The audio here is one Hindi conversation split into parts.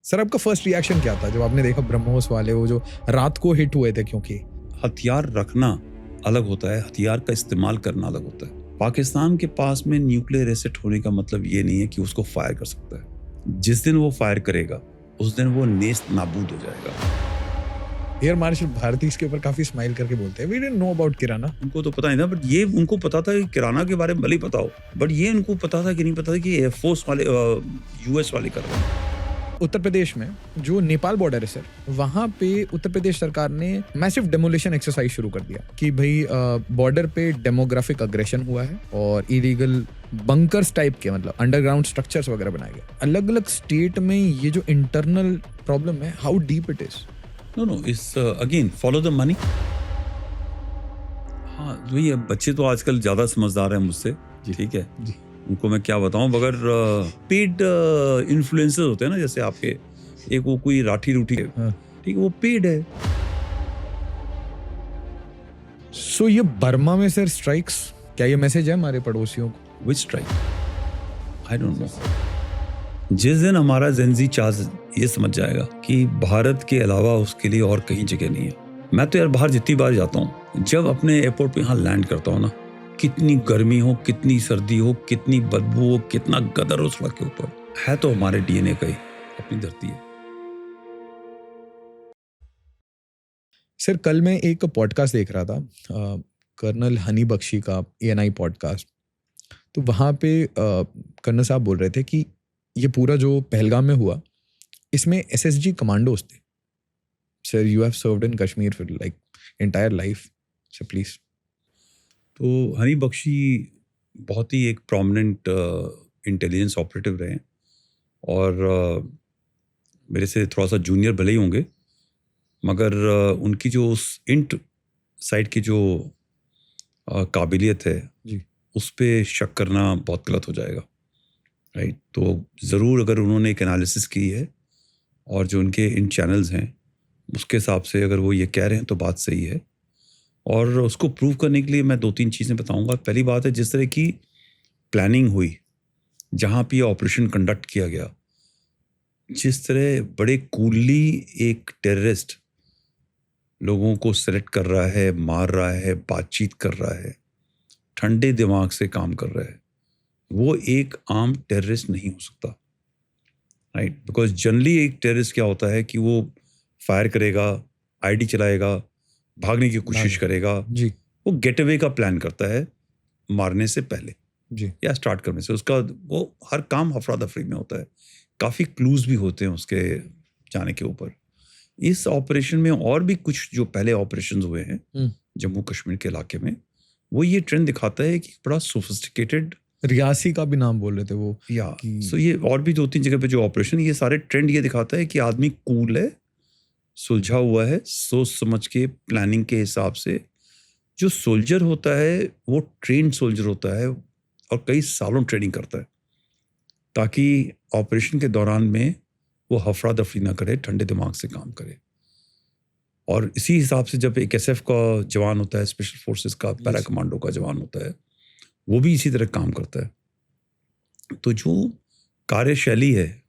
सर आपका फर्स्ट रिएक्शन क्या था जब आपने देखा ब्रह्मोस वाले वो जो रात को हिट हुए थे? क्योंकि हथियार रखना अलग होता है, हथियार का इस्तेमाल करना अलग होता है। पाकिस्तान के पास में न्यूक्लियर एसेट होने का मतलब ये नहीं है कि उसको फायर कर सकता है। जिस दिन वो फायर करेगा उस दिन वो नेस्त नाबूद हो जाएगा। एयर मार्शल भारती इसके ऊपर काफी स्माइल करके बोलते हैं, वी डिडंट नो अबाउट किराना। उनको तो पता नहीं था, बट ये उनको पता था कि किराना के बारे में भले ही पता हो, बट ये उनको पता था कि नहीं पता था कि एयरफोर्स वाले यूएस वाले कर रहे हैं। उत्तर प्रदेश में जो नेपाल बॉर्डर है सर, वहां पे उत्तर प्रदेश सरकार ने मैसिव डेमोलिशन एक्सरसाइज शुरू कर दिया कि भाई बॉर्डर पे डेमोग्राफिक अग्रेशन हुआ है और इलीगल बंकर्स टाइप के, मतलब अंडरग्राउंड स्ट्रक्चर्स वगैरह बनाए गए। अलग अलग स्टेट में ये जो इंटरनल प्रॉब्लम है, how deep it is? No is again follow the money. हाँ वही, बच्चे तो आजकल ज्यादा समझदार हैं मुझसे, ठीक है जी। उनको मैं क्या बताऊं, मगर पेड इन्फ्लुएंसर होते हैं ना, जैसे आपके एक वो कोई राठी रूठी है, हाँ। ठीक है, वो पेड है। सो ये बर्मा में सर स्ट्राइक्स, क्या ये मैसेज है हमारे पड़ोसियों को? विच स्ट्राइक? I don't know. जिस दिन हमारा जेनजी चार्ज ये समझ जाएगा कि भारत के अलावा उसके लिए और कहीं जगह नहीं है। मैं तो यार बाहर जितनी बार जाता हूँ, जब अपने एयरपोर्ट पे यहाँ लैंड करता हूँ ना, कितनी गर्मी हो, कितनी सर्दी हो, कितनी बदबू हो, कितना गदर हो सड़क के ऊपर, है तो हमारे डीएनए का ही अपनी धरती है। सर कल मैं एक पॉडकास्ट देख रहा था, कर्नल हनी बख्शी का एएनआई पॉडकास्ट। तो वहाँ पे कर्नल साहब बोल रहे थे कि ये पूरा जो पहलगाम में हुआ, इसमें एसएसजी कमांडोज थे। Sir you have served in Kashmir for like entire life, sir please. तो हनी बख्शी बहुत ही एक प्रोमिनेंट इंटेलिजेंस ऑपरेटिव रहे हैं और मेरे से थोड़ा सा जूनियर भले ही होंगे, मगर उनकी जो उस इंट साइड की जो काबिलियत है जी। उस पर शक करना बहुत गलत हो जाएगा, राइट। तो ज़रूर अगर उन्होंने एक एनालिसिस की है और जो उनके इन चैनल्स हैं उसके हिसाब से अगर वो ये कह रहे हैं तो बात सही है। और उसको प्रूव करने के लिए मैं 2-3 चीज़ें बताऊंगा। पहली बात है, जिस तरह की प्लानिंग हुई, जहाँ पे ऑपरेशन कंडक्ट किया गया, जिस तरह बड़े कूलली एक टेररिस्ट लोगों को सेलेक्ट कर रहा है, मार रहा है, बातचीत कर रहा है, ठंडे दिमाग से काम कर रहा है, वो एक आम टेररिस्ट नहीं हो सकता, राइट। बिकॉज जनरली एक टेररिस्ट क्या होता है कि वो फायर करेगा, आईडी चलाएगा, भागने की कोशिश करेगा, जी वो गेट अवे का प्लान करता है मारने से पहले जी। या स्टार्ट करने से। उसका वो हर काम अफरा दफरी में होता है, काफ़ी क्लूज भी होते हैं उसके जाने के ऊपर। इस ऑपरेशन में और भी कुछ जो पहले ऑपरेशंस हुए हैं जम्मू कश्मीर के इलाके में, वो ये ट्रेंड दिखाता है कि बड़ा सोफिस्टिकेटेड, रियासी का भी नाम बोल रहे थे वो, या सो ये और भी 2-3 जगह पे जो ऑपरेशन, ये सारे ट्रेंड ये दिखाता है कि आदमी कूल है, सुलझा हुआ है, सोच समझ के प्लानिंग के हिसाब से। जो सोल्जर होता है वो ट्रेन सोल्जर होता है और कई सालों ट्रेनिंग करता है ताकि ऑपरेशन के दौरान में वो हफरा दफरी ना करे, ठंडे दिमाग से काम करे। और इसी हिसाब से जब एक एसएफ का जवान होता है, स्पेशल फोर्सेस का पैरा कमांडो का जवान होता है, वो भी इसी तरह काम करता है। तो जो कार्यशैली है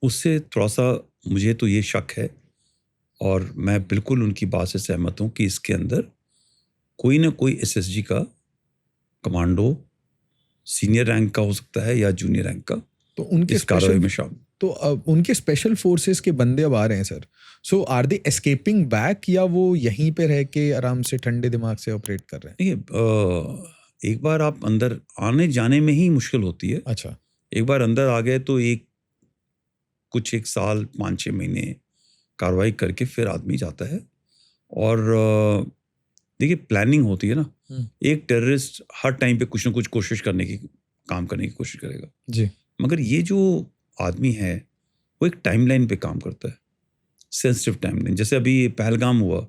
उससे थोड़ा सा मुझे तो ये शक है, और मैं बिल्कुल उनकी बात से सहमत हूँ कि इसके अंदर कोई ना कोई एसएसजी का कमांडो सीनियर रैंक का हो सकता है या जूनियर रैंक का, तो उनके इस कार्रवाई में शामिल। तो उनके स्पेशल फोर्सेस के बंदे अब आ रहे हैं sir. So are they escaping back, या वो यहीं पे रह के आराम से ठंडे दिमाग से ऑपरेट कर रहे हैं? देखिए, एक बार आप अंदर आने जाने में ही मुश्किल होती है। अच्छा। एक बार अंदर आ गए तो एक साल 5-6 महीने कार्रवाई करके फिर आदमी जाता है। और देखिए, प्लानिंग होती है ना, एक टेररिस्ट हर टाइम पे कुछ ना कुछ कोशिश करने की, काम करने की कोशिश करेगा जी। मगर ये जो आदमी है वो एक टाइमलाइन पे काम करता है, सेंसिटिव टाइमलाइन। जैसे अभी पहलगाम हुआ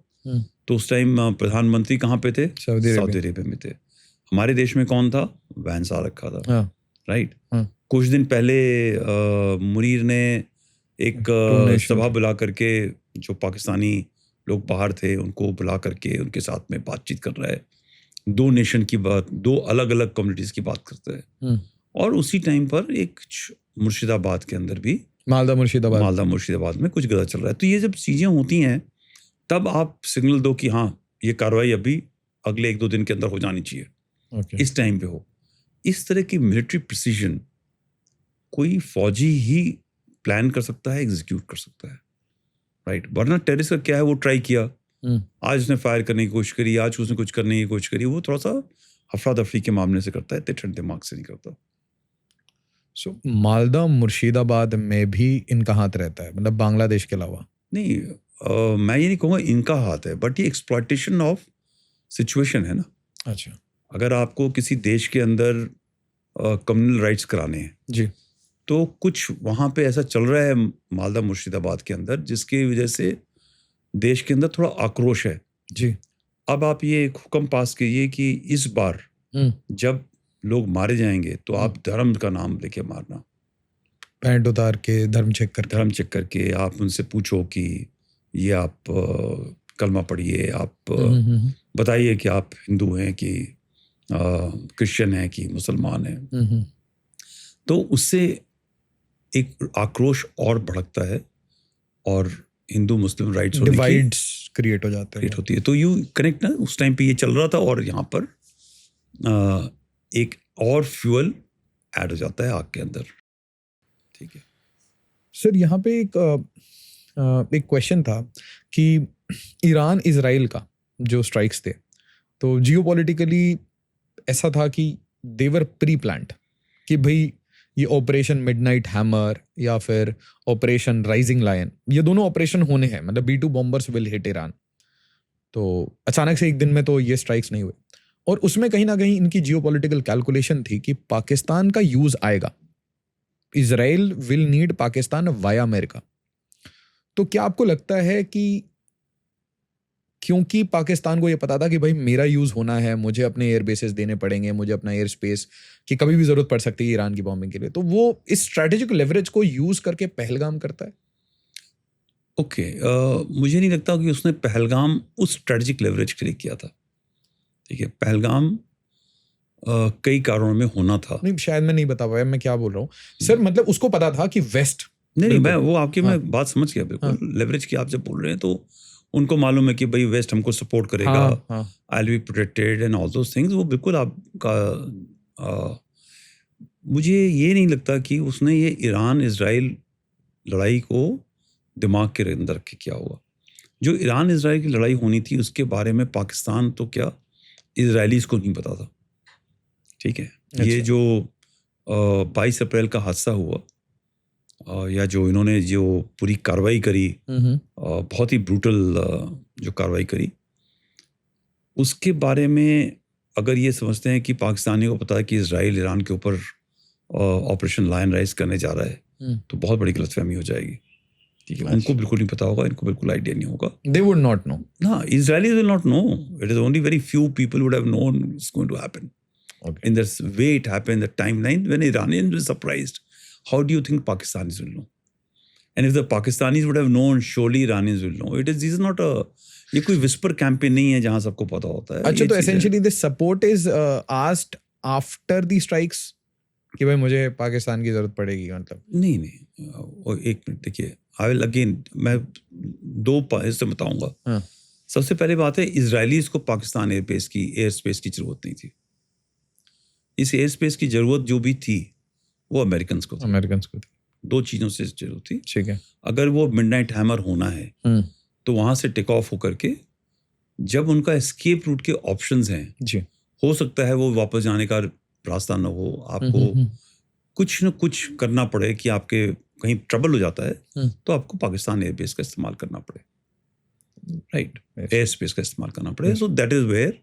तो उस टाइम प्रधानमंत्री कहाँ पे थे? सऊदी अरेबिया में थे। हमारे देश में कौन था? वैंस आ रखा था, राइट। कुछ दिन पहले मुनीर ने एक सभा बुला करके, जो पाकिस्तानी लोग बाहर थे उनको बुला करके उनके साथ में बातचीत कर रहा है, 2 नेशन की बात, 2 अलग अलग कम्युनिटीज की बात करता है। और उसी टाइम पर एक मुर्शिदाबाद के अंदर भी मालदा मुर्शिदाबाद में कुछ गलत चल रहा है। तो ये जब चीज़ें होती हैं तब आप सिग्नल दो कि हाँ ये कार्रवाई अभी अगले 1-2 दिन के अंदर हो जानी चाहिए, ओके। इस टाइम पे हो। इस तरह की मिलिट्री प्रिसीजन कोई फौजी ही प्लान कर सकता है, एग्जीक्यूट कर सकता है, राइट। वरना टेररिस्ट का क्या है, वो ट्राई किया, आज उसने फायर करने की कोशिश करी, आज उसने कुछ करने की कोशिश करी, वो थोड़ा सा अफरा दफरी के मामले से करता है, इतने ठंडे दिमाग से नहीं करता। सो मालदा मुर्शिदाबाद में भी इनका हाथ रहता है, मतलब बांग्लादेश के अलावा? नहीं, मैं ये नहीं कहूँगा इनका हाथ है, बट ये एक्सप्लॉयटेशन ऑफ सिचुएशन है ना। अच्छा। अगर आपको किसी देश के अंदर कम्युनल राइट्स कराने हैं जी। तो कुछ वहाँ पे ऐसा चल रहा है मालदा मुर्शिदाबाद के अंदर जिसकी वजह से देश के अंदर थोड़ा आक्रोश है। जी। अब आप ये एक हुक्म पास कीजिए कि इस बार जब लोग मारे जाएंगे तो आप धर्म का नाम लेके मारना, पैंट उतार के धर्म चेक करके आप उनसे पूछो कि ये आप कलमा पढ़िए, आप बताइए कि आप हिंदू हैं कि क्रिश्चियन हैं कि मुसलमान हैं। तो उससे एक आक्रोश और भड़कता है और हिंदू मुस्लिम राइट्स डिवाइड्स क्रिएट हो जाते हैं, होती है। तो यू कनेक्ट ना, उस टाइम पे ये चल रहा था और यहाँ पर एक और फ्यूल ऐड हो जाता है आग के अंदर। ठीक है सर, यहाँ पे एक क्वेश्चन था कि ईरान इजराइल का जो स्ट्राइक्स थे, तो जियोपॉलिटिकली ऐसा था कि देवर प्री प्लान्ड कि भाई ये ऑपरेशन मिडनाइट हैमर या फिर ऑपरेशन राइजिंग लायन, ये दोनों ऑपरेशन होने हैं, मतलब B-2 bombers will hit Iran. तो अचानक से एक दिन में तो ये स्ट्राइक्स नहीं हुए, और उसमें कहीं ना कहीं इनकी जियोपॉलिटिकल कैलकुलेशन थी कि पाकिस्तान का यूज आएगा, Israel will need Pakistan via America. तो क्या आपको लगता है कि क्योंकि पाकिस्तान को ये पता था कि भाई मेरा यूज होना है, मुझे अपने एयर बेसेस देने पड़ेंगे, मुझे अपना एयर स्पेस की कभी भी जरूरत पड़ सकती है ईरान की बॉम्बिंग के लिए, तो वो इस स्ट्रेटेजिक लेवरेज को यूज करके पहलगाम करता है? ओके, मुझे नहीं लगता कि उसने पहलगाम उस स्ट्रेटेजिक लेवरेज के लिए किया था। ठीक है, पहलगाम कई कारणों में होना था। नहीं, शायद मैं नहीं बता पाया मैं क्या बोल रहा हूँ सर, मतलब उसको पता था कि वेस्ट नहीं, मैं वो आपकी मैं बात समझ गया बिल्कुल। लेवरेज की आप जब बोल रहे हैं तो उनको मालूम है कि भाई वेस्ट हमको सपोर्ट करेगा, I will be protected and all those things, वो बिल्कुल आपका मुझे ये नहीं लगता कि उसने ये ईरान इजराइल लड़ाई को दिमाग के अंदर रख के किया होगा। जो ईरान इजराइल की लड़ाई होनी थी उसके बारे में पाकिस्तान तो क्या इजरायलीज को नहीं पता था। ठीक है, ये जो 22 अप्रैल का हादसा हुआ या जो इन्होंने जो पूरी कार्रवाई करी, बहुत ही ब्रूटल जो कार्रवाई करी, उसके बारे में अगर ये समझते हैं कि पाकिस्तानियों को पता है कि इजराइल ईरान के ऊपर ऑपरेशन लायन राइज करने जा रहा है, तो बहुत बड़ी गलतफहमी हो जाएगी। ठीक है, उनको बिल्कुल नहीं पता होगा, इनको बिल्कुल आइडिया नहीं होगा। They would not know. No, Israelis will not know. It is only very few people would have known it's going to happen. Okay. In the way it happened, the timeline, when Iranians were surprised, how do you think Pakistanis will know? And if the Pakistanis would have known, surely Iranians will know. This is not a, ये कोई whisper campaign नहीं है जहाँ सबको पता होता है। अच्छा, तो essentially this support is asked after the strikes कि भाई मुझे पाकिस्तान की जरूरत पड़ेगी, मतलब? नहीं, एक मिनट देखिए, आई विल अगेन, मैं दो इससे बताऊंगा। सबसे पहले बात है, इजरायलीज को पाकिस्तान एयर स्पेस की जरूरत नहीं थी। इस एयर स्पेस की जरूरत जो भी थी वो अमेरिकन को थी। दो चीजों से जरूरत थी। ठीक है, अगर वो मिडनाइट हैमर होना है तो वहां से टेक ऑफ होकर के जब उनका एस्केप रूट के ऑप्शंस हैं जी, हो सकता है वो वापस जाने का रास्ता न हो, आपको कुछ न कुछ करना पड़े कि आपके कहीं ट्रबल हो जाता है तो आपको पाकिस्तान एयरबेस का इस्तेमाल करना पड़े, राइट, एयर स्पेस का इस्तेमाल करना पड़े। So that is where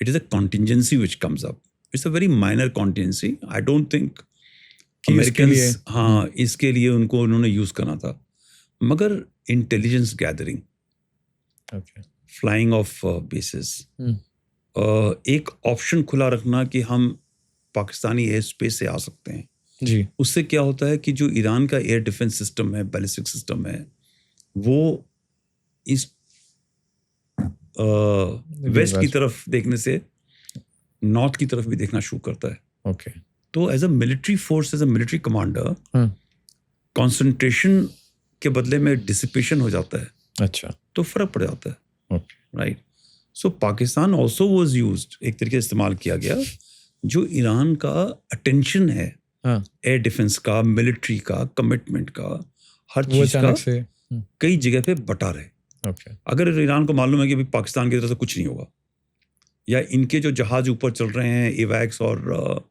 it is a contingency which comes up. It's a very minor contingency. I don't think Americans इसके लिए उनको उन्होंने यूज करना था, मगर intelligence gathering, flying off bases, एक ऑप्शन खुला रखना कि हम पाकिस्तानी एयर स्पेस से आ सकते हैं जी, उससे क्या होता है कि जो ईरान का एयर डिफेंस सिस्टम है, बैलिस्टिक सिस्टम है, वो इस वेस्ट की तरफ देखने से नॉर्थ की तरफ भी देखना शुरू करता है। ओके। तो as a military force, as a military commander, concentration के बदले में डिसिपेशन हो जाता है, अच्छा, तो फर्क पड़ जाता है, okay, right. So Pakistan also was used, एक तरीके से इस्तेमाल किया गया, जो ईरान का अटेंशन है, हाँ, एयर डिफेंस का, मिलिट्री का, कमिटमेंट का, हर वो चीज का अचानक से कई जगह पे बटा रहे। ओके, अगर ईरान को मालूम है कि भाई पाकिस्तान की तरफ से कुछ नहीं होगा, या इनके जो जहाज ऊपर चल रहे हैं एवैक्स और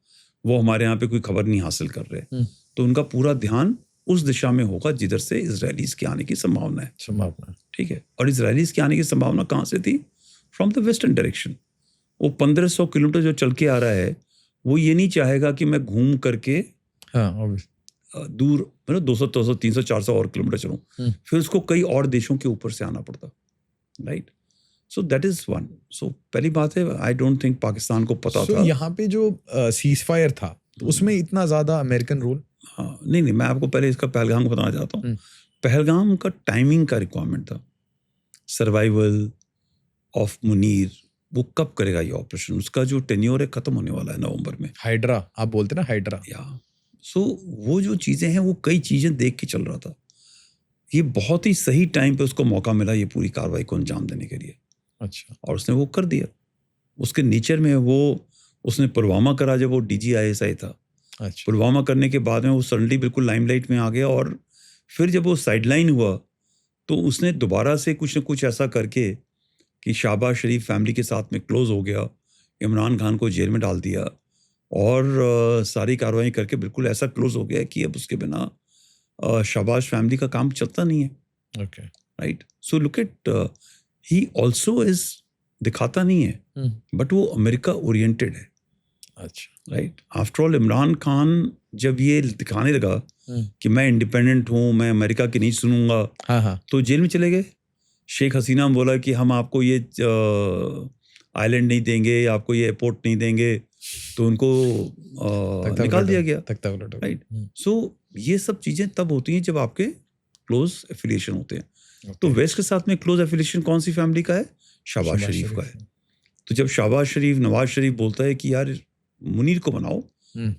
वो हमारे यहाँ पे कोई खबर नहीं हासिल कर रहे, तो उनका पूरा ध्यान उस दिशा में होगा जिधर से इजरायलीज के आने की संभावना है, संभावना, ठीक है। और इजरायलीज के आने की संभावना कहाँ से थी? From the western direction. वो 1500 किलोमीटर जो चल के आ रहा है, वो ये नहीं चाहेगा कि मैं घूम करके हाँ, obvious, दूर, मतलब 200, 300, 300, 400 और किलोमीटर चलूं, फिर उसको कई और देशों के ऊपर से आना पड़ता, right. So that is one. So पहली बात है, आई डोंट थिंक पाकिस्तान को पता था। यहाँ पे जो सीज फायर था, तो उसमें इतना ज्यादा अमेरिकन रोल? हाँ, नहीं, मैं आपको पहले इसका पहलगाम को बताना चाहता हूँ। पहलगाम का टाइमिंग का रिक्वायरमेंट था, सर्वाइवल ऑफ मुनीर, वो कब करेगा ये ऑपरेशन, उसका जो टेन्योर है खत्म होने वाला है नवंबर में। हाइड्रा आप बोलते ना, हाइड्रा, या सो वो जो चीज़ें हैं, वो कई चीज़ें देख के चल रहा था। ये बहुत ही सही टाइम पे उसको मौका मिला ये पूरी कार्रवाई को अंजाम देने के लिए, अच्छा, और उसने वो कर दिया। उसके नेचर में वो, उसने पुलवामा करा जब वो DGISI था। अच्छा, पुलवामा करने के बाद में वो सडनली बिल्कुल लाइमलाइट में आ गया, और फिर जब वो साइडलाइन हुआ तो उसने दोबारा से कुछ न कुछ ऐसा करके कि शहबाज शरीफ फैमिली के साथ में क्लोज हो गया, इमरान खान को जेल में डाल दिया, और सारी कार्रवाई करके बिल्कुल ऐसा क्लोज हो गया कि अब उसके बिना शहबाज फैमिली का काम चलता नहीं है, okay, right. So look eight, he also is, दिखाता नहीं है बट वो अमेरिका ओरिएंटेड है, अच्छा, right. After all Imran Khan जब ये दिखाने लगा कि मैं इंडिपेंडेंट हूँ, मैं अमेरिका की नहीं सुनूंगा, हाँ, हाँ, तो जेल में चले गए। शेख हसीना ने बोला कि हम आपको ये आइलैंड नहीं देंगे, आपको ये एयरपोर्ट नहीं देंगे, तो उनको निकाल दिया गया, राइट। सो ये सब चीज़ें तब होती हैं जब आपके क्लोज एफिलिएशन होते हैं। तो वेस्ट के साथ में क्लोज एफिलिएशन कौन सी फैमिली का है? शहबाज शरीफ का है। तो जब शहबाज शरीफ, नवाज शरीफ बोलता है कि यार मुनीर को बनाओ,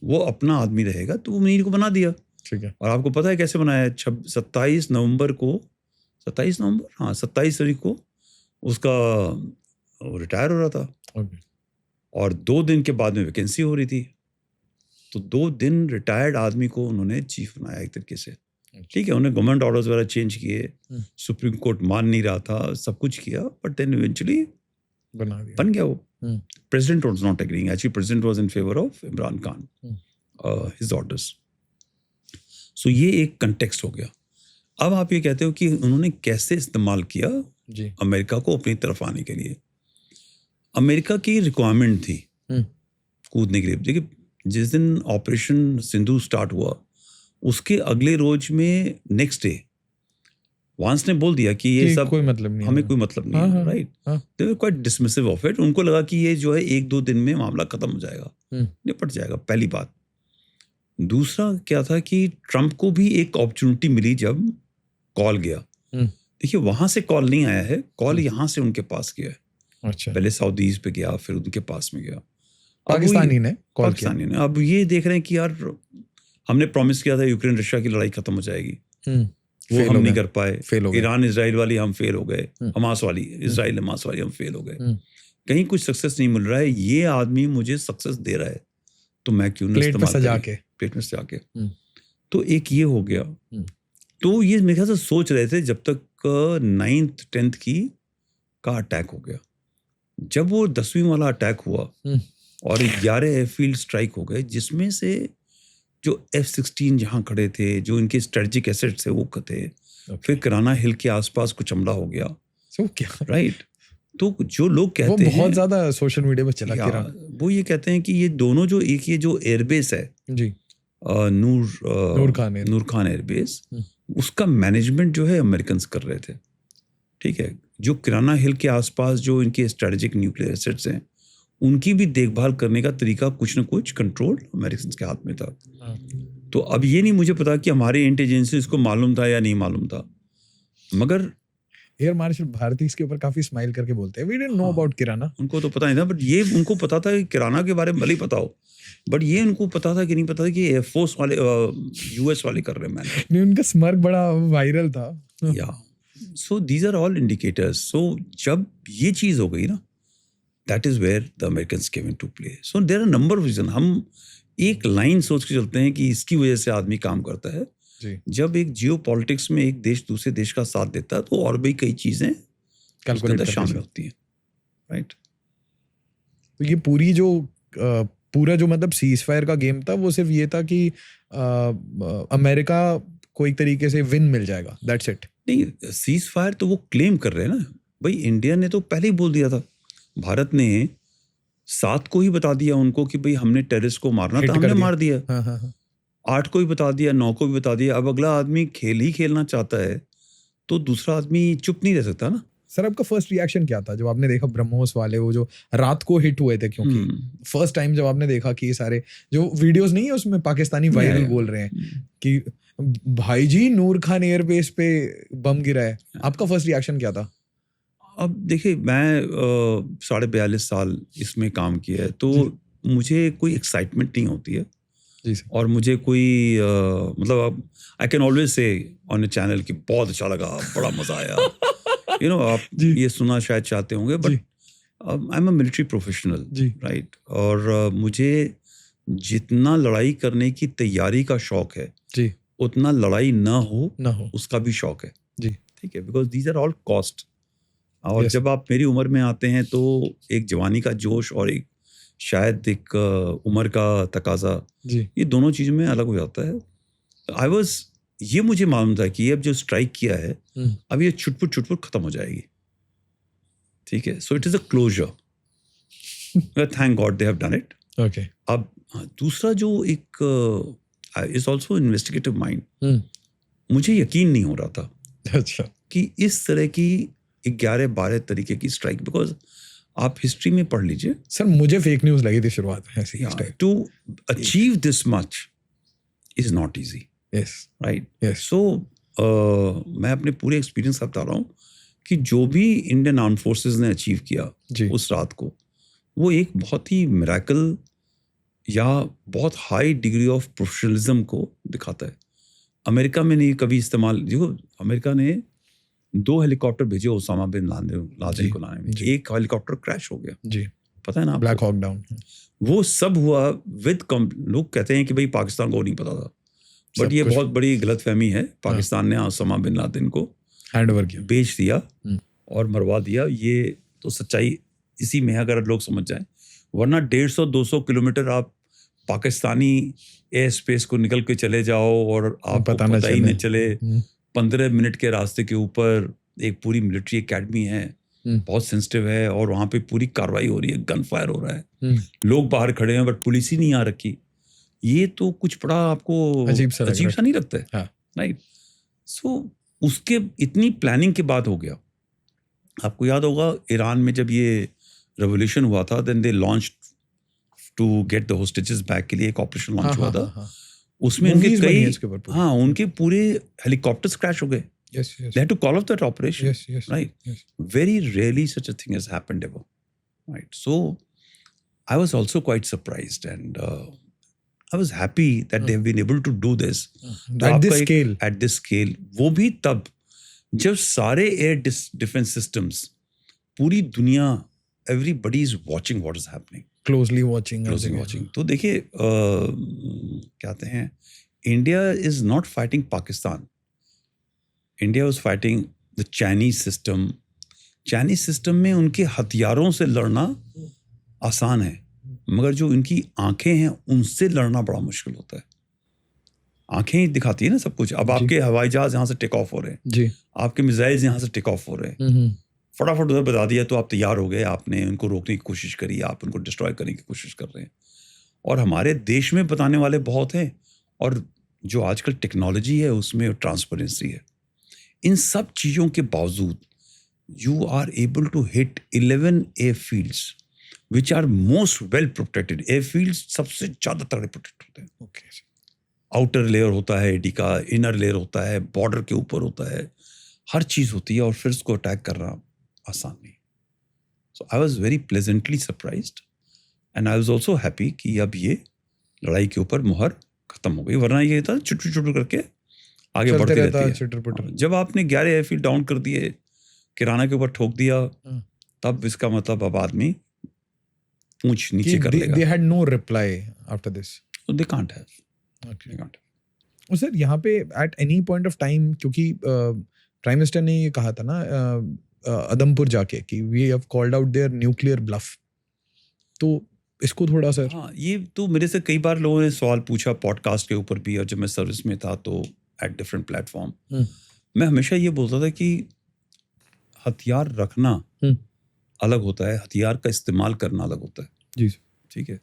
वो अपना आदमी रहेगा, तो वो मुनीर को बना दिया, ठीक है। और आपको पता है कैसे बनाया है? 27 नवंबर को, 27 नवंबर, हाँ 27 तारीख को उसका रिटायर हो रहा था, और 2 दिन के बाद में वैकेंसी हो रही थी, तो 2 दिन रिटायर्ड आदमी को उन्होंने चीफ बनाया एक तरीके से, ठीक है। उन्हें गवर्नमेंट ऑर्डर्स वगैरह चेंज किए, सुप्रीम कोर्ट मान नहीं रहा था, सब कुछ किया, बट देन इवेंचुअली बन गया वो। President was not agreeing, actually president was in favour of Imran Khan, his orders. So ये एक कंटेक्स्ट हो गया। अब आप ये कहते हो कि उन्होंने कैसे इस्तेमाल किया जी अमेरिका को अपनी तरफ आने के लिए। अमेरिका की रिक्वायरमेंट थी कूदने के लिए। देखिए, जिस दिन ऑपरेशन सिंधु स्टार्ट हुआ, उसके अगले रोज में नेक्स्ट डे वांस ने बोल दिया कि ये सब कोई मतलब नहीं, हमें कोई मतलब नहीं है, right. They were quite dismissive of it. उनको लगा कि ये जो है 1-2 दिन में मामला खत्म हो जाएगा, निपट जाएगा, पहली बात। दूसरा क्या था कि ट्रंप को भी एक अपॉर्चुनिटी मिली जब कॉल गया। देखिए, वहां से कॉल नहीं आया है, कॉल यहाँ से उनके पास गया है। अच्छा, पहले सऊदीज पे गया, फिर उनके पास में गया, पाकिस्तानी ने कॉल किया। पाकिस्तानी ने। अब ये देख रहे हैं कि यार हमने प्रॉमिस किया था यूक्रेन रशिया की लड़ाई खत्म हो जाएगी, वो हम नहीं कर पाए। ईरान इजराइल वाली हम फेल हो गए, हमास वाली, इजराइल हमास वाली हम फेल हो गए, कहीं कुछ सक्सेस नहीं मिल रहा है। ये आदमी मुझे सक्सेस दे रहा है, तो मैं क्यों ना इस्तेमाल करूं, प्लेट में सजा के। तो एक ये हो गया। तो ये मेरे ख्याल से सोच रहे थे जब तक 9th 10th की का अटैक हो गया। जब वो 10वीं वाला अटैक हुआ और 11 एयरफील्ड स्ट्राइक हो गए, जिसमें से जो F-16 जहाँ खड़े थे, जो इनके स्ट्रेटेजिक एसेट्स थे वो थे, फिर कराना हिल के आसपास कुछ हमला हो गया, राइट। तो जो लोग कहते हैं, बहुत ज्यादा सोशल मीडिया पे चला कि वो ये कहते हैं कि ये दोनों जो एक ये जो एयरबेस है जी, नूर खान एयरबेस, उसका मैनेजमेंट जो है अमेरिकन कर रहे थे, ठीक है। जो किराना हिल के आसपास जो इनके स्ट्रेटेजिक न्यूक्लियर एसेट्स हैं, उनकी भी देखभाल करने का तरीका कुछ ना कुछ कंट्रोल अमेरिकन के हाथ में था। तो अब ये नहीं मुझे पता कि हमारे इंटेलिजेंस इसको मालूम था या नहीं मालूम था, मगर एयर मार्शल भारती इसके ऊपर काफी स्माइल करके बोलते हैं, वी डिडंट नो हाँ। अबाउट किराना। उनको तो पता नहीं था, बट ये उनको पता था कि किराना के बारे में भले ही पता हो, बट ये उनको पता था कि नहीं पता था कि एयरफोर्स वाले यूएस वाले कर रहे हैं मैनेज। नहीं, उनका स्मर्क बड़ा वायरल था। या so these are all indicators. So जब ये चीज हो गई ना, that is where the Americans came into play. So there are number of reason. हम एक लाइन सोच के चलते हैं कि इसकी वजह से आदमी काम करता है। जी, जब एक जियो पॉलिटिक्स में एक देश दूसरे देश का साथ देता है, तो और भी कई चीजें उसके कैलकुलेट अंदर करके शामिल चल। होती हैं, राइट। तो ये पूरी जो पूरा जो मतलब सीज फायर का गेम था, वो सिर्फ ये था कि अमेरिका को एक तरीके से विन मिल जाएगा, दैट्स इट। नहीं, सीज फायर तो वो क्लेम कर रहे हैं ना भाई। इंडिया ने तो पहले ही बोल दिया था, भारत ने 7 को ही बता दिया उनको कि भाई हमने टेररिस्ट को मारना Hit था, कर हमने दिया। मार दिया। हाँ हाँ हाँ। 8 को भी बता दिया, 9 को भी बता दिया। अब अगला आदमी खेल ही खेलना चाहता है तो दूसरा आदमी चुप नहीं रह सकता ना। सर, आपका फर्स्ट रिएक्शन क्या था जब आपने देखा ब्रह्मोस वाले वो जो रात को हिट हुए थे? क्योंकि फर्स्ट टाइम जब आपने देखा कि ये सारे जो वीडियोस नहीं है उसमें पाकिस्तानी वायरल बोल रहे हैं कि भाई जी नूर खान एयरबेस पे बम गिरा है, आपका फर्स्ट रिएक्शन क्या था? अब देखिए, मैं 42.5 साल इसमें काम किया है, तो मुझे कोई एक्साइटमेंट नहीं होती है। जी सर। और मुझे कोई मतलब I can always say on A channel कि बहुत अच्छा लगा, बड़ा मजा आया। यू नो, आप जी। ये सुनना शायद चाहते होंगे, but I am a military professional, जी। राइट। और मुझे जितना लड़ाई करने की तैयारी का शौक है, जी, उतना लड़ाई ना हो उसका भी शौक है। जी। ठीक है, because these are all cost. और Yes. जब आप मेरी उम्र में आते हैं तो एक जवानी का जोश और एक शायद एक उम्र का तकाजा, जी, ये दोनों चीज़ों में अलग हो जाता है। ये मुझे मालूम था कि अब जो स्ट्राइक किया है, अब ये छुटपुट छुटपुट खत्म हो जाएगी। ठीक है, so it is a closure. Thank God they have done it. Okay. अब दूसरा जो एक इज ऑल्सो इन्वेस्टिगेटिव माइंड, मुझे यकीन नहीं हो रहा था अच्छा। कि इस तरह की 11-12 तरीके की स्ट्राइक, बिकॉज आप हिस्ट्री में पढ़ लीजिए। सर, मुझे फेक न्यूज लगी थी शुरुआत में ऐसी। To achieve this much is not easy, yes, right. Yes. So मैं अपने पूरे एक्सपीरियंस का बता रहा हूँ कि जो भी इंडियन आर्म फोर्सेस ने अचीव किया जी, उस रात को, वो एक बहुत ही मिरेकल या बहुत हाई डिग्री ऑफ प्रोफेशनलिज्म को दिखाता है। अमेरिका में नहीं कभी इस्तेमाल, देखो अमेरिका ने 2 हेलीकॉप्टर भेजे ओसामा बिन लादेन को लाने में, एक हेलीकॉप्टर क्रैश हो गया, जी, पता है ना आपको? Black Hawk down. वो सब हुआ विद लोग कहते हैं कि भाई पाकिस्तान को नहीं पता था, बट ये बहुत बड़ी गलतफहमी है। पाकिस्तान ने ओसामा बिन लादेन को हैंड ओवर किया, बेच दिया और मरवा दिया। ये तो सच्चाई इसी में है, अगर लोग समझ जाएं। वरना 150-200 किलोमीटर आप पाकिस्तानी एयर स्पेस को निकल के चले जाओ और आपको पता ही नहीं चले। 15 मिनट के रास्ते के ऊपर एक पूरी मिलिट्री एकेडमी है, बहुत सेंसिटिव है, और वहाँ पे पूरी कार्रवाई हो रही है, गन फायर हो रहा है, लोग बाहर खड़े हैं बट पुलिस ही नहीं आ रखी। ये तो कुछ बड़ा आपको अजीब सा नहीं लगता है, राइट। सो उसके इतनी प्लानिंग के बाद हो गया। आपको याद होगा ईरान में जब ये रेवोल्यूशन हुआ था, then they launch to get the hostages back के लिए एक ऑपरेशन लॉन्च हुआ था। उसमें उनके कई उनके पूरे हेलीकॉप्टर्स क्रैश हो गए। They had to call off that operation. Yes. Right. Yes. Very rarely such a thing has happened ever. Right. So I was also quite surprised, and I was happy that they've been able to do this at this scale. At this scale, वो भी तब जब सारे एयर डिफेंस सिस्टम्स, पूरी दुनिया, everybody is watching what is happening. Closely watching. तो देखिए कहते हैं India is not fighting Pakistan. India was fighting the Chinese system. Chinese system में उनके हथियारों से लड़ना आसान है, मगर जो इनकी आंखें हैं उनसे लड़ना बड़ा मुश्किल होता है। आंखें ही दिखाती है ना सब कुछ। अब आपके हवाई जहाज यहाँ से टेक ऑफ हो रहे हैं जी, आपके मिसाइल्स यहाँ से टेक ऑफ हो रहे हैं, फटाफट उधर बता दिया तो आप तैयार हो गए, आपने उनको रोकने की कोशिश करी, आप उनको डिस्ट्रॉय करने की कोशिश कर रहे हैं। और हमारे देश में बताने वाले बहुत हैं, और जो आजकल टेक्नोलॉजी है उसमें ट्रांसपेरेंसी है। इन सब चीज़ों के बावजूद you are able to hit 11 airfields which are most well protected. Airfields सबसे ज़्यादा तगड़े प्रोटेक्ट होते हैं। आउटर लेयर होता है एडी का, इनर लेयर होता है, बॉर्डर के ऊपर होता है, हर चीज़ होती है और फिर उसको अटैक करना आसान नहीं। So I was very pleasantly surprised and I was also happy कि अब ये लड़ाई के ऊपर मुहर खत्म हो गई, वरना ये था चुटू चुटू करके आगे चलते बढ़ती रहता रहती चिटर पुटर। है। जब आपने 11 एयरफील्ड डाउन कर दिए, किराना के ऊपर ठोक दिया, तब इसका मतलब अब आदमी पूंछ नीचे कर लेगा। They had no reply after this. So they can't have. Okay. They can't have. और सर यहाँ पे at any point of time, क्योंकि प्राइम मिनिस्टर ने ये कहा था ना अदमपुर जाके कि we have called out their nuclear bluff, तो इसको थोड़ा सर। हाँ, ये तो मेरे से कई बार लोगों ने सवाल पूछा पॉडकास्ट के ऊपर भी, और जब मैं सर्विस में था तो एट डिफरेंट प्लेटफॉर्म मैं हमेशा ये बोलता था कि हथियार रखना अलग होता है, हथियार का इस्तेमाल करना अलग होता है। जी ठीक है।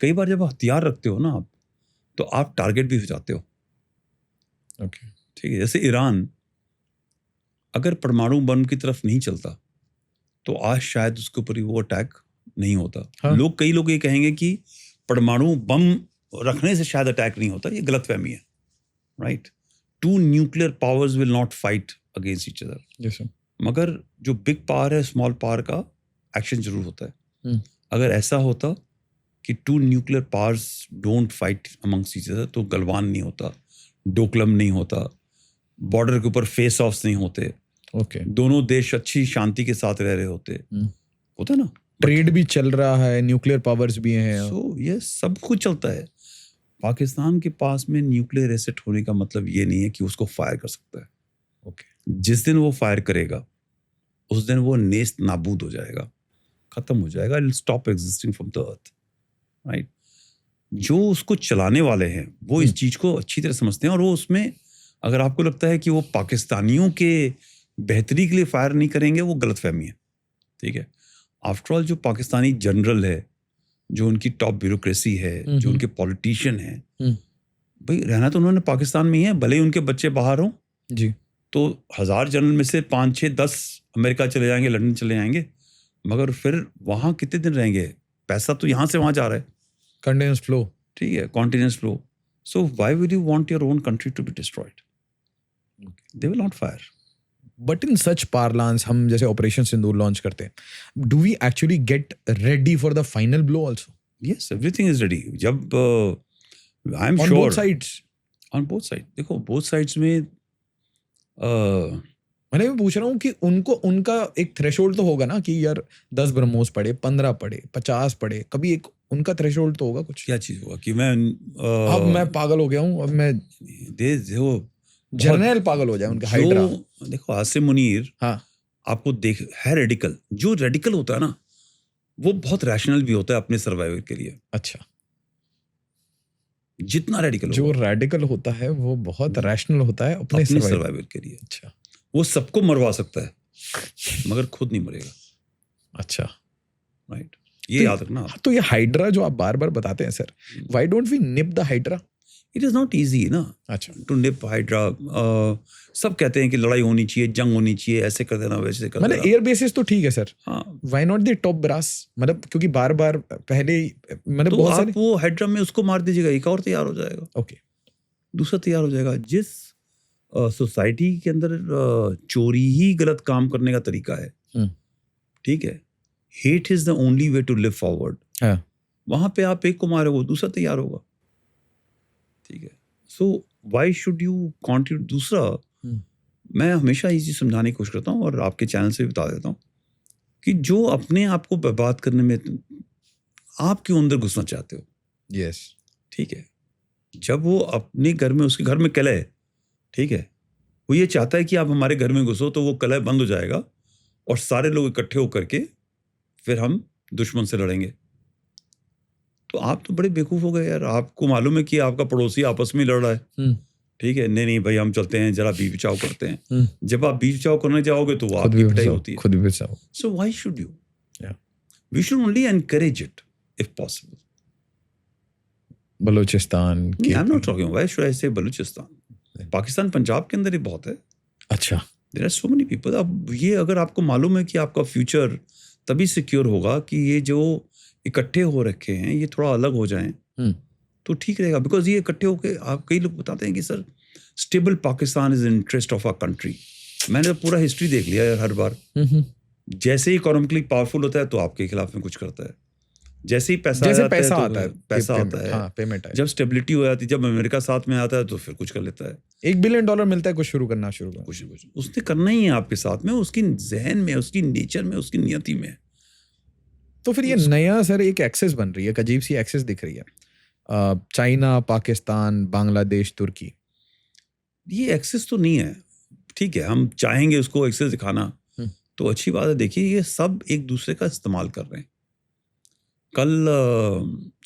कई बार जब हथियार रखते हो ना आप, तो आप टारगेट भी हो जाते हो। ओके ठीक है। जैसे ईरान अगर परमाणु बम की तरफ नहीं चलता तो आज शायद उसके ऊपर वो अटैक नहीं होता। हाँ। कई लोग ये कहेंगे कि परमाणु बम रखने से शायद अटैक नहीं होता, ये गलतफहमी है। Right. 2 nuclear powers will not fight against each other. Yes sir. मगर जो बिग पावर है, स्मॉल पावर का एक्शन जरूर होता है। अगर ऐसा होता कि 2 nuclear powers don't fight amongst each other, तो गलवान नहीं होता, डोकलम नहीं होता, बॉर्डर के ऊपर फेस ऑफ्स नहीं होते, ओके दोनों देश अच्छी शांति के साथ रह रहे होता ना। ट्रेड भी चल रहा है, न्यूक्लियर पावर्स भी हैं। सो ये सब कुछ चलता है। पाकिस्तान के पास में न्यूक्लियर एसेट होने का मतलब ये नहीं है कि उसको फायर कर सकता है। ओके जिस दिन वो फायर करेगा उस दिन वो नेस्त नाबूद हो जाएगा, खत्म हो जाएगा, it will stop existing from the earth. Right. जो उसको चलाने वाले हैं वो इस चीज को अच्छी तरह समझते हैं, और वो उसमें अगर आपको लगता है कि वो पाकिस्तानियों के बेहतरी के लिए फायर नहीं करेंगे, वो गलतफहमी है। ठीक है। आफ्टर ऑल जो पाकिस्तानी जनरल है, जो उनकी टॉप ब्यूरोक्रेसी है, जो उनके पॉलिटिशियन है, भाई रहना तो उन्होंने पाकिस्तान में ही है, भले ही उनके बच्चे बाहर हों। जी। तो 1000 जनरल में से 5, 6, 10 अमेरिका चले जाएंगे, लंदन चले जाएंगे, मगर फिर वहां कितने दिन रहेंगे? पैसा तो यहां से वहां जा रहा है। Continuous flow. ठीक है, continuous flow. So why would you want your own country to be destroyed? They will not fire. But in such parlance, हम जैसे ऑपरेशन सिंदूर लॉन्च करते हैं, do we actually get ready for the final blow also? Yes, everything is ready. जब I am unsure both sides. On both side, देखो बोथ साइड्स में मैंने भी पूछ रहा हूँ कि उनका एक थ्रेशोल्ड तो होगा ना कि यार 10 ब्रह्मोस पड़े, 15 पड़े, 50 पड़े, कभी एक उनका थ्रेशोल्ड तो होगा कुछ। क्या चीज होगा कि मैं अब मैं पागल हो गया हूँ, अब मैं जनरल पागल हो जाए उनका हाइड्रा। देखो आसिम मुनीर, हाँ, आपको देख है रेडिकल। जो रेडिकल होता है ना, वो बहुत रैशनल भी होता है अपने सर्वाइवल के लिए। अच्छा, जितना रेडिकल जो रेडिकल होता है वो बहुत रैशनल होता है अपने सर्वाइवल के लिए। अच्छा, वो सबको मरवा सकता है मगर खुद नहीं मरेगा। अच्छा, राइट। ये याद रखना। तो ये हाइड्रा जो आप बार बार बताते हैं sir, why don't we nip the hydra? It is not easy ना। अच्छा, टू निप हाइड्रा। सब कहते हैं कि लड़ाई होनी चाहिए, जंग होनी चाहिए, ऐसे कर देना, वैसे कर देना। मतलब एयर बेसिस तो ठीक है सर। हाँ, why not the top brass? मतलब क्योंकि बार बार पहले मतलब तो बहुत आप सारे वो हाइड्रा में उसको मार दीजिएगा, एक और तैयार हो जाएगा। ओके, दूसरा तैयार हो जाएगा। जिस सोसाइटी के अंदर चोरी ही गलत काम करने का तरीका है, ठीक है, hate is the only way to live forward. वहां पे आप एक को मारे, वो दूसरा तैयार होगा। ठीक है। सो व्हाई शुड यू कंट्रीब्यूट? दूसरा, मैं हमेशा ये चीज समझाने की कोशिश करता हूँ और आपके चैनल से भी बता देता हूँ कि जो अपने आप को बर्बाद करने में आप क्यों अंदर घुसना चाहते हो? यस, ठीक है। जब वो अपने घर में, उसके घर में कलह है, ठीक है, वो ये चाहता है कि आप हमारे घर में घुसो तो वो कलह बंद हो जाएगा और सारे लोग इकट्ठे होकर के फिर हम दुश्मन से लड़ेंगे। तो आप तो बड़े बेवकूफ हो गए यार। आपको मालूम है कि आपका पड़ोसी आपस में लड़ रहा है, ठीक है, नहीं भाई हम चलते हैं, जरा बीच बचाव करते हैं। जब आप बीच बचाव करने जाओगे तो वो आपकी पिटाई होती है। खुद भी बचाओ। So why should you? We should only encourage it if possible. Balochistan, I am not talking, why should I say Balochistan? Pakistan, Punjab के अंदर ही बहुत है। अच्छा, there are so many people. अब ये अगर आपको मालूम है कि आपका फ्यूचर तभी सिक्योर होगा कि ये जो इकट्ठे हो रखे हैं ये थोड़ा अलग हो जाएं, तो ठीक रहेगा। बिकॉज ये इकट्ठे होके, आप कई लोग बताते हैं कि sir stable Pakistan is interest of our country. मैंने तो पूरा हिस्ट्री देख लिया है हर बार। जैसे ही इकोनॉमिकली पावरफुल होता है तो आपके खिलाफ में कुछ करता है, जैसे ही पैसा जैसे आता है पैसा तो आता है, पैसा आता है, हाँ, पेमेंट है। जब स्टेबिलिटी हो जाती है, जब अमेरिका साथ में आता है तो फिर कुछ कर लेता है। $1 बिलियन मिलता है, कुछ शुरू करना कुछ उसने करना ही है आपके साथ में, उसकी जहन में, उसकी नेचर में, उसकी नियति में। तो फिर ये नया सर एक एक्सेस बन रही है, एक अजीब सी एक्सेस दिख रही है, चाइना, पाकिस्तान, बांग्लादेश, तुर्की। ये एक्सेस तो नहीं है, ठीक है, हम चाहेंगे उसको एक्सेस दिखाना तो अच्छी बात है। देखिए ये सब एक दूसरे का इस्तेमाल कर रहे हैं। कल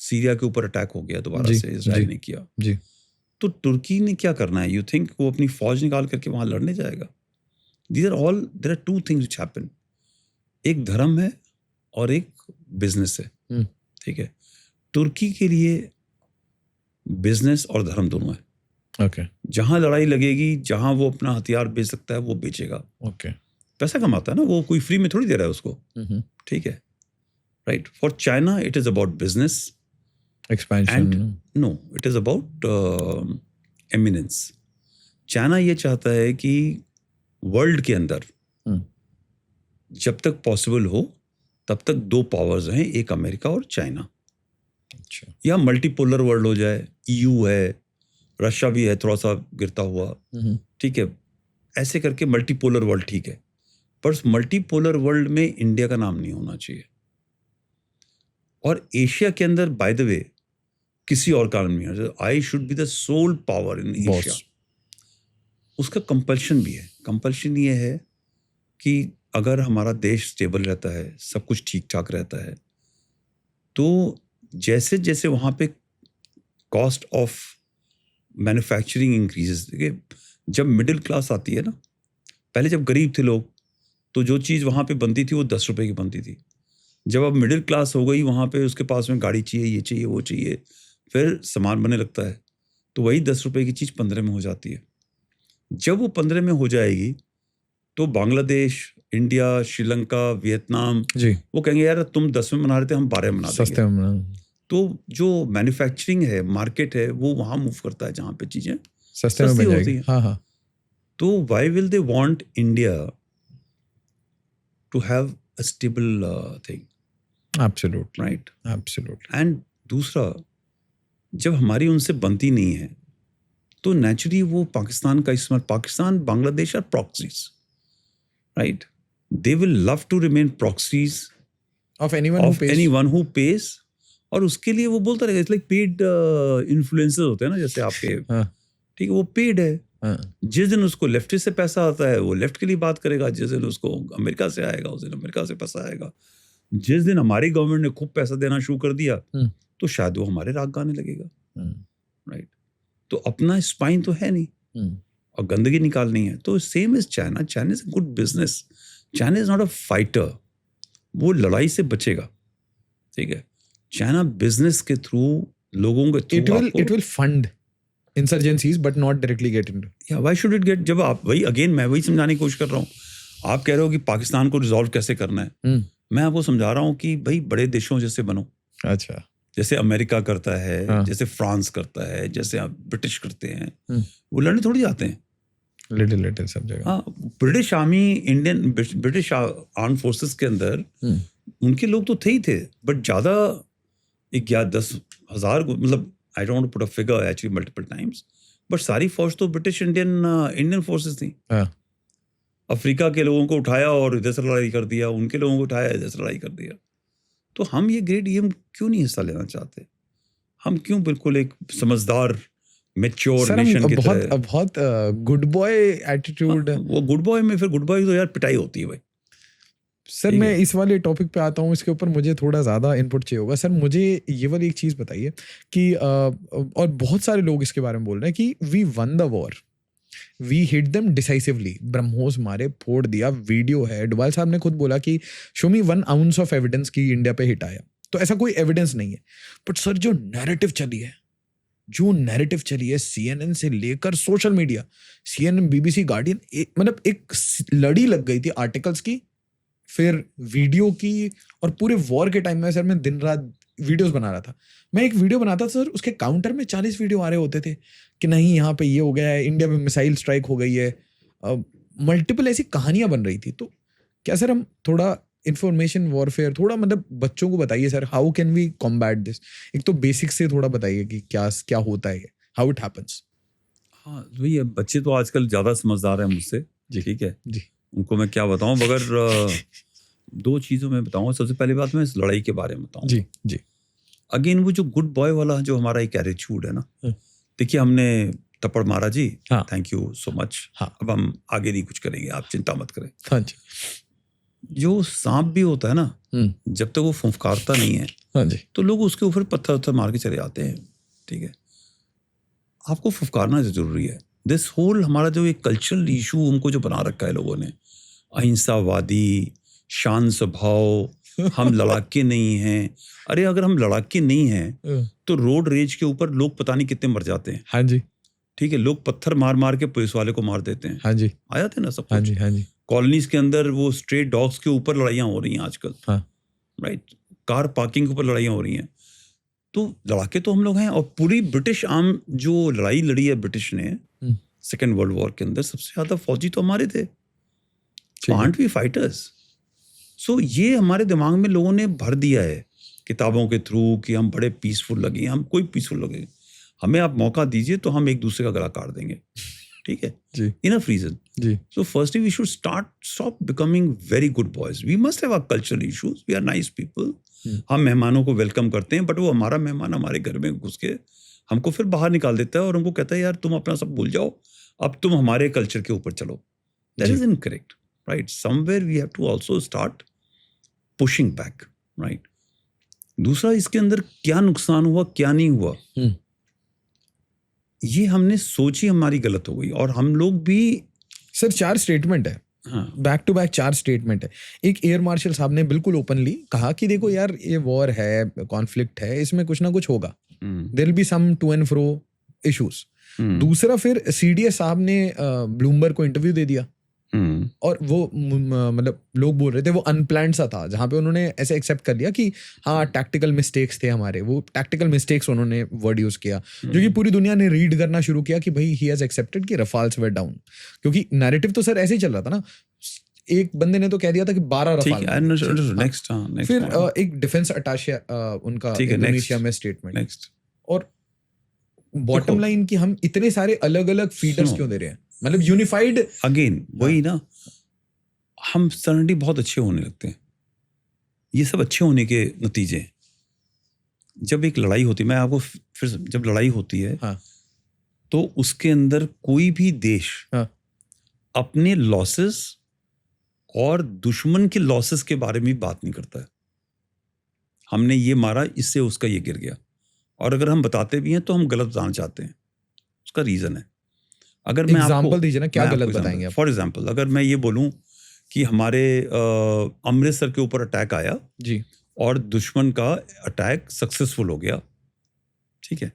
सीरिया के ऊपर अटैक हो गया दोबारा से, इजराइल ने किया जी। तो तुर्की ने क्या करना है? यू थिंक वो अपनी फौज निकाल करके वहां लड़ने जाएगा? There are two things which happen, एक धर्म है और एक बिजनेस है, ठीक है। तुर्की के लिए बिजनेस और धर्म दोनों है। ओके। जहां लड़ाई लगेगी, जहां वो अपना हथियार बेच सकता है वो बेचेगा। ओके। पैसा कमाता है ना वो, कोई फ्री में थोड़ी दे रहा है उसको, ठीक है, right. For China it is about business expansion, no, it is about eminence. China ये चाहता है कि वर्ल्ड के अंदर जब तक पॉसिबल हो तब तक दो पावर्स हैं, एक अमेरिका और चाइना। अच्छा। या मल्टीपोलर वर्ल्ड हो जाए, ईयू है, रशिया भी है थोड़ा सा गिरता हुआ, ठीक है, ऐसे करके मल्टीपोलर वर्ल्ड ठीक है। पर उस मल्टीपोलर वर्ल्ड में इंडिया का नाम नहीं होना चाहिए। और एशिया के अंदर बाय द वे किसी और का नाम नहीं होना चाहिए। I should be the sole power in Asia. उसका कंपल्शन भी है। कंपल्शन ये है कि अगर हमारा देश स्टेबल रहता है, सब कुछ ठीक ठाक रहता है, तो जैसे जैसे वहाँ पे कॉस्ट ऑफ मैन्युफैक्चरिंग इंक्रीजेस, देखिए जब मिडिल क्लास आती है ना, पहले जब गरीब थे लोग तो जो चीज़ वहाँ पे बनती थी वो 10 रुपए की बनती थी। जब अब मिडिल क्लास हो गई, वहाँ पे उसके पास में गाड़ी चाहिए, ये चाहिए, वो चाहिए, फिर सामान बनने लगता है, तो वही 10 रुपए की चीज़ 15 में हो जाती है। जब वो 15 में हो जाएगी तो बांग्लादेश, इंडिया, श्रीलंका, वियतनाम जी, वो कहेंगे यार तुम 10 में बना रहे थे, हम 12 में बना सस्ते में। तो जो मैन्युफैक्चरिंग है, मार्केट है, वो वहाँ मूव करता है जहाँ पे चीज़ें सस्ते में बन जाएगी। हाँ हाँ। तो why will they want India to have a stable thing? Absolutely, right, absolutely. And दूसरा, जब हमारी उनसे बनती नहीं है तो नेचुरली वो पाकिस्तान का इस्तेमाल, Pakistan, Bangladesh are proxies, right? They will love to remain proxies of anyone who pays. और उसके लिए वो बोलता रहेगा, इट्स लाइक पेड इन्फ्लुएंसर्स होते हैं ना जैसे आपके, ठीक है, वो पेड है। जिस दिन उसको लेफ्ट से पैसा आता है वो लेफ्ट के लिए बात करेगा, जिस दिन उसको अमेरिका से आएगा उस दिन अमेरिका से पैसा आएगा। जिस दिन हमारी गवर्नमेंट ने खूब पैसा देना शुरू कर दिया तो शायद वो हमारे राग गाने लगेगा, राइट? तो अपना स्पाइन तो है नहीं और गंदगी निकालनी है। तो same is China. China is a good business. China is not a fighter, वो लड़ाई से बचेगा, ठीक है। चाइना बिजनेस के थ्रू, लोगों के through, it will fund insurgencies but not directly get into. या व्हाई शुड इट गेट? जब आप वही, अगेन मैं वही समझाने की कोशिश कर रहा हूँ। आप कह रहे हो कि पाकिस्तान को रिजॉल्व कैसे करना है, मैं आपको समझा रहा हूँ कि भाई बड़े देशों जैसे बनो। अच्छा। जैसे अमेरिका करता है, जैसे फ्रांस करता है, जैसे आप ब्रिटिश करते हैं, वो लड़ने थोड़ी जाते हैं, लिटिल सब जगह। हाँ, British army, Indian British arm forces के अंदर उनके लोग तो थे ही थे, बट ज्यादा 10,000 मतलब I don't want to put a figure actually multiple times, but सारी फौज तो ब्रिटिश इंडियन फोर्सेस थी। अफ्रीका के लोगों को उठाया और इधर से लड़ाई कर दिया, उनके लोगों को उठाया इधर से लड़ाई कर दिया। तो हम ये ग्रेट गेम क्यों नहीं हिस्सा लेना चाहते? हम क्यों बिल्कुल एक समझदार मैच्योर नेशन की तरह, बहुत गुड बॉय एटीट्यूड। वो गुड बॉय में फिर गुड बॉय तो यार पिटाई होती है भाई। सर मैं इस वाले टॉपिक पे आता हूँ, इसके ऊपर मुझे थोड़ा ज़्यादा इनपुट चाहिए होगा। सर मुझे ये वाली एक चीज़ बताइए कि और बहुत सारे लोग इसके बारे में बोल रहे हैं कि we won the war, we hit them decisively, BrahMos मारे, फोड़ दिया, वीडियो है। डोभाल साहब ने खुद बोला कि show me 1 ounce of evidence की इंडिया पे हिट आया। तो ऐसा कोई एविडेंस नहीं है, बट सर जो नैरेटिव चली है, CNN से लेकर social media, CNN, BBC, guardian, मतलब एक लड़ी लग गई थी आर्टिकल्स की, फिर वीडियो की। और पूरे वॉर के टाइम में सर मैं दिन रात वीडियोस बना रहा था। मैं एक वीडियो बनाता था सर, उसके काउंटर में 40 वीडियो आ रहे होते थे कि नहीं यहाँ पे ये हो गया है, इंडिया में मिसाइल स्ट्राइक हो गई है। मल्टीपल ऐसी कहानियां बन रही थी। तो क्या सर हम थोड़ा इंफॉर्मेशन वॉरफेयर थोड़ा मतलब बच्चों को बताइए sir, how can we combat this? एक तो बेसिक से थोड़ा बताइए कि क्या क्या होता है, हाउ इट हैपेंस। हाँ भैया, बच्चे तो आजकल ज़्यादा समझदार हैं मुझसे, जी ठीक है। जी उनको मैं क्या बताऊं, मगर दो चीज़ों में बताऊंगा। सबसे पहली बात मैं इस लड़ाई के बारे में बताऊंगा। जी जी अगेन वो जो गुड बॉय वाला जो हमारा एक एटीट्यूड है ना, हाँ। देखिए हमने थप्पड़ मारा जी, हाँ थैंक यू सो मच, हाँ अब हम आगे नहीं कुछ करेंगे, आप चिंता मत करें। हाँ जी जो सांप भी होता है ना, जब तक वो फुफकारता नहीं है हाँ जी तो लोग उसके ऊपर पत्थर उत्थर मार के चले जाते हैं, ठीक है। आपको फुफकारना जरूरी है। दिस होल हमारा जो एक कल्चरल इशू हमको जो बना रखा है लोगों ने, अहिंसावादी, शांत स्वभाव, हम लड़ाके नहीं हैं। अरे अगर हम लड़ाके नहीं हैं तो रोड रेज के ऊपर लोग पता नहीं कितने मर जाते हैं, हाँ जी ठीक है। लोग पत्थर मार मार के पुलिस वाले को मार देते हैं, हाँ जी आ जाते हैं ना सब हाँ कुछ। जी हाँ जी कॉलोनीज के अंदर वो स्ट्रे डॉग्स के ऊपर लड़ाइयाँ हो रही हैं आजकल, हाँ राइट। कार पार्किंग के ऊपर लड़ाइयाँ हो रही हैं। तो लड़ाके तो हम लोग हैं। और पूरी ब्रिटिश आर्म जो लड़ाई लड़ी है ब्रिटिश ने सेकेंड वर्ल्ड वॉर के अंदर, सबसे ज्यादा फौजी तो हमारे थे। ठीक है। Art we fighters. सो ये हमारे दिमाग में लोगों ने भर दिया है किताबों के थ्रू कि हम बड़े पीसफुल लगे। हम कोई पीसफुल लगे, हमें आप मौका दीजिए तो हम एक दूसरे का गला काट देंगे, ठीक है। जी इनफ रीजन। जी So firstly, we should stop becoming very good boys. We must have our cultural issues. We are nice people. हम मेहमानों को वेलकम करते हैं, बट वो हमारा मेहमान हमारे घर में घुस के हमको फिर बाहर निकाल देता है और हमको कहता है यार तुम अपना सब भूल जाओ, अब तुम हमारे कल्चर के ऊपर चलो। That is incorrect, right? Somewhere we have to also start pushing back, right? दूसरा, इसके अंदर क्या नुकसान हुआ क्या नहीं हुआ, ये हमने सोची हमारी गलत हो गई। और हम लोग भी सर 4 स्टेटमेंट है, बैक टू बैक 4 स्टेटमेंट है। एक एयर मार्शल साहब ने बिल्कुल ओपनली कहा कि देखो यार ये वॉर है, कॉन्फ्लिक्ट है, इसमें कुछ ना कुछ होगा, there will be some to and fro issues. दूसरा फिर सीडीएस साहब ने ब्लूमबर्ग को इंटरव्यू दे दिया और वो मतलब लोग बोल रहे थे वो अनप्लान्ड सा था, जहां पे उन्होंने ऐसे एक्सेप्ट कर लिया कि हाँ टैक्टिकल मिस्टेक्स थे हमारे। वो टैक्टिकल मिस्टेक्स उन्होंने वर्ड यूज किया, जो कि पूरी दुनिया ने रीड करना शुरू किया कि भाई ही हैज एक्सेप्टेड कि रफाल्स वर डाउन। क्योंकि नैरेटिव तो सर ऐसे ही चल रहा था ना, एक बंदे ने तो कह दिया था कि 12 रफाल। नेक्स्ट फिर एक डिफेंस अटैचे उनका इंडोनेशिया में स्टेटमेंट। और बॉटम लाइन कि हम इतने सारे अलग अलग फीडर्स क्यों दे रहे हैं, मतलब यूनिफाइड। अगेन वही ना, हम सडनली बहुत अच्छे होने लगते हैं। ये सब अच्छे होने के नतीजे हैं। जब एक लड़ाई होती है, मैं आपको फिर, जब लड़ाई होती है तो उसके अंदर कोई भी देश अपने लॉसेस और दुश्मन के लॉसेस के बारे में बात नहीं करता है। हमने ये मारा, इससे उसका ये गिर गया। और अगर हम बताते भी हैं तो हम गलत बताना चाहते हैं, उसका रीजन है। अगर मैं एग्जाम्पल दीजिए ना, क्या गलत बताएंगे आप? फॉर एग्जाम्पल, अगर मैं ये बोलूं कि हमारे अमृतसर के ऊपर अटैक आया जी और दुश्मन का अटैक सक्सेसफुल हो गया, ठीक है,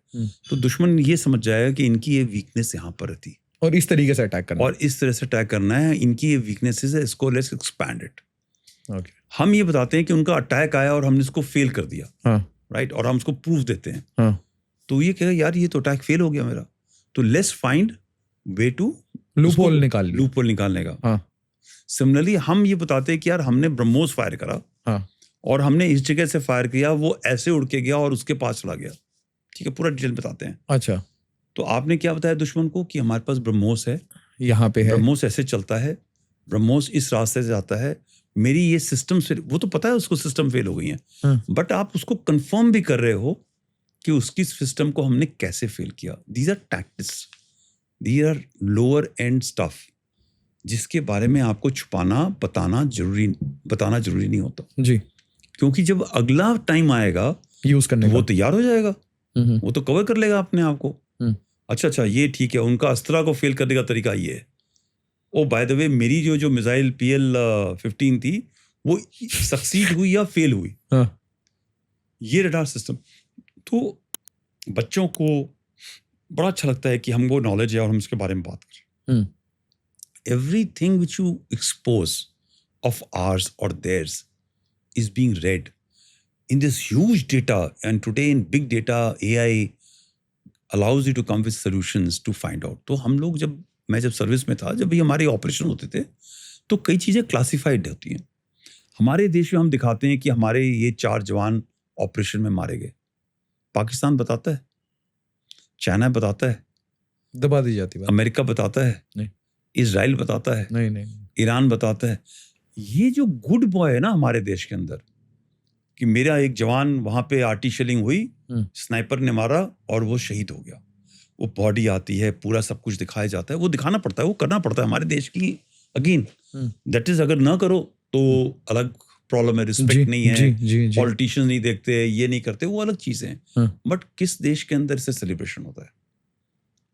तो दुश्मन ये समझ जाएगा कि इनकी ये वीकनेस यहाँ पर थी और इस तरीके से अटैक करना, और इस तरह से अटैक करना है, इनकी ये वीकनेसेस है, इसको लेट्स एक्सपैंड इट। हम ये बताते हैं कि उनका अटैक आया और हमने इसको फेल कर दिया, राइट, और हम उसको प्रूफ देते हैं। तो ये कहेगा यार ये तो अटैक फेल हो गया मेरा, तो let's find way to loophole निकालने का। सिमिलरली हम ये बताते हैं कि यार हमने ब्रह्मोस फायर करा और हमने इस जगह से फायर किया, वो ऐसे उड़ के गया और उसके पास चला गया, ठीक है, पूरा डिटेल बताते हैं। अच्छा, तो आपने क्या बताया दुश्मन को कि हमारे पास ब्रह्मोस है, यहाँ पे है, ब्रह्मोस ऐसे चलता है, ब्रह्मोस इस रास्ते से जाता है, मेरी ये सिस्टम से, वो तो पता है उसको सिस्टम फेल हो गई है, बट आप उसको कंफर्म भी कर रहे हो कि उसकी सिस्टम को हमने कैसे फेल किया। These are tactics, these are lower and stuff, जिसके बारे में आपको छुपाना बताना जरूरी नहीं होता जी, क्योंकि जब अगला टाइम आएगा यूज करने वो तैयार हो जाएगा, वो तो कवर कर लेगा अपने आप को। अच्छा ये ठीक है, उनका अस्त्रा को फेल करने का तरीका ये है। ओ बाय द वे, मेरी जो मिसाइल PL-15 थी वो सक्सीड हुई या फेल हुई, ये रडार सिस्टम। तो बच्चों को बड़ा अच्छा लगता है कि हमको नॉलेज है और हम इसके बारे में बात करें। Everything which you expose of ours or theirs is being read in this huge data, and today in big data AI allows you to come with solutions to find out. तो हम लोग जब मैं जब सर्विस में था, जब भी हमारे ऑपरेशन होते थे तो कई चीज़ें क्लासिफाइड होती हैं। हमारे देश में हम दिखाते हैं कि हमारे ये 4 जवान ऑपरेशन में मारे गए। पाकिस्तान बताता है, चाइना बताता है, दबा दी जाती बात। अमेरिका बताता है, नहीं। इजराइल बताता है, नहीं। ईरान बताता है। ये जो गुड बॉय है ना हमारे देश के अंदर, कि मेरा एक जवान वहां पे आर्टी शेलिंग हुई, स्नाइपर ने मारा और वो शहीद हो गया, वो बॉडी आती है, पूरा सब कुछ दिखाया जाता है, वो दिखाना पड़ता है, वो करना पड़ता है हमारे देश की। अगेन दैट इज, अगर ना करो तो अलग प्रॉब्लम है, रिस्पेक्ट नहीं है, पॉलिटिशियंस नहीं देखते, ये नहीं करते, वो अलग चीजें हैं। बट किस देश के अंदर से सेलिब्रेशन होता है?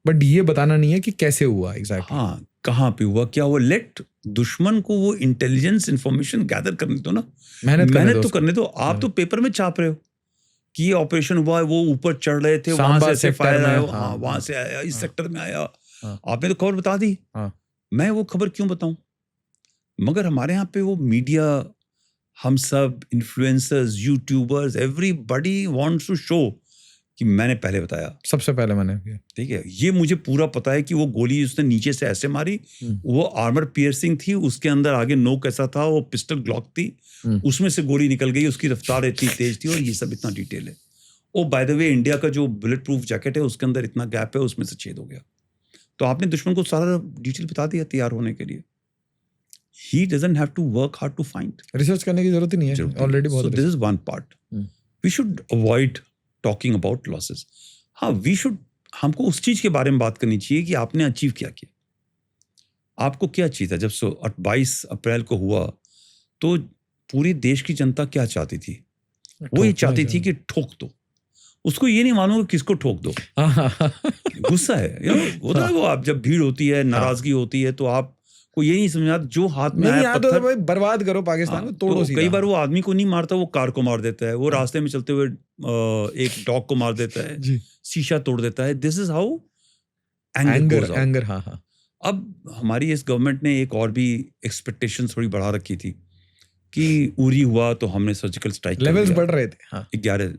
बट ये बताना नहीं है कि कैसे हुआ एग्जैक्टली। हाँ, कहाँ पे हुआ, क्या हुआ। लेट दुश्मन को वो इंटेलिजेंस इंफॉर्मेशन गैदर करने दो ना, मेहनत तो करने दो। आप तो पेपर में छाप रहे हो कि ये ऑपरेशन हुआ है, वो ऊपर चढ़ रहे थे, वहां से ऐसे फायर आया, हाँ, वहां से आया, इस सेक्टर में आया, आपने तो खबर बता दी। मैं वो खबर क्यों बताऊं? मगर हमारे यहाँ पे वो मीडिया, हम सब influencers, YouTubers, everybody wants to show कि मैंने पहले बताया, सबसे पहले मैंने किया। ठीक है, ये मुझे पूरा पता है कि वो गोली उसने नीचे से ऐसे मारी, वो आर्मर पियर्सिंग थी, उसके अंदर आगे नोक ऐसा था, वो पिस्टल ग्लॉक थी, उसमें से गोली निकल गई, उसकी रफ्तार इतनी तेज थी, और ये सब इतना डिटेल है। ओ बाय द वे, इंडिया का जो बुलेट प्रूफ जैकेट है उसके अंदर इतना गैप है, उसमें से छेद हो गया। तो आपने दुश्मन को सारा डिटेल बता दिया तैयार होने के लिए। He doesn't have to work hard to find. Research करने की जरूरत ही नहीं है, ऑलरेडी बहुत। So this is one part. We should avoid talking about losses. हाँ, हमको उस चीज के बारे में बात करनी चाहिए कि आपने अचीव क्या किया, आपको क्या चाहिए था। जब 22 अप्रैल को हुआ तो पूरी देश की जनता क्या चाहती थी? वो ये चाहती थी कि ठोक दो उसको, ये नहीं मालूम किसको ठोक दो। गुस्सा है, होता है वो, आप जब भीड़ होती है, नाराजगी होती है, तो आप को ये नहीं समझ आता, जो हाथ में आया पत्थर, तो भाई बर्बाद करो पाकिस्तान को, तोड़ो सीधा। कई बार वो आदमी को नहीं मारता, वो कार को मार देता है, वो रास्ते में चलते हुए एक डॉग को मार देता है, शीशा तोड़ देता है। This is how anger. हाँ। अब हमारी इस गवर्नमेंट ने एक और भी एक्सपेक्टेशन थोड़ी बढ़ा रखी थी कि उरी हुआ तो हमने सर्जिकल स्ट्राइक, लेवल्स बढ़ रहे थे। 11,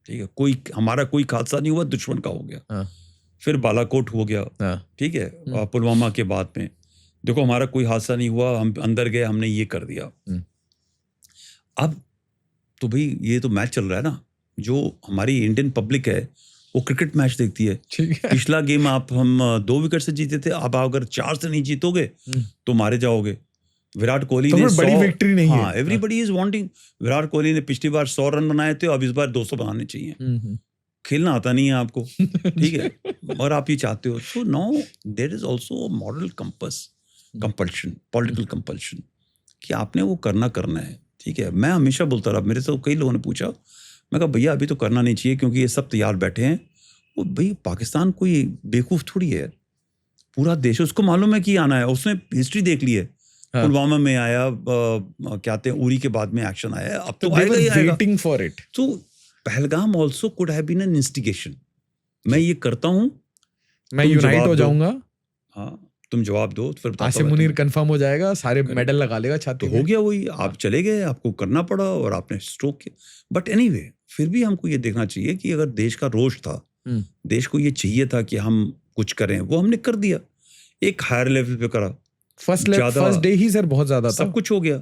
ठीक है, हमारा कोई हादसा नहीं हुआ, दुश्मन का हो गया। फिर बालाकोट हो गया, ठीक है, पुलवामा के बाद में देखो हमारा कोई हादसा नहीं हुआ, हम अंदर गए, हमने ये कर दिया। अब तो भाई ये तो मैच चल रहा है ना, जो हमारी इंडियन पब्लिक है वो क्रिकेट मैच देखती है। पिछला गेम हम 2 विकेट से जीते थे, अब अगर 4 से नहीं जीतोगे तो मारे जाओगे। विराट कोहली ने बड़ी विक्ट्री नहीं है। हाँ, everybody is wanting. Virat Kohli ने पिछली बार 100 रन बनाए थे, अब इस बार 200 बनाने चाहिए। खेलना आता नहीं है आपको, ठीक है, और आप ये चाहते हो। So now there is also moral compass, compulsion, political compulsion, कि आपने वो करना है, ठीक है। मैं हमेशा बोलता रहा, मेरे से कई लोगों ने पूछा, मैं कहा भैया अभी तो करना नहीं चाहिए क्योंकि ये सब तैयार बैठे हैं। वो भाई पाकिस्तान कोई बेवकूफ थोड़ी है, पूरा देश उसको मालूम है कि आना है, उसने हिस्ट्री देख ली है। पुलवामा में आया, क्या कहते हैं, उरी के बाद में एक्शन आया, अब तो आएगा ही आएगा। Waiting for it. तो Pahalgam also could have been an instigation. मैं ये करता हूँ, मैं यूनाइट हो जाऊंगा, हाँ तुम जवाब दो, फिर आसिम मुनीर कंफर्म हो जाएगा, सारे मेडल लगा लेगा छाती में। हो गया वही, आप चले गए, आपको करना पड़ा और आपने स्ट्रोक किया। बट एनीवे, फिर भी हमको ये देखना चाहिए कि अगर देश का रोष था, देश को ये चाहिए था कि हम कुछ करें, वो हमने कर दिया, एक हायर लेवल पे करा। फर्स्ट डे ही सर बहुत ज्यादा था, सब कुछ हो गया।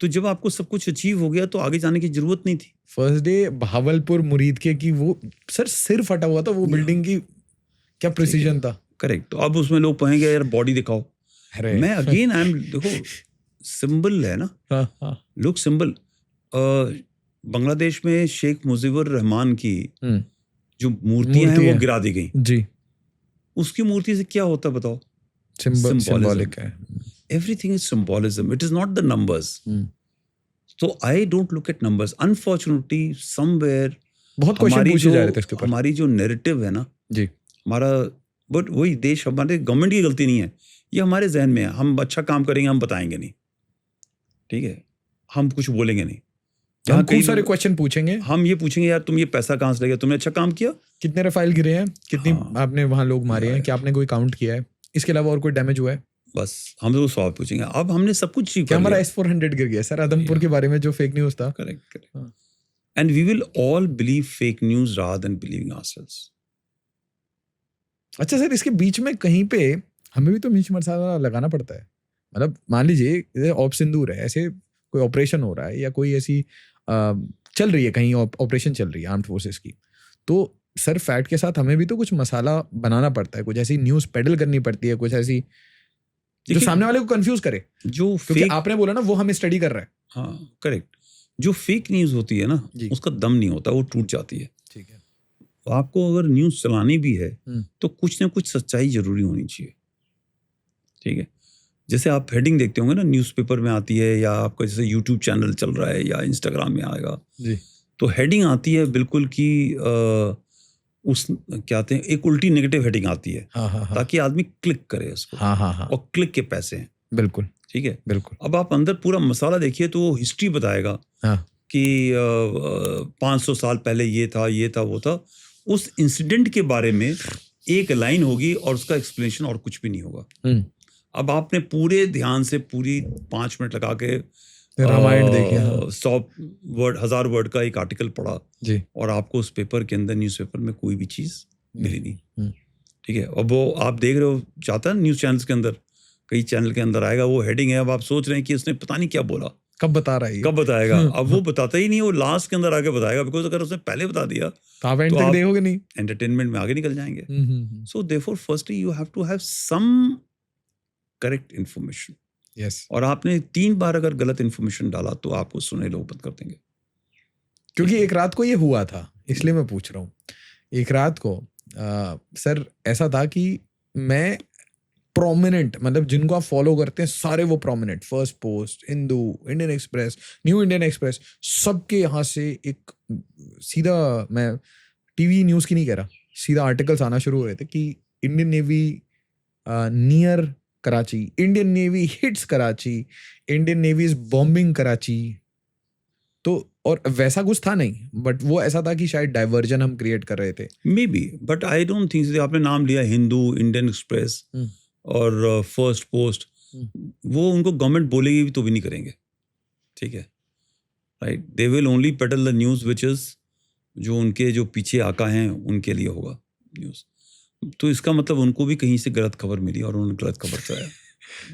तो जब आपको सब कुछ अचीव हो गया तो आगे जाने की जरूरत नहीं थी। फर्स्ट डे भावलपुर मुरीद के की वो सर सिर फटा हुआ था, वो बिल्डिंग की क्या प्रिसीजन था। करेक्ट। तो अब उसमें लोग कहेंगे यार बॉडी दिखाओ। मैं अगेन आई एम, देखो सिंबल है ना, लोग सिंबल। बांग्लादेश में शेख मुजीबुर रहमान की जो मूर्तियां हैं वो गिरा दी गई जी। उसकी मूर्ति से क्या होता बताओ? सिंबॉलिक है। Everything is symbolism. It is not the numbers. So I don't look at numbers. Unfortunately, somewhere बहुत क्वेश्चन पूछे जा रहे थे इसके ऊपर। हमारी जो नैरेटिव है ना जी, हमारा, बट वही देश, हमारे गवर्नमेंट की गलती नहीं है, ये हमारे जहन में है। हम अच्छा काम करेंगे, हम बताएंगे नहीं, ठीक है, हम कुछ बोलेंगे नहीं। हम खूब सारे क्वेश्चन पूछेंगे, हम ये पूछेंगे यार तुम ये पैसा कहाँ से लगे, तुमने अच्छा काम किया, कितने रफाइल गिरे हैं, कितनी आपने वहां लोग मारे हैं, क्या आपने कोई काउंट किया है, इसके अलावा और कोई डैमेज हुआ है, बस हम तो सवाल पूछेंगे। अब हमने सब कुछ चीज क्या हमारा S-400 गिर गया सर आदमपुर के बारे में जो फेक न्यूज़ था। Correct. And we will all believe fake news rather than believing ourselves. अच्छा सर, इसके बीच में कहीं पे हमें भी तो मिर्च मसाला लगाना पड़ता है। मतलब मान लीजिए ऑप सिंदूर है, ऐसे कोई ऑपरेशन हो रहा है या कोई ऐसी चल रही है कहीं, ऑपरेशन चल रही है आर्म्ड फोर्सेस की, तो सर फैट के साथ हमें भी तो कुछ मसाला बनाना पड़ता है, कुछ ऐसी न्यूज़ पेडल करनी पड़ती है, कुछ ऐसी जो देखिए, सामने वाले को कंफ्यूज करे, जो क्योंकि फेक, आपने बोला ना वो हमें स्टडी कर रहा है। हाँ करेक्ट, जो फेक न्यूज़ होती है ना, जी। उसका दम नहीं होता, वो टूट जाती है। ठीक है। आपको अगर न्यूज़ चलानी भी है हम्म। तो कुछ ना कुछ सच्चाई जरूरी होनी चाहिए। ठीक है, जैसे आप हेडिंग देखते होंगे ना, न्यूज़पेपर में आती है, या आपका जैसे यूट्यूब चैनल चल रहा है या इंस्टाग्राम में आएगा, जी। तो हेडिंग आती है बिल्कुल कि उस क्या कहते हैं, एक उल्टी नेगेटिव हेडिंग आती है, हाँ हाँ हाँ ताकि आदमी क्लिक करे उसको, हाँ हाँ हाँ, और क्लिक के पैसे हैं। बिल्कुल ठीक है, बिल्कुल। अब आप अंदर पूरा मसाला देखिए तो वो हिस्ट्री बताएगा हाँ कि 500 साल पहले ये था, ये था, वो था। उस इंसिडेंट के बारे में एक लाइन होगी और उसका एक्सप्लेनेशन और कुछ भी नहीं होगा। हम्म, अब आपने पूरे ध्यान से पूरी 5 मिनट लगा के रामायण देखिए। हाँ 100 वर्ड, 1000 वर्ड का एक आर्टिकल पढ़ा, जी। और आपको उस पेपर के अंदर, न्यूज़पेपर में कोई भी चीज़ मिली नहीं। हम्म, ठीक है, अब वो आप देख रहे हो, जाता है न्यूज़ चैनल्स के अंदर, कई चैनल के अंदर आएगा वो हेडिंग है, अब आप सोच रहे हैं कि उसने पता नहीं क्या बोला, कब बता रहा है ये? कब बताएगा। अब वो बताता ही नहीं, वो लास्ट के अंदर आके बताएगा, बिकॉज अगर उसने पहले बता दिया तो आप एंड तो तक आप देखोगे नहीं। एंटरटेनमेंट में आगे निकल जाएंगे। Hmm. So therefore firstly you have to have some correct information, yes, और आपने 3 बार अगर गलत इन्फॉर्मेशन डाला तो आपको सुने लोग बंद कर देंगे। क्योंकि एक रात को ये हुआ था, इसलिए मैं पूछ रहा हूँ। एक रात को सर ऐसा था कि मैं प्रोमिनेंट, मतलब जिनको आप फॉलो करते हैं सारे वो prominent, first post, Hindu, Indian express, new Indian express, सबके यहाँ से एक सीधा, मैं टीवी न्यूज़ की नहीं कह रहा, सीधा आर्टिकल्स आना शुरू हुए थे कि Indian navy near Karachi, Indian navy hits Karachi, Indian navy is bombing Karachi. तो और वैसा कुछ था नहीं, बट वो ऐसा था कि शायद डाइवर्जन हम क्रिएट कर रहे थे। May be, but I don't think, आपने नाम लिया हिंदू, इंडियन एक्सप्रेस और फर्स्ट पोस्ट, वो उनको गवर्नमेंट बोलेगी भी तो भी नहीं करेंगे। ठीक है, right, they will only pedal the news which is, जो उनके जो पीछे आका हैं उनके लिए होगा न्यूज़। तो इसका मतलब उनको भी कहीं से गलत खबर मिली और उन्होंने गलत खबर चलाया।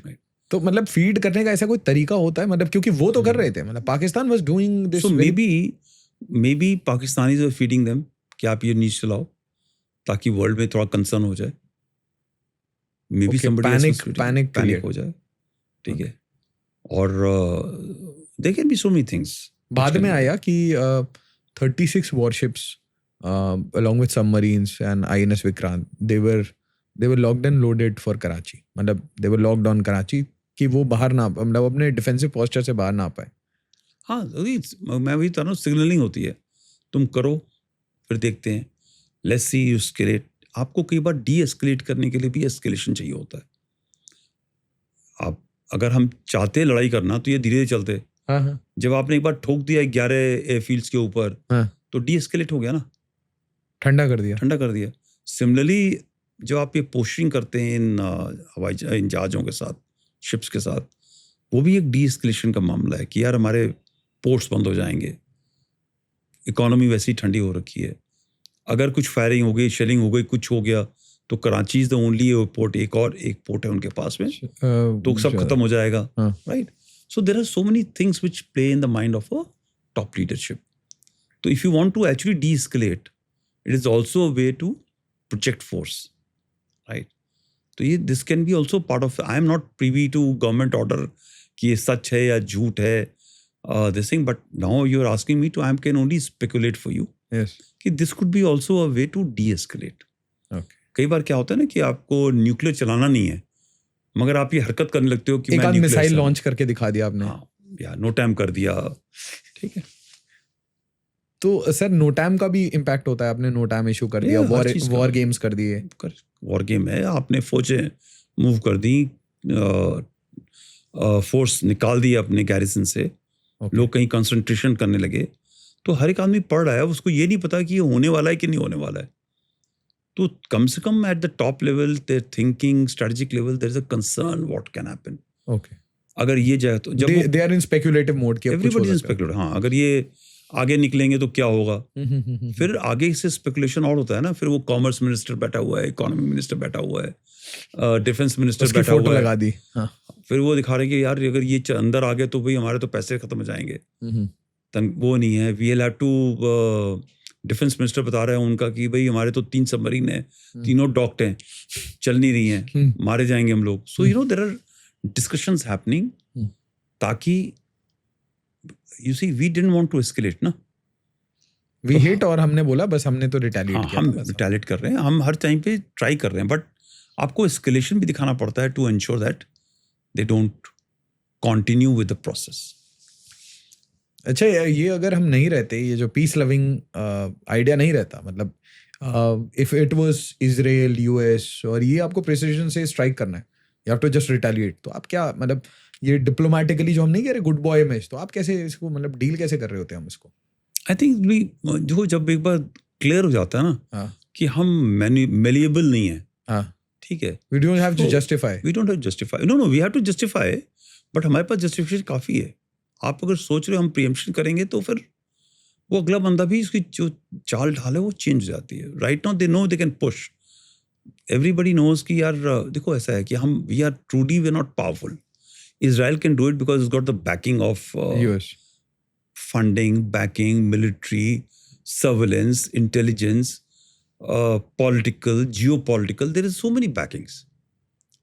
राइट, तो मतलब फीड करने का ऐसा कोई तरीका होता है, मतलब क्योंकि वो तो कर रहे थे, मतलब Pakistan was doing this. So may be Pakistanis are feeding them कि आप ये न्यूज़ चलाओ ताकि वर्ल्ड में थोड़ा कंसर्न हो जाए, मे बी पैनिक हो जाए। ठीक है, और they can be so many things. बाद में आया कि 36 warships along with submarines and INS Vikrant, they were locked and loaded for Karachi, मतलब they were locked on Karachi कि वो बाहर ना, मतलब अपने डिफेंसिव पोस्चर से बाहर ना आ पाए। हाँ, मैं वही था ना, सिग्नलिंग होती है, तुम करो फिर देखते हैं, लेट्स सी यू एस्केलेट। आपको कई बार डी एस्केलेट करने के लिए भी एस्केलेशन चाहिए होता है। आप अगर हम चाहते हैं लड़ाई करना तो ये धीरे धीरे चलते। हाँ। जब आपने एक बार ठोक दिया 11 एयरफील्ड्स के ऊपर, तो डी एस्केलेट हो गया ना, ठंडा कर दिया। सिमिलरली जब आप ये पोस्टिंग करते हैं इन जहाज़ों के साथ, शिप्स के साथ, वो भी एक डी एस्केलेशन का मामला है कि यार हमारे पोर्ट्स बंद हो जाएंगे, इकोनॉमी वैसी ठंडी हो रखी है, अगर कुछ फायरिंग हो गई, शेलिंग हो गई, कुछ हो गया तो Karachi is the only airport, एक पोर्ट है उनके पास में, तो सब खत्म हो जाएगा। Right, so there are so many things which play in the mind of a top leadership. तो if you want to actually deescalate, it is also a way to project force. Right, तो ये this can be also part of, I am not privy to government order कि ये सच है या झूठ है, this thing, but now you are asking me to, I can only speculate for you कि this could be also a way to deescalate. कई बार क्या होता है ना कि आपको न्यूक्लियर चलाना नहीं है, मगर आप ये हरकत करने लगते हो कि एक आध मिसाइल लॉन्च करके दिखा दिया आपने, हाँ, या नोटैम कर दिया। ठीक है, तो सर नोटैम का भी इम्पैक्ट होता है, आपने नोटैम इशू कर दिया, वॉर गेम्स कर दिए। वॉर गेम है, आपने फौजें मूव कर दी, फोर्स निकाल दी अपने गैरिसन से, लोग कहीं कंसंट्रेशन करने लगे, तो हर एक आदमी पढ़ रहा है, उसको ये नहीं पता कि ये होने वाला है कि नहीं होने वाला है। तो कम से कम at the top level, there thinking, strategic level, there is a concern what can happen. Okay, अगर ये जाए तो जब they are in speculative mode कि एवरीबॉडी इज स्पेक्युलेटिव। हाँ, अगर ये आगे निकलेंगे तो क्या होगा। फिर आगे से स्पेकुलेशन और होता है ना, फिर वो कॉमर्स मिनिस्टर बैठा हुआ है, इकोनॉमी मिनिस्टर बैठा हुआ है, डिफेंस मिनिस्टर उसकी बैठा फोटो हुआ है, लगा दी। हाँ। फिर वो दिखा रहे हैं कि यार अगर ये अंदर आ गए तो भाई हमारे तो पैसे खत्म हो जाएंगे। वो नहीं है, we have to, defence minister बता रहे हैं उनका कि भाई हमारे तो 3 सबमरीन है, तीनों डॉक्ड हैं, चल नहीं रही हैं, मारे जाएंगे हम लोग। So there are discussions happening, ताकि you see we didn't want to escalate ना, वी हिट, और हमने बोला बस हमने तो रिटेलिएट किया। हम रिटेलिएट कर रहे हैं, हम हर टाइम पे ट्राई कर रहे हैं, बट आपको एस्केलेशन भी दिखाना पड़ता है to ensure that they don't continue with the process. अच्छा, ये अगर हम नहीं रहते, ये जो पीस लविंग आइडिया नहीं रहता, मतलब if it was Israel, US, और ये आपको प्रिसिजन से स्ट्राइक करना है, you have to just retaliate, तो आप क्या, मतलब ये डिप्लोमेटिकली जो हम नहीं कह रहे गुड बॉय इमेज, तो आप कैसे इसको, मतलब डील कैसे कर रहे होते हैं हम इसको? आई थिंक जो जब एक बार क्लियर हो जाता है ना, हाँ, कि हम मेलिएबल नहीं है, हाँ, ठीक है, we don't have to justify, we don't have to justify, no we have to justify, but हमारे पास जस्टिफिकेशन काफ़ी है। आप अगर सोच रहे हो हम प्रीएम्प्शन करेंगे तो फिर वो अगला बंदा भी इसकी जो चाल ढाल है वो चेंज हो जाती है। Right now they know they can push, everybody knows कि यार देखो ऐसा है कि हम we are truly we are not powerful. Israel can do it because it's got the backing of US, funding, backing, military, surveillance, intelligence, political, geopolitical. There is so many backings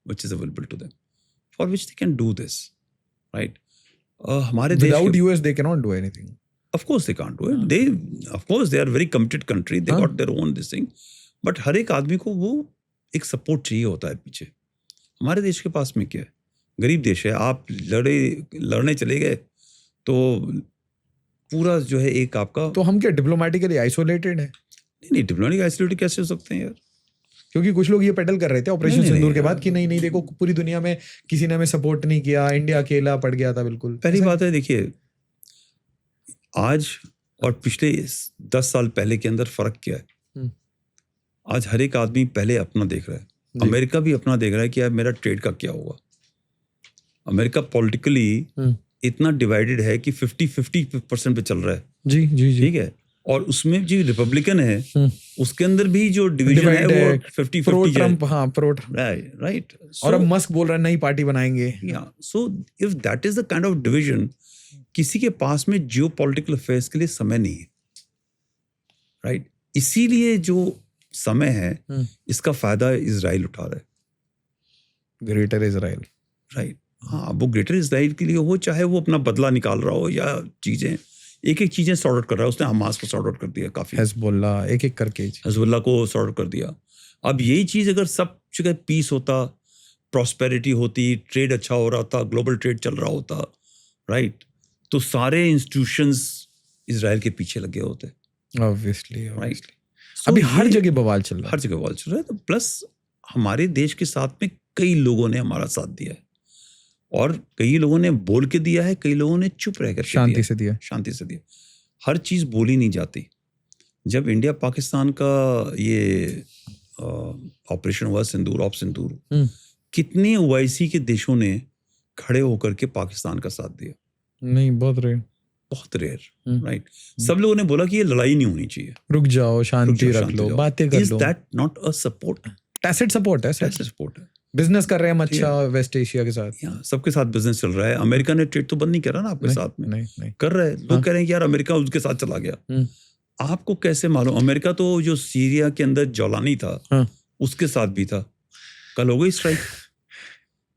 which is available to them, for which they can do this, right? हमारे देश without US they cannot do anything. Of course they can't do it. They, of course, they are a very committed country. They got their own this thing. But हर एक आदमी को वो एक सपोर्ट चाहिए होता है पीछे। हमारे देश के पास में क्या है? गरीब देश है। आप लड़ने चले गए तो पूरा जो है एक आपका, तो हम क्या डिप्लोमेटिकली आइसोलेटेड है? नहीं डिप्लोमेटिक आइसोलेटेड कैसे हो सकते हैं यार? क्योंकि कुछ लोग ये पेडल कर रहे थे ऑपरेशन सिंदूर के बाद कि नहीं देखो पूरी दुनिया में किसी ने हमें सपोर्ट नहीं किया, इंडिया अकेला पड़ गया था। बिल्कुल पहली बात है, देखिए आज और पिछले 10 साल पहले के अंदर फर्क क्या है? आज हर एक आदमी पहले अपना देख रहा है, अमेरिका भी अपना देख रहा है कि यार मेरा ट्रेड का क्या होगा। अमेरिका पॉलिटिकली इतना डिवाइडेड है कि 50-50% पे चल रहा है। जी जी जी, ठीक है, और उसमें जो रिपब्लिकन है उसके अंदर भी जो डिवीजन है वो 50-50 प्रो ट्रम्प, हाँ प्रो राइट। और अब मस्क बोल रहा है नई पार्टी बनाएंगे। So if that is the kind of division, किसी के पास में जियोपॉलिटिकल अफेयर्स के लिए समय नहीं है, राइट। इसीलिए जो समय है इसका फायदा इजराइल उठा रहा है, ग्रेटर इजराइल, राइट। हाँ, वो ग्रेटर इजराइल के लिए हो, चाहे वो अपना बदला निकाल रहा हो या चीजें एक चीजें सॉर्ट आउट कर रहा है। उसने हमास को सॉर्ट आउट कर दिया, काफी हिजबुल्ला एक करके हिजबुल्ला को सॉर्ट आउट कर दिया। अब यही चीज अगर सब जगह पीस होता, प्रॉस्पेरिटी होती, ट्रेड अच्छा हो रहा था, ग्लोबल ट्रेड चल रहा होता, राइट, तो सारे इंस्टीट्यूशंस इजराइल के पीछे लगे होते, ऑब्वियसली, राइट। अभी हर जगह बवाल चल रहा है, हर जगह बवाल चल रहा है। तो प्लस हमारे देश के साथ में कई लोगों ने हमारा साथ दिया है, और कई लोगों ने बोल के दिया है, कई लोगों ने चुप रहकर शांति से दिया। हर चीज बोली नहीं जाती। जब इंडिया पाकिस्तान का ये ऑपरेशन हुआ सिंदूर, कितने ओआईसी के देशों ने खड़े होकर के पाकिस्तान का साथ दिया? नहीं, बहुत रेयर, राइट। सब लोगों ने बोला कि ये लड़ाई नहीं होनी चाहिए, रुक जाओ, शांति रख लो, बातें कर लो। Is that not a support? Tacit support है, सपोर्ट है। बिजनेस कर रहे हैं हम अच्छा वेस्ट एशिया के साथ, सबके साथ बिजनेस चल रहा है। अमेरिका ने ट्रेड तो बंद नहीं करा ना आपके साथ में, नहीं कर रहे हैं लोग। कह रहे हैं कि यार अमेरिका उसके साथ चला गया। आपको कैसे मालूम? अमेरिका तो जो सीरिया के अंदर जौलानी था उसके साथ भी था। कल हो गई स्ट्राइक,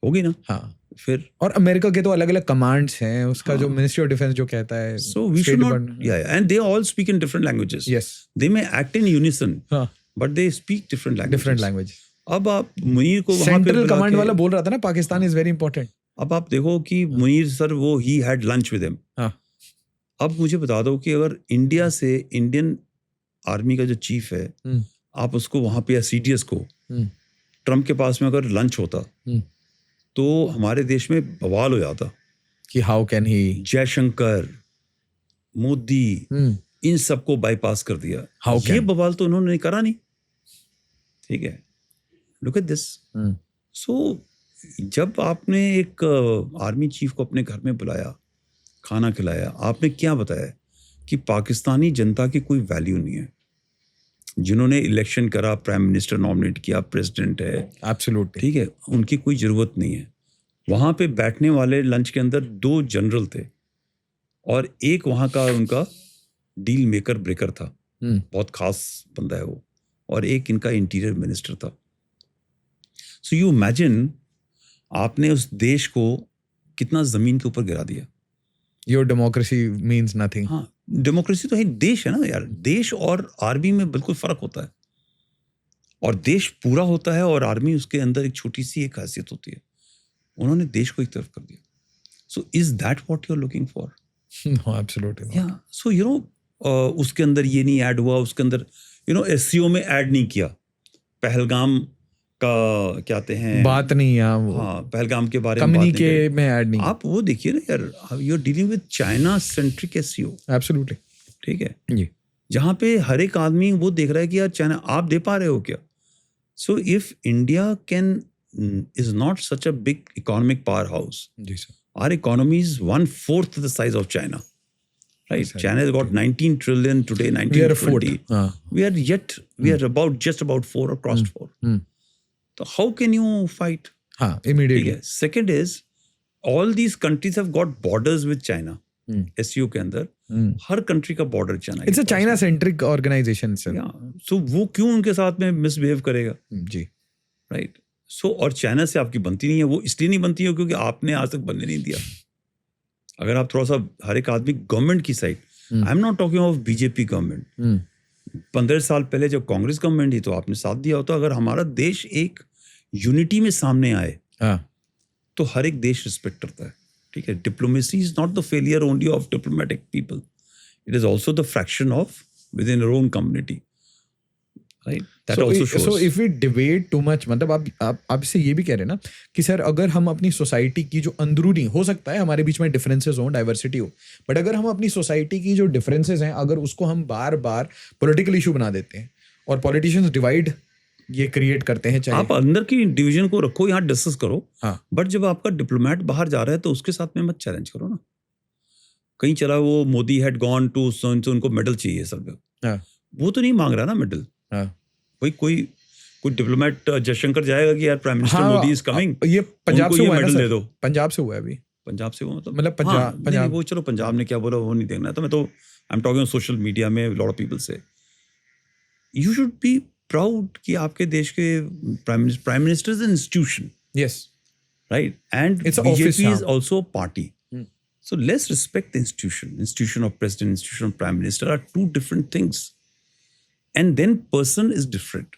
होगी ना? हाँ, फिर और अमेरिका के तो अलग अलग कमांड्स हैं, उसका जो मिनिस्ट्री ऑफ डिफेंस जो कहता है, so we should not, and they all speak in different languages. Yes, they may act in unison but they speak different language. अब आप मुनीर को सेंट्रल कमांड वाला बोल रहा था ना, पाकिस्तान इज वेरी इंपॉर्टेंट। अब आप देखो कि मुनीर सर वो he had lunch with him. अब मुझे बता दो कि अगर इंडिया से इंडियन आर्मी का जो चीफ है, आप उसको वहां पे या सीडीएस को ट्रम्प के पास में अगर लंच होता तो हमारे देश में बवाल हो जाता कि how can he, Jaishankar, Modi, इन सबको बाईपास कर दिया। ये बवाल तो उन्होंने करा नहीं, ठीक है। Look at this. सो जब आपने एक आर्मी चीफ को अपने घर में बुलाया, खाना खिलाया, आपने क्या बताया कि पाकिस्तानी जनता की कोई वैल्यू नहीं है। जिन्होंने इलेक्शन करा, प्राइम मिनिस्टर नॉमिनेट किया, प्रेसिडेंट है, एब्सोल्युटली। ठीक है, उनकी कोई ज़रूरत नहीं है। वहाँ पे बैठने वाले लंच के अंदर 2 जनरल थे और एक वहाँ का उनका डील मेकर ब्रेकर था, बहुत खास बंदा है वो, और एक इनका इंटीरियर मिनिस्टर था। सो यू इमेजिन, आपने उस देश को कितना ज़मीन के ऊपर गिरा दिया। Your democracy means nothing. हाँ, डेमोक्रेसी तो है, देश है ना यार। देश और आर्मी में बिल्कुल फ़र्क होता है, और देश पूरा होता है और आर्मी उसके अंदर एक छोटी सी एक हैसियत होती है। उन्होंने देश को एक तरफ कर दिया। So is that what you are looking for? No, absolutely. Yeah so you know, उसके अंदर ये नहीं ऐड हुआ, उसके अंदर यू नो एससीओ में ऐड नहीं किया, पहलगाम का क्या कहते हैं, बात नहीं है वो। हाँ, पहलगाम के बारे में बात नहीं कम्युनिके करी। में ऐड नहीं। आप वो देखिए ना यार, you are dealing with China centric SCO, absolutely. ठीक है, जी। जहाँ पे हर एक आदमी वो देख रहा है कि यार चाइना आप दे पा रहे हो क्या? So if India can is not such a big economic power house, जी sir. our economy is 1/4 the size of China, right? Yes, China has got 19 trillion today, We are 19 a fourth. 20. We are about just about 4 or crossed 4. So how can you fight? हाँ, immediately. ठीक है. Second is, all these countries have got borders with China. SCO के अंदर हर कंट्री का border China. It's a China centric organization, sir. सो वो क्यों उनके साथ में मिसबिहेव करेगा? जी। राइट। सो और चाइना से आपकी बनती नहीं है, वो इसलिए नहीं बनती है क्योंकि आपने आज तक बनने नहीं दिया। अगर आप थोड़ा सा हर एक आदमी गवर्नमेंट की side, I am not talking of BJP government, 15 साल पहले जब कांग्रेस गवर्नमेंट थी तो आपने साथ दिया होता। अगर हमारा देश एक यूनिटी में सामने आए तो हर एक देश रिस्पेक्ट करता है, ठीक है। Diplomacy is not the failure only of diplomatic people, it is also the fraction of within your own community, right. That also shows. So if we debate too much, मतलब आप इससे ये भी कह रहे हैं ना कि सर अगर हम अपनी सोसाइटी की जो अंदरूनी, हो सकता है हमारे बीच में डिफरेंसेस हो, डाइवर्सिटी हो, बट अगर हम अपनी सोसाइटी की जो डिफरेंसेस हैं अगर उसको हम बार बार पॉलिटिकल इशू बना देते हैं और पॉलिटिशियंस डिवाइड ये क्रिएट करते हैं, चाहे आप अंदर की डिवीजन को रखो, यहाँ डिस्कस करो, हाँ, बट जब आपका डिप्लोमेट बाहर जा रहा है तो उसके साथ में मत चैलेंज करो ना। कहीं चला वो मोदी हैड गॉन टू उनको मेडल चाहिए सर, वो तो नहीं मांग रहा ना मेडल। भाई कोई डिप्लोमेट जयशंकर जाएगा कि यार prime minister Modi is coming, ये पंजाब से हुआ है ना दे दो। पंजाब से हुआ है अभी। पंजाब से वो मतलब पंजाब वो चलो पंजाब ने क्या बोला वो नहीं देखना है, तो मैं तो आई एम टॉकिंग सोशल मीडिया में लॉट ऑफ पीपल से यू शुड बी प्राउड कि आपके देश के prime minister is an institution, yes, right, and BJP is also party, so let's respect the institution of president, institution of prime minister are two different things, and then person is different,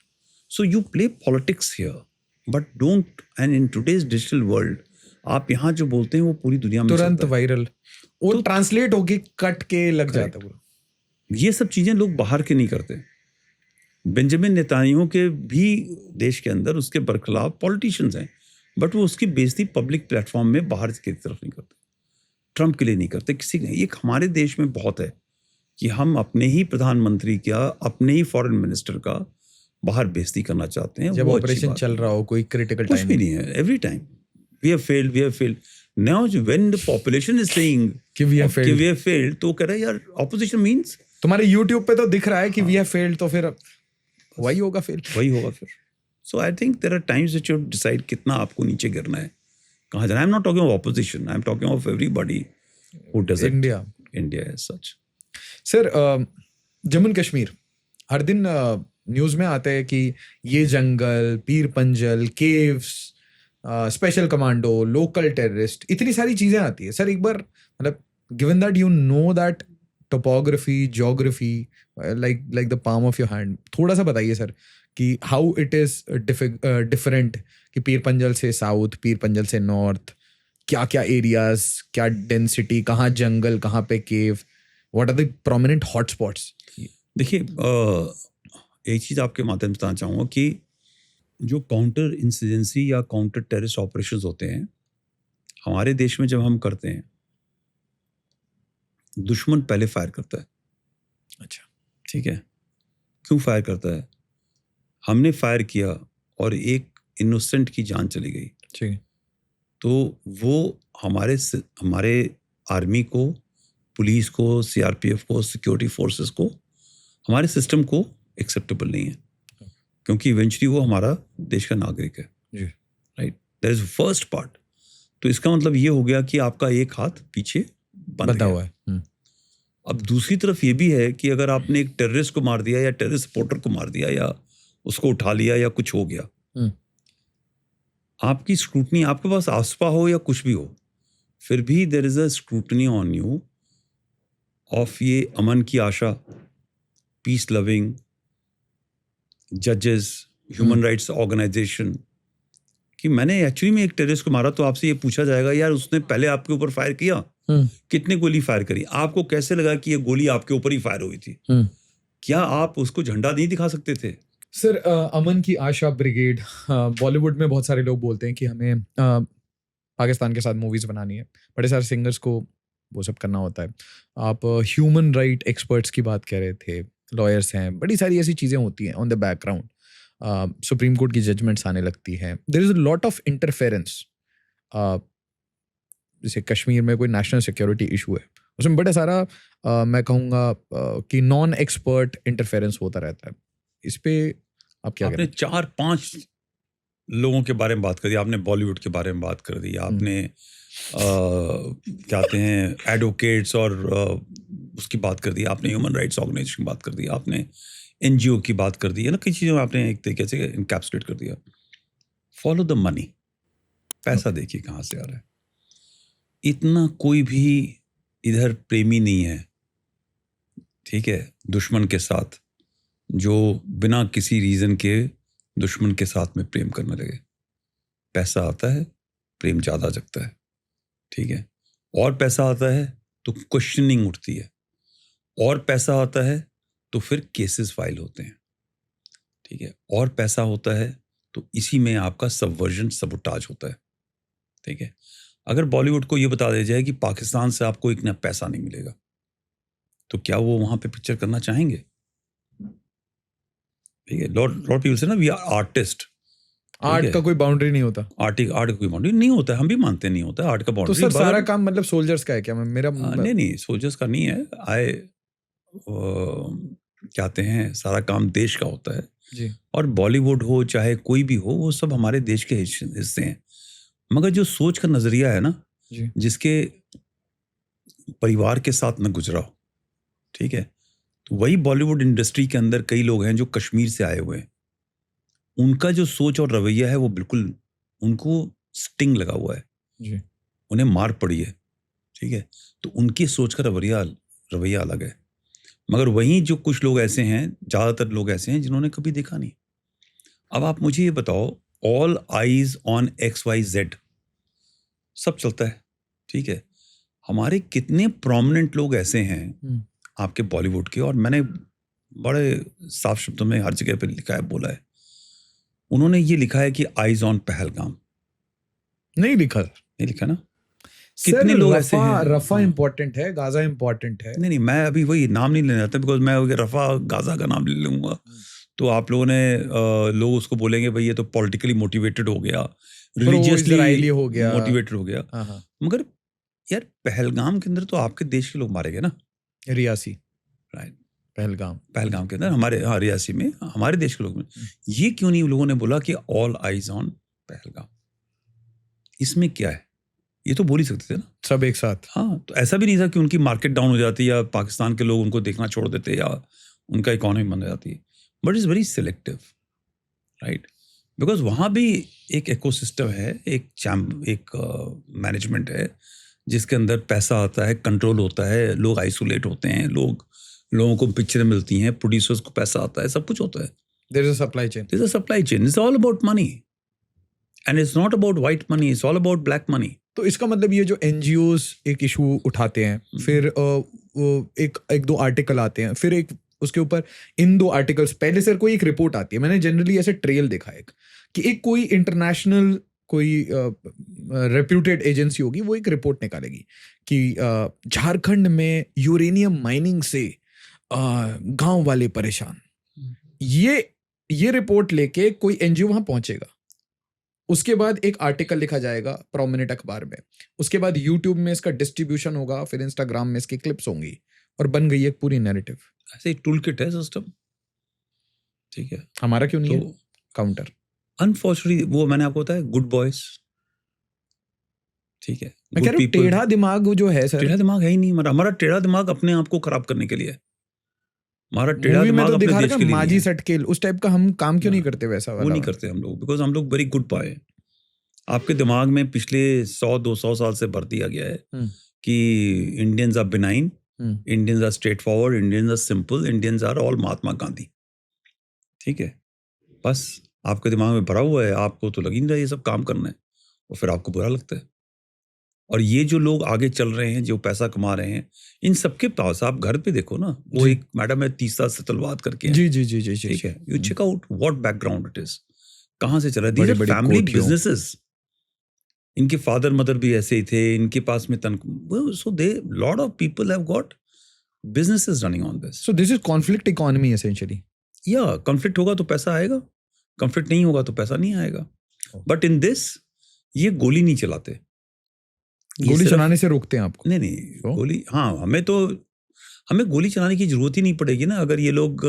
so you play politics here but don't, and in today's digital world आप यहाँ जो बोलते हैं वो पूरी दुनिया में तुरंत वायरल, वो ट्रांसलेट होके कट के लग जाता है। ये सब चीजें लोग बाहर के नहीं करते। बेंजामिन नेतान्याहू के भी देश के अंदर उसके बरखिलाफ पॉलिटिशियंस हैं, बट वो उसकी बेइज्जती पब्लिक प्लेटफॉर्म में बाहर की तरफ नहीं करते, ट्रंप के लिए नहीं करते, किसी ने। एक हमारे देश में बहुत है कि हम अपने ही प्रधानमंत्री का, अपने ही फॉरेन मिनिस्टर का बाहर बेइज्जती करना चाहते हैं जब ऑपरेशन चल रहा हो, कोई क्रिटिकल टाइम भी नहीं है। Every time we have failed now when the population is saying कि वी हैव फेल्ड, तो कह रहा है यार ऑपोजिशन मींस तुम्हारे यूट्यूब पे तो दिख रहा है कि वी हैव फेल्ड, तो फिर वही होगा फिर। So I think there are times which you decide कितना आपको नीचे गिरना है, कहाँ जाना। I am not talking of opposition, I am talking of everybody who does it. India as such. Sir Jammu and Kashmir हर दिन न्यूज़ में आता है कि ये जंगल, Pir Panjal, caves, special commando, local terrorist, इतनी सारी चीज़ें आती है। सर एक बार मतलब given that you know that topography, geography like the palm of your hand, थोड़ा सा बताइए सर कि हाउ इट इज़ डिफरेंट कि पीर पंजल से साउथ, पीर पंजल से नॉर्थ, क्या क्या एरियाज, क्या डेंसिटी, कहाँ जंगल, कहाँ पे cave, what are the prominent hotspots? देखिए एक चीज़ आपके माध्यम से बताना चाहूँगा कि जो काउंटर इंसिडेंसी या काउंटर टेररिस्ट ऑपरेशंस होते हैं हमारे देश में, जब हम करते हैं दुश्मन पहले फायर करता है। अच्छा, ठीक है। क्यों फायर करता है? हमने फायर किया और एक इनोसेंट की जान चली गई, ठीक है, तो वो हमारे आर्मी को पुलिस को, सीआरपीएफ को, सिक्योरिटी फोर्सेस को, हमारे सिस्टम को एक्सेप्टेबल नहीं है, क्योंकि इवेंचुअली वो हमारा देश का नागरिक है। जी। Right, that is first part. तो इसका मतलब ये हो गया कि आपका एक हाथ पीछे बंधा हुआ है। अब दूसरी तरफ ये भी है कि अगर आपने एक टेररिस्ट को मार दिया या टेररिस्ट सपोर्टर को मार दिया या उसको उठा लिया या कुछ हो गया, आपकी स्क्रूटनी आपके पास आसपा हो या कुछ भी हो, फिर भी there is a scrutiny on you of ये अमन की आशा, पीस लविंग जजेस, ह्यूमन राइट्स ऑर्गेनाइजेशन, कि मैंने एक्चुअली में एक टेररिस्ट को मारा तो आपसे ये पूछा जाएगा यार उसने पहले आपके ऊपर फायर किया, कितने गोली फायर करी, आपको कैसे लगा कि ये गोली आपके ऊपर ही फायर हुई थी, क्या आप उसको झंडा नहीं दिखा सकते थे? सर, अमन की आशा ब्रिगेड, बॉलीवुड में बहुत सारे लोग बोलते हैं कि हमें पाकिस्तान के साथ मूवीज बनानी है, बड़े सारे सिंगर्स को वो सब करना होता है। आप ह्यूमन राइट एक्सपर्ट्स की बात कह रहे थे, लॉयर्स हैं, बड़ी सारी ऐसी चीज़ें होती हैं on the background. Supreme Court की जजमेंट्स आने लगती हैं, there is a lot of interference. जैसे कश्मीर में कोई नेशनल सिक्योरिटी इशू है, उसमें बड़ा सारा मैं कहूँगा कि नॉन एक्सपर्ट इंटरफेरेंस होता रहता है। इस पे आप क्या आपने 4-5 लोगों के बारे में बात कर दी, आपने बॉलीवुड के बारे में बात कर दी, आपने क्या कहते हैं एडवोकेट्स और उसकी बात कर दी, आपने ह्यूमन राइट्स ऑर्गेनाइजेशन की बात कर दी, आपने एनजीओ की बात कर दी है ना, कई चीज़ों में आपने एक तरीके से इनकैप्सुलेट कर दिया। फॉलो द मनी, पैसा देखिए कहाँ से आ रहा है। इतना कोई भी इधर प्रेमी नहीं है, ठीक है, दुश्मन के साथ, जो बिना किसी रीज़न के दुश्मन के साथ में प्रेम करने लगे। पैसा आता है, प्रेम ज़्यादा जगता है, ठीक है, और पैसा आता है तो क्वेश्चनिंग उठती है, और पैसा आता है तो फिर केसेस फाइल होते हैं, ठीक है, और पैसा होता है तो इसी में आपका सबवर्जन, सबोटाज होता है, ठीक है। अगर बॉलीवुड को ये बता दिया जाए कि पाकिस्तान से आपको इतना पैसा नहीं मिलेगा, तो क्या वो वहाँ पे पिक्चर करना चाहेंगे? ठीक है, लॉट पीपल से ना वी आर आर्टिस्ट, आर्ट का कोई बाउंड्री नहीं होता, आर्ट का कोई बाउंड्री नहीं होता है, हम भी मानते नहीं होता है आर्ट का तो बाउंड्री। सर सारा काम मतलब सोल्जर्स का है क्या? मेरा नहीं सोल्जर्स का नहीं है, कहते हैं सारा काम देश का होता है जी। और बॉलीवुड हो चाहे कोई भी हो, वो सब हमारे देश के हिस्से हैं। मगर जो सोच का नजरिया है ना जी। जिसके परिवार के साथ न गुजरा हो, ठीक है, तो वही बॉलीवुड इंडस्ट्री के अंदर कई लोग हैं जो कश्मीर से आए हुए हैं, उनका जो सोच और रवैया है वो बिल्कुल उनको स्टिंग लगा हुआ है जी। उन्हें मार पड़ी है, ठीक है, तो उनकी सोच का रवैया अलग है। मगर वहीं जो कुछ लोग ऐसे हैं, ज़्यादातर लोग ऐसे हैं जिन्होंने कभी देखा नहीं। अब आप मुझे ये बताओ, ऑल आईज ऑन XYZ सब चलता है, ठीक है, हमारे कितने प्रोमिनेंट लोग ऐसे हैं आपके बॉलीवुड के, और मैंने बड़े साफ शब्दों में हर जगह पे लिखा है, बोला है, उन्होंने ये लिखा है कि आईज ऑन पहलगाम। नहीं लिखा ना, कितने लोग ऐसे हैं। रफा इंपॉर्टेंट है, गाजा इंपॉर्टेंट है। नहीं मैं अभी वही नाम नहीं लेना चाहता, बिकॉज मैं रफा गाजा का नाम ले लूंगा तो आप लोगों ने लोग उसको बोलेंगे भाई ये तो पॉलिटिकली मोटिवेटेड हो गया, रिलीजियसली हो गया, मोटिवेटेड हो गया। मगर यार पहलगाम के अंदर तो आपके देश के लोग मारे गए ना, रियासी, राइट, पहलगाम के अंदर हमारे रियासी में हमारे देश के लोग, ये क्यों नहीं लोगों ने बोला कि ऑल आईज ऑन पहलगाम? इसमें क्या है, ये तो बोल ही सकते थे ना सब एक साथ। हाँ, तो ऐसा भी नहीं था कि उनकी मार्केट डाउन हो जाती या पाकिस्तान के लोग उनको देखना छोड़ देते या उनका इकोनॉमी बंद हो जाती, but is very selective, right, because वहाँ भी एक इकोसिस्टम है, एक मैनेजमेंट है जिसके अंदर पैसा आता है, कंट्रोल होता है, लोग आइसोलेट होते हैं, लोगों को पिक्चरें मिलती हैं, प्रोड्यूसर्स को पैसा आता है, सब कुछ होता है। There is a supply chain. It's all about money. And it's not about white money, it's all about black money. तो इसका मतलब ये जो NGOs एक इशू उठाते हैं, फिर एक दो आर्टिकल आते हैं, फिर एक उसके ऊपर इन 2 आर्टिकल्स पहले सर कोई एक रिपोर्ट आती है। मैंने जनरली ऐसे ट्रेल देखा है कि एक कोई इंटरनेशनल कोई रेप्यूटेड एजेंसी होगी, वो एक रिपोर्ट निकालेगी कि झारखंड में यूरेनियम माइनिंग से गांव वाले परेशान। ये रिपोर्ट लेके कोई NGO वहां पहुंचेगा, उसके बाद एक आर्टिकल लिखा जाएगा प्रोमिनेंट अखबार में, उसके बाद यूट्यूब में इसका डिस्ट्रीब्यूशन होगा, फिर इंस्टाग्राम में इसकी क्लिप्स होंगी और बन गई एक पूरी नैरेटिव। ऐसे एक टूल किट है सिस्टम, ठीक है। हमारा क्यों नहीं तो है काउंटर? अनफॉर्चुनेटली वो मैंने आपको बताया गुड बॉयज, ठीक है, मैं कह रहा हूँ टेढ़ा दिमाग जो है सर, टेढ़ा दिमाग है ही नहीं हमारा टेढ़ा दिमाग अपने आप को खराब करने के लिए है। हमारा टेढ़ा मूवी में दिमाग तो अपने दिखा देश रखा के लिए माजी नहीं है। सटकेल, उस टाइप का हम काम क्यों नहीं हाँ, करते वैसा वो वाला? नहीं करते हम लोग, बिकॉज हम लोग वेरी गुड बॉय हैं। आपके दिमाग में पिछले 100-200 साल से भर दिया गया है कि Indians are benign, Indians are straightforward, Indians are simple, Indians are all Mahatma Gandhi, ठीक है। बस आपके दिमाग में भरा हुआ है, आपको तो लग ही नहीं रहा ये सब काम करना है, और फिर आपको बुरा लगता है। और ये जो लोग आगे चल रहे हैं, जो पैसा कमा रहे हैं, इन सबके पास आप घर पे देखो ना, वो एक मैडम है तीसरा सतलवाद करके, जी जी जी जी, ठीक है, you check out what background it is, कहाँ से चला। दीज आर बड़ी-बड़ी फैमिली कोठियों। बिजनेसेस, इनके फादर मदर भी ऐसे ही थे, इनके पास में so they lot of people have got businesses running on this. So this is conflict economy essentially. या कॉन्फ्लिक्ट होगा तो पैसा आएगा, कॉन्फ्लिक्ट नहीं होगा तो पैसा नहीं आएगा। बट इन दिस ये गोली नहीं चलाते, गोली चलाने से रोकते हैं आपको? नहीं गोली, हाँ, हमें गोली चलाने की जरूरत ही नहीं पड़ेगी ना, अगर ये लोग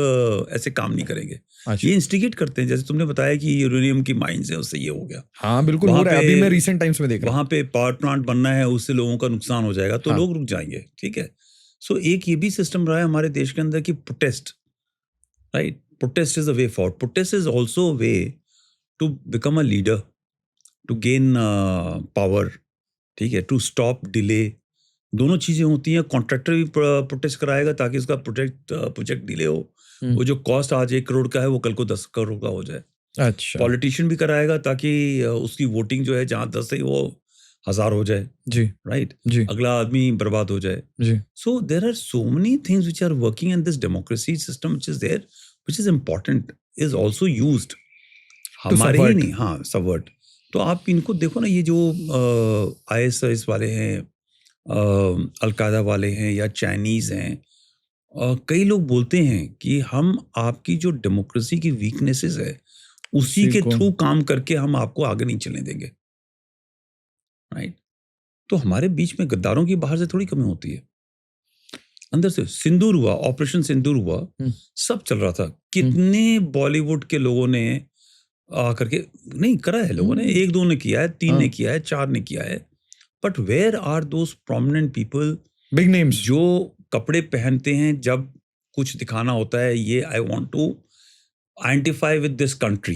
ऐसे काम नहीं करेंगे। अच्छा। ये इंस्टिगेट करते हैं, जैसे तुमने बताया कि यूरेनियम की माइंस है, उससे ये हो गया। हाँ बिल्कुल हो रहा है, अभी मैं रिसेंट टाइम्स में देख रहा हूँ। वहां पे पावर प्लांट बनना है, उससे लोगों का नुकसान हो जाएगा, तो लोग रुक जाएंगे, ठीक है। सो एक ये भी सिस्टम रहा है हमारे देश के अंदर कि protest, right, protest is a way forward, protest is also a way to become a leader, to gain power, ठीक है, टू स्टॉप डिले। दोनों चीजें होती हैं। कॉन्ट्रैक्टर भी प्रोटेस्ट कराएगा ताकि उसका प्रोजेक्ट डिले हो, वो जो कॉस्ट आज 1 करोड़ का है वो कल को 10 करोड़ का हो जाए। अच्छा। पॉलिटिशियन भी कराएगा ताकि उसकी वोटिंग जो है जहां 10 है वो 1000 हो जाए, जी राइट, जी अगला आदमी बर्बाद हो जाए। जी। So there are so many things which are working in this democracy system which is there, which is important, is also used हमारे ही नहीं, हाँ, सबवर्ट। तो आप इनको देखो ना, ये जो ISIS वाले हैं, अलकायदा वाले हैं या चाइनीज हैं, कई लोग बोलते हैं कि हम आपकी जो डेमोक्रेसी की वीकनेसेस है उसी के थ्रू काम करके हम आपको आगे नहीं चलने देंगे, राइट। तो हमारे बीच में गद्दारों की बाहर से थोड़ी कमी होती है, अंदर से। सिंदूर हुआ, ऑपरेशन सिंदूर हुआ, सब चल रहा था, कितने बॉलीवुड के लोगों ने आकर के नहीं करा है, लोगों ने, 1-2 ने किया है, 3 ने किया है, 4 ने किया है, but where are those prominent people, big names, जो कपड़े पहनते हैं जब कुछ दिखाना होता है, ये I want to identify with this country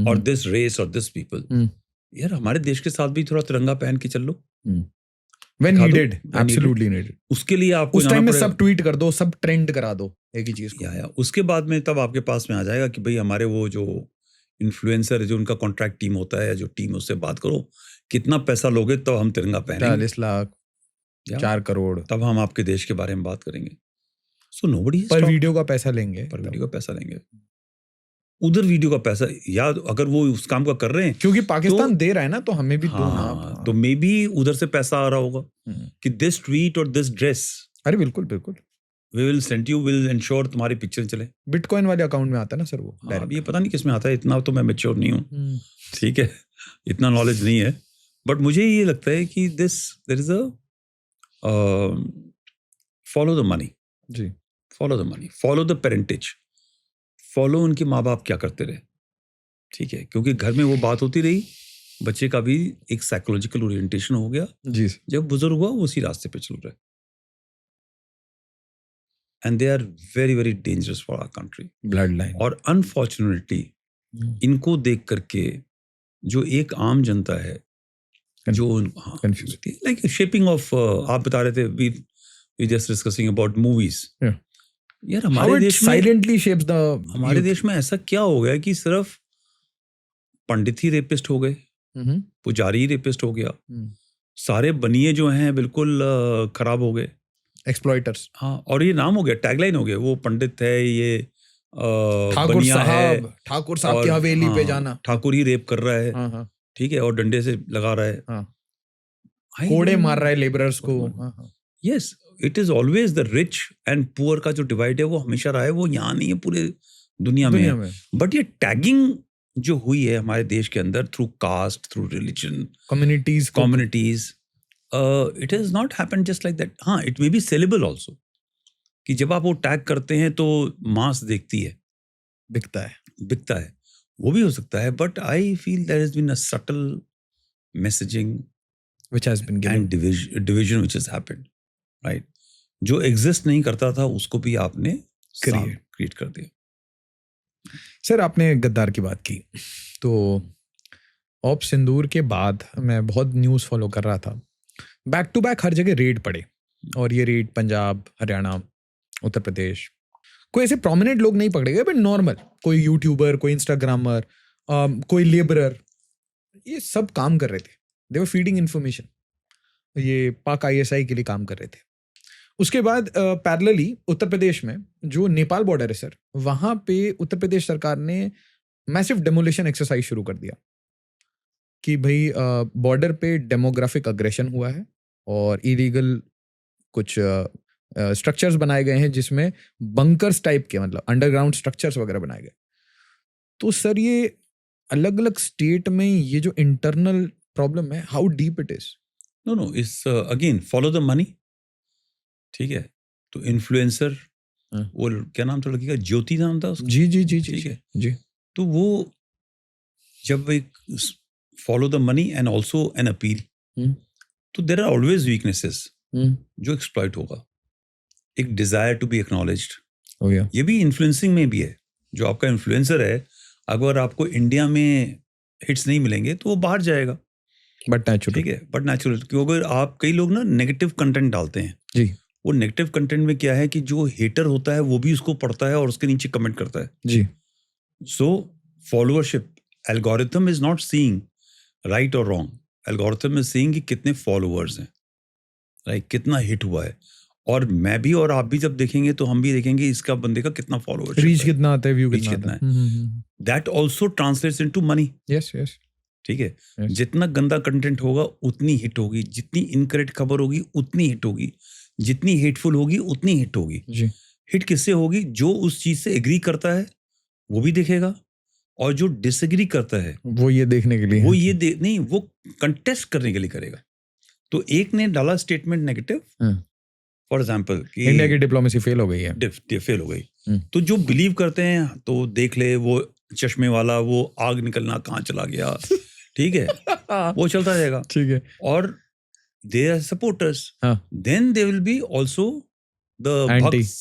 और दिस रेस और दिस पीपल। यार हमारे देश के साथ भी थोड़ा तिरंगा पहन के चल लो, when needed, absolutely needed। उसके लिए आपको उस टाइम में सब ट्वीट कर दो, सब ट्रेंड करा दो एक ही चीज को। या उसके बाद में तब आपके पास में आ जाएगा कि भाई हमारे वो जो इन्फ्लुएंसर, जो उनका कॉन्ट्रैक्ट टीम होता है, जो टीम, उससे बात करो, कितना पैसा लोगे तब हम तिरंगा पहनेंगे, 40 लाख, 4 करोड़, तब हम आपके देश के बारे में बात करेंगे। सो नोबडी पर वीडियो का पैसा लेंगे, पर वीडियो का पैसा लेंगे, उधर वीडियो का पैसा, या अगर वो उस काम का कर रहे हैं क्योंकि पाकिस्तान दे रहा है ना, तो हमें भी दो ना। तो मे बी उधर से पैसा आ रहा होगा कि दिस ट्वीट और दिस ड्रेस, अरे बिल्कुल बिल्कुल, we will send you, will ensure तुम्हारी पिक्चर चले। बिटकॉइन वाले अकाउंट में आता है ना सर वो। अब ये पता नहीं किस में आता है, इतना तो मैं मैच्योर नहीं हूँ, ठीक है, इतना नॉलेज नहीं है, बट मुझे ये लगता है कि there is a follow the money जी, follow the money, follow the parentage, follow उनके माँ बाप क्या करते रहे, ठीक है, क्योंकि घर में वो बात होती रही, बच्चे का भी एक साइकोलॉजिकल ओरिएंटेशन हो गया जी, जब बुजुर्ग हुआ वो उसी रास्ते पे चल रहे, and they are very very dangerous for our country, blood line. और अनफॉर्चुनेटली इनको देख करके जो एक आम जनता है जो लाइक शेपिंग ऑफ, आप बता रहे थे, we just discussing about movies, यार हमारे देश में साइलेंटली शेप्स द, हमारे देश में ऐसा क्या हो गया कि सिर्फ पंडित ही रेपिस्ट हो गए, पुजारी ही रेपिस्ट हो गया, सारे बनिए जो हैं बिल्कुल खराब हो गए, एक्सप्लॉइटर्स। हाँ, और ये नाम हो गया, टैगलाइन हो गया, वो पंडित है, ये ठाकुर साहब की हवेली पे जाना, ठाकुर ही रेप कर रहा है, ठीक है, और डंडे से लगा रहा है, कोड़े मार रहा है लेबरर्स को। Yes, it is always the rich and poor का जो डिवाइड है वो हमेशा रहा है, वो यहाँ नहीं है, पूरे दुनिया में है। बट ये टैगिंग जो हुई है हमारे देश के अंदर through caste, through religion, communities, it is not happen just like that. हाँ, it may be sellable also, कि जब आप वो टैग करते हैं तो मास देखती है, बिकता है, वो भी हो सकता है. But I feel there has been a subtle messaging which has been given. And division which has happened, right. जो एग्जिस्ट नहीं करता था उसको भी आपने क्रिएट कर दिया. सर, आपने गद्दार की बात की, तो ऑप सिंदूर के बाद मैं बहुत न्यूज़ फॉलो कर रहा था. बैक टू बैक हर जगह रेड पड़े, और ये रेड पंजाब, हरियाणा, उत्तर प्रदेश. कोई ऐसे प्रोमिनेंट लोग नहीं पकड़े गए, बट नॉर्मल कोई यूट्यूबर, कोई इंस्टाग्रामर, कोई लेबरर, ये सब काम कर रहे थे. दे वर फीडिंग इन्फॉर्मेशन. ये पाक ISI के लिए काम कर रहे थे. उसके बाद पैरेलली उत्तर प्रदेश में जो नेपाल बॉर्डर है सर, वहां पे उत्तर प्रदेश सरकार ने मैसिव डेमोलिशन एक्सरसाइज शुरू कर दिया कि भाई बॉर्डर पे डेमोग्राफिक अग्रेशन हुआ है और इलीगल कुछ स्ट्रक्चर्स बनाए गए हैं जिसमें बंकर्स टाइप के, मतलब अंडरग्राउंड स्ट्रक्चर्स वगैरह बनाए गए. तो सर ये अलग अलग स्टेट में ये जो इंटरनल प्रॉब्लम है, how deep it is? No, it's again follow the money. ठीक है, तो इन्फ्लुएंसर, वो क्या नाम था लड़की का, ज्योति नाम था उसका. जी, ठीक है जी. तो वो जब एक follow the money and also an appeal, तो देयर आर ऑलवेज वीकनेसेस जो एक्सप्लॉइट होगा. एक डिजायर टू बी एक्नॉलेज्ड, ये भी इन्फ्लुएंसिंग में भी है. जो आपका इन्फ्लुएंसर है, अगर आपको इंडिया में हिट्स नहीं मिलेंगे तो वो बाहर जाएगा. But natural. ठीक है, बट नेचुरल. क्योंकि अगर आप, कई लोग ना नेगेटिव कंटेंट डालते हैं जी. वो नेगेटिव कंटेंट में क्या है कि जो हेटर होता है वो भी उसको पढ़ता है और उसके नीचे कमेंट करता है. जी. So followership, algorithm is not seeing right और रॉन्ग. एल्गोरिथम इज सीइंग कि कितने फॉलोअर्स हैं, राइट, कितना हिट हुआ है. और मैं भी और आप भी जब देखेंगे तो हम भी देखेंगे इसका बंदे का कितना फॉलोअरशिप, रीच कितना आता है, व्यू रीच कितना कितना है. That also translates into money. Yes. ठीक है, जितना गंदा कंटेंट होगा उतनी हिट होगी, जितनी इनकरेक्ट खबर होगी उतनी हिट होगी, जितनी हेटफुल होगी उतनी हिट होगी. जी. हिट किससे होगी? जो उस चीज से एग्री करता है वो भी देखेगा, और जो डिसएग्री करता है वो ये देखने के लिए, वो ये नहीं, वो कंटेस्ट करने के लिए करेगा. तो एक ने डाला स्टेटमेंट नेगेटिव, फॉर एग्जाम्पल कि इंडिया की डिप्लोमेसी फेल हो गई है, फेल हो गई. तो जो बिलीव करते हैं तो देख ले, वो चश्मे वाला, वो आग निकलना कहाँ चला गया. ठीक है, वो चलता रहेगा. ठीक है. और they are supporters. Then there will be also the bugs,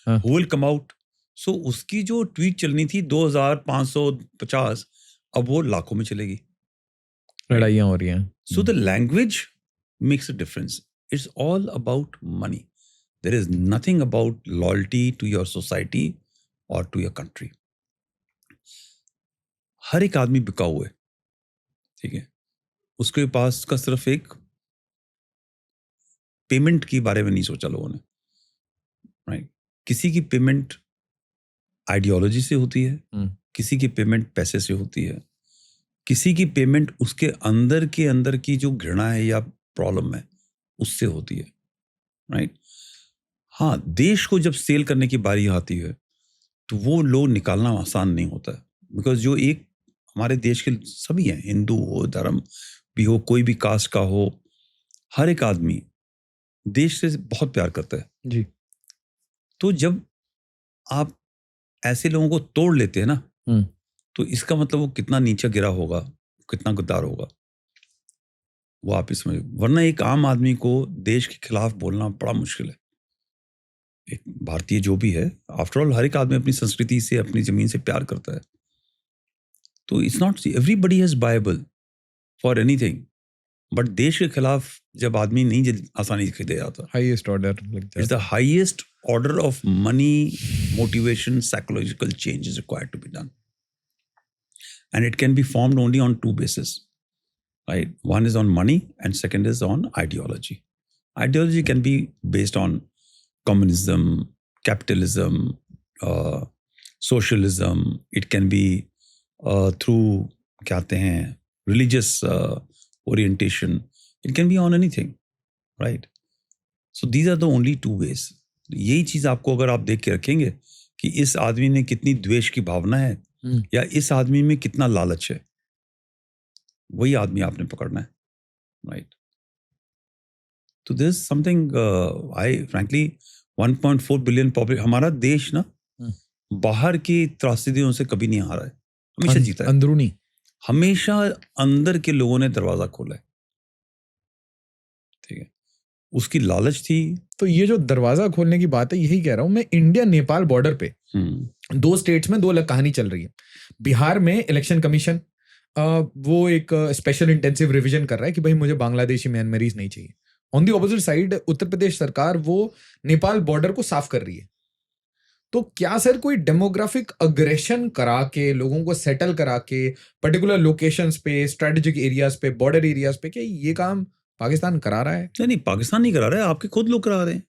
who will come out. So उसकी जो ट्वीट चलनी थी 2550, अब वो लाखों में चलेगी. लड़ाइयाँ हो रही हैं. So the language makes a difference. It's all about money. There is nothing about loyalty to your society or to your country. हर एक आदमी बिका हुआ है. ठीक है, उसके पास का सिर्फ एक पेमेंट के बारे में नहीं सोचा लोगों ने, राइट. किसी की पेमेंट आइडियोलॉजी से होती है, किसी की पेमेंट पैसे से होती है, किसी की पेमेंट उसके अंदर की जो घृणा है या प्रॉब्लम है उससे होती है, राइट. हाँ, देश को जब सेल करने की बारी आती है तो वो लोग निकालना आसान नहीं होता है. बिकॉज जो एक हमारे देश के सभी हैं, हिंदू हो, धर्म भी हो, कोई भी कास्ट का हो, हर एक आदमी देश से बहुत प्यार करता है. जी. तो जब आप ऐसे लोगों को तोड़ लेते हैं ना, तो इसका मतलब वो कितना नीचे गिरा होगा, कितना गद्दार होगा, वो आप ही समझ. वरना एक आम आदमी को देश के खिलाफ बोलना बड़ा मुश्किल है. एक भारतीय जो भी है, आफ्टर ऑल हर एक आदमी अपनी संस्कृति से, अपनी जमीन से प्यार करता है. तो it's not everybody has Bible for anything, but देश के खिलाफ जब आदमी नहीं आसानी से दे जाता. Highest order, it's the highest order of money, motivation, psychological change is required to be done. And it can be formed only on two bases, right? One is on money and second is on ideology. Ideology can be based on communism, capitalism, socialism. It can be through religious orientation. It can be on anything, right? So these are the only two ways. यही चीज आपको अगर आप देख के रखेंगे कि इस आदमी ने कितनी द्वेष की भावना है, या इस आदमी में कितना लालच है, वही आदमी आपने पकड़ना है, राइट? तो this is something I frankly 1.4 billion population, हमारा देश ना बाहर की त्रासदियों से कभी नहीं हारा है, हमेशा जीता है। अंदरूनी हमेशा अंदर के लोगों ने दरवाजा खोला है, ठीक है, उसकी लालच थी। तो ये जो दरवाजा खोलने की बात है, यही कह रहा हूं मैं। इंडिया नेपाल बॉर्डर पे 2 स्टेट्स में 2 अलग कहानी चल रही है। बिहार में इलेक्शन कमीशन वो एक स्पेशल इंटेंसिव रिवीजन कर रहा है कि भाई मुझे बांग्लादेशी म्यांमारीज नहीं चाहिए। On the opposite side Uttar Pradesh सरकार वो नेपाल बॉर्डर को साफ कर रही है। तो क्या सर कोई डेमोग्राफिक अग्रेशन करा के लोगों को सेटल करा के पर्टिकुलर लोकेशंस पे, स्ट्रेटेजिक एरियाज पे, बॉर्डर एरियाज पे, क्या ये काम पाकिस्तान करा रहा है? नहीं, पाकिस्तान नहीं करा रहा है, आपके खुद लोग करा रहे हैं।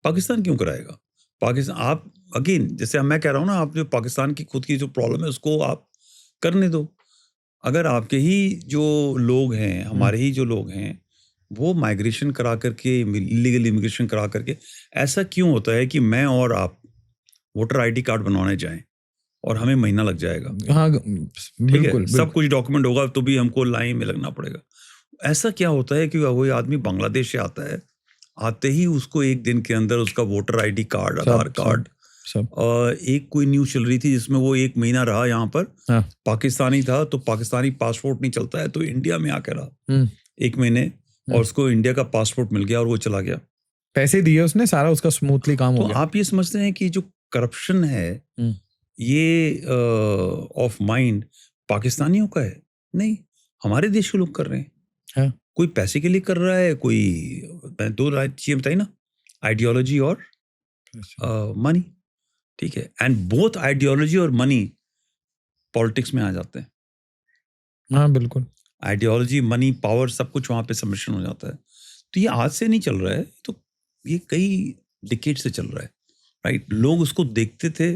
पाकिस्तान क्यों कराएगा? पाकिस्तान, आप अगेन जैसे मैं कह रहा हूँ ना, आप जो पाकिस्तान की खुद की जो प्रॉब्लम है उसको आप करने दो। अगर आपके ही जो लोग हैं, हमारे ही जो लोग हैं, वो माइग्रेशन करा करके, इलीगल इमिग्रेशन करा करके, ऐसा क्यों होता है कि मैं और आप वोटर आईडी कार्ड बनवाने जाएं और हमें महीना लग जाएगा? हाँ बिल्कुल, सब कुछ डॉक्यूमेंट होगा तो भी हमको लाइन में लगना पड़ेगा। ऐसा क्या होता है कि वही आदमी बांग्लादेश से आता है, आते ही उसको एक दिन के अंदर उसका वोटर आईडी कार्ड, आधार कार्ड, एक कोई न्यूज़ चल रही थी जिसमें वो 1 महीना रहा यहाँ पर, पाकिस्तानी था तो पाकिस्तानी पासपोर्ट नहीं चलता है तो इंडिया में आके रहा 1 महीने और उसको इंडिया का पासपोर्ट मिल गया और वो चला गया। पैसे दिए उसने, सारा उसका स्मूथली काम हो गया। आप ये समझते हैं कि जो करप्शन है ये ऑफ माइंड पाकिस्तानियों का है? नहीं, हमारे देश के लोग कर रहे हैं। हाँ। कोई पैसे के लिए कर रहा है, कोई, मैं 2 चीजें बताई ना, आइडियोलॉजी और मनी, ठीक है, एंड बोथ आइडियोलॉजी और मनी पॉलिटिक्स में आ जाते हैं। हाँ बिल्कुल, आइडियोलॉजी, मनी, पावर, सब कुछ वहां पे सबमिशन हो जाता है। तो ये आज से नहीं चल रहा है, तो ये कई डिकेड से चल रहा है, राइट? लोग उसको देखते थे,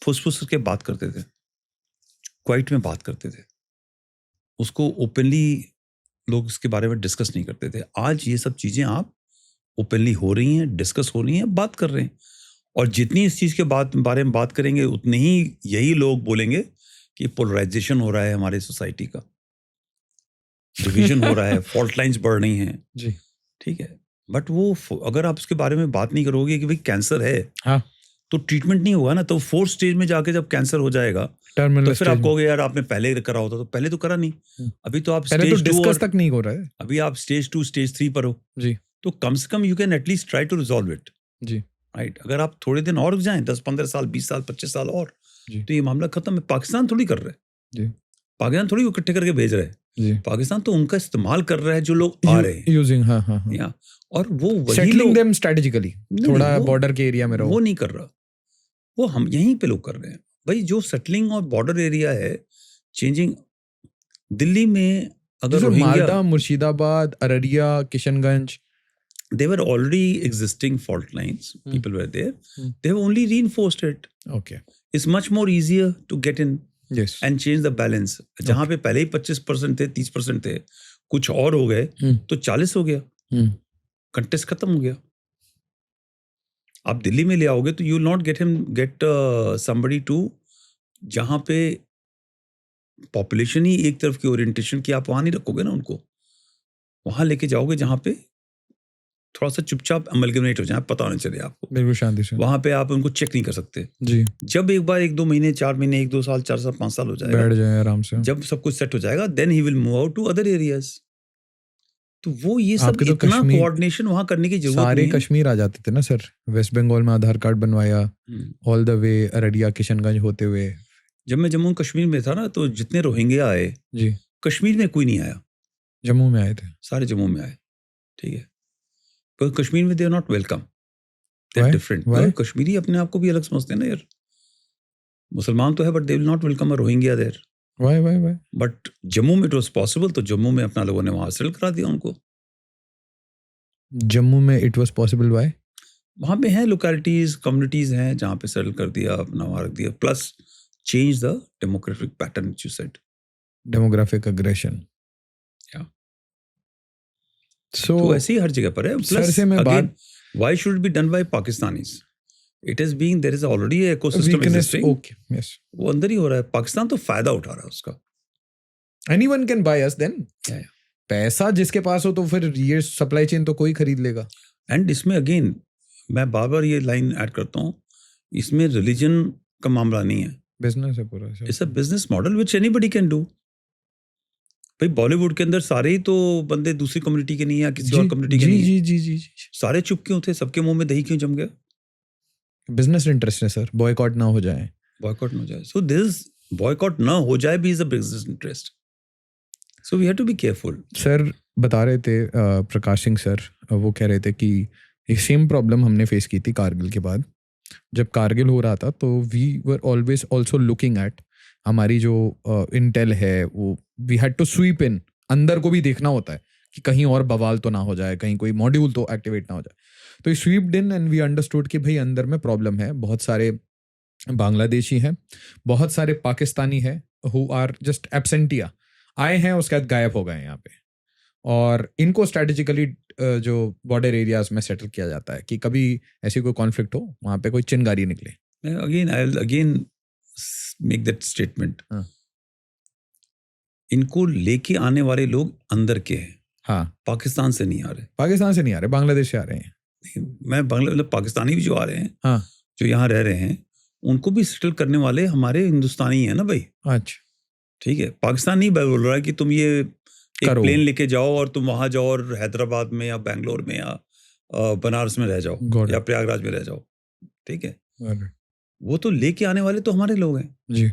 फुस-फुस करके बात करते थे, क्वाइट में बात करते थे, उसको ओपनली लोग इसके बारे में डिस्कस नहीं करते थे। आज ये सब चीजें आप ओपनली हो रही हैं, डिस्कस हो रही हैं, बात कर रहे हैं, और जितनी इस चीज के बारे में बात करेंगे उतने ही यही लोग बोलेंगे कि पोलराइजेशन हो रहा है हमारी सोसाइटी का, डिवीजन हो रहा है, फॉल्ट लाइंस बढ़ रही हैं जी, ठीक है। बट वो अगर आप उसके बारे में बात नहीं करोगे कि भाई कैंसर है, हाँ, तो ट्रीटमेंट नहीं होगा ना। तो 4th स्टेज में जाके जब कैंसर हो जाएगा तो फिर आप कहोगे यार आपने पहले करा होता, तो पहले तो करा नहीं, अभी तो आप पहले तो स्टेज 2 डिस्कस तक नहीं हो रहा है, अभी आप स्टेज 2 स्टेज 3 पर हो जी, तो कम से कम you can at least try to resolve it, जी, राइट? अगर आप थोड़े दिन और रुक जाएं, 10-15 साल, 20 साल, 25 साल और, जी, तो ये मामला खत्म है। पाकिस्तान थोड़ी कर रहा है, जी, पाकिस्तान थोड़ी इकट्ठे करके भेज रहा है, जी, पाकिस्तान तो उनका इस्तेमाल कर रहा है जो लोग आ रहे हैं, यूजिंग, हाँ हाँ हाँ, या और वो वही सेटलिंग लोग देम स्ट्रेटेजिकली, थोड़ा बॉर्डर के एरिया में रहो, वो नहीं कर रहा, वो हम यहीं पे लोग कर रहे हैं। भाई जो सेटलिंग और बॉर्डर एरिया है, चेंजिंग, दिल्ली में अगर Rohingya, Malda, Murshidabad, Araria, Kishanganj, they were already existing fault lines, people were there, they have only reinforced it. Okay, it's much more easier to get in, yes, and change the balance. जहाँ पे पहले ही 25% थे, 30% थे, कुछ और हो गए तो 40 हो गया, कंटेस्ट खत्म हो गया। आप दिल्ली में ले आओगे तो you will not gate somebody to, जहाँ पे पॉपुलेशन ही एक तरफ की ओरिएंटेशन की, आप वहां नहीं रखोगे ना उनको, वहां लेके जाओगे जहाँ पे थोड़ा सा चुपचाप अमलगमेट हो जाए, पता नहीं चले आपको, बिल्कुल शांति से, वहां पे आप उनको चेक नहीं कर सकते जी, जब एक बार 1-2 महीने, 4 महीने, 1-2 साल, 4 साल, 5 साल हो जाएगा, बैठ जाए आराम से, जब सब कुछ सेट हो जाएगा, then he will move out to other areas. तो वो ये सब आपके तो इतना कश्मीर, कोऑर्डिनेशन वहां करने की जरूरत सारे नहीं है। कश्मीर आ जाते थे ना सर, वेस्ट बंगाल में आधार कार्ड बनवाया, all the way Araria Kishanganj होते हुए। जब मैं जम्मू कश्मीर में था ना, तो जितने रोहिंग्या आए, जी, कश्मीर में कोई नहीं आया, जम्मू में आए थे, सारे जम्मू में आए, ठीक है। पर कश्मीर में they are not welcome, they are different. Kashmiri अपने आप को भी अलग समझते हैं ना यार, मुसलमान तो है but they will not welcome a Rohingya there. Why but Jammu में इट वाज पॉसिबल, तो जम्मू में अपना लोगों ने वहां सेटल करा दिया उनको। जम्मू में इट वाज पॉसिबल वाई? वहां पे हैं लोकेलिटीज, कम्युनिटीज हैं जहां पे सेटल कर दिया, अपना वहां रख दिया, plus change the demographic pattern which you said, demographic aggression, या सो तो ऐसे ही हर जगह पर है। सर प्लस से मैं अगेन, बात, why should be done by Pakistanis? It is being there is already ecosystem weakness, existing, okay, yes, वो अंदर ही हो रहा है। पाकिस्तान तो फायदा उठा रहा है उसका। Anyone can buy us then. Yeah, yeah. पैसा जिसके पास हो तो फिर ये सप्लाई चेन तो कोई खरीद लेगा। एंड इसमें अगेन मैं बार बार ये लाइन ऐड करता हूँ, इसमें रिलीजन का मामला नहीं है, बिजनेस है पूरा। It's a business model which anybody can do. भाई बॉलीवुड के अंदर सारे ही तो बंदे दूसरी कम्युनिटी के नहीं है या किसी और कम्युनिटी के जी नहीं है। जी जी जी जी, सारे चुप क्यों थे? सबके मुंह में दही क्यों जम गया? बिजनेस इंटरेस्ट है सर, बॉयकॉट ना हो जाए। बॉयकॉट ना हो जाए, सो दिस बॉयकॉट ना हो जाए भी is a business interest, so we have to be careful. Sir बता रहे थे प्रकाश सिंह सर, वो कह रहे थे कि ये सेम प्रॉब्लम हमने फेस की थी कारगिल के बाद। जब कारगिल हो रहा था तो we were always also looking at, हमारी जो इंटेल है वो we had to sweep in, अंदर को भी देखना होता है कि कहीं और बवाल तो ना हो जाए, कहीं कोई मॉड्यूल तो एक्टिवेट ना हो जाए। तो swept in and we understood कि भाई अंदर में प्रॉब्लम है, बहुत सारे बांग्लादेशी हैं, बहुत सारे पाकिस्तानी हैं हु आर जस्ट एब्सेंटिया, आए हैं उसके बाद गायब हो गए हैं यहाँ पे, और इनको स्ट्रेटेजिकली जो बॉर्डर एरियाज में सेटल किया जाता है कि कभी ऐसी कोई कॉन्फ्लिक्ट हो वहाँ पे कोई चिंगारी निकले। Again I will again make that statement, इनको लेके आने वाले लोग अंदर के हैं, हाँ, पाकिस्तान से नहीं आ रहे, पाकिस्तान से नहीं आ रहे, बांग्लादेश से आ रहे हैं। मैं मतलब पाकिस्तानी भी जो आ रहे हैं, हाँ, जो यहाँ रह रहे हैं, उनको भी सेटल करने वाले हमारे हिंदुस्तानी है ना भाई। अच्छा, ठीक है, पाकिस्तान नहीं बोल रहा है कि तुम ये एक करो। प्लेन लेके जाओ और तुम वहां जाओ और हैदराबाद में या बेंगलोर में या बनारस में रह जाओ Got it. या प्रयागराज में रह जाओ। ठीक है, Got it. वो तो लेके आने वाले तो हमारे लोग हैं। जी,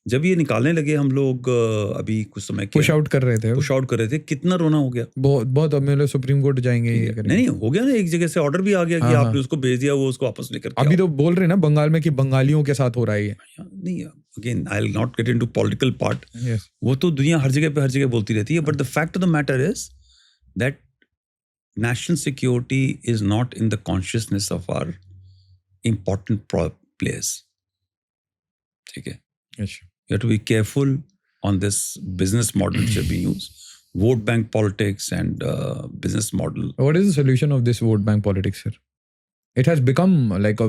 जब ये निकालने लगे हम लोग अभी कुछ समय पुश आउट कर रहे थे, पुश आउट कर रहे थे, कितना रोना हो गया। बहुत बहुत, अब मेरे सुप्रीम कोर्ट जाएंगे, ये नहीं करेंगे। नहीं हो गया ना, एक जगह से ऑर्डर भी आ गया कि हाँ, आपने उसको भेज दिया, वो उसको वापस लेकर के अभी आओ। तो बोल रहे हैं ना बंगाल में कि बंगालियों के साथ हो रहा है ये। नहीं, again I will not get into political part, Yes. वो तो दुनिया हर जगह बोलती रहती है, but the fact of the matter is that national security is not in the consciousness of our important players. ठीक है, अच्छा, you have to be careful on this business model which have been used, vote bank politics and business model. what is the solution of this vote bank politics, sir? It has become like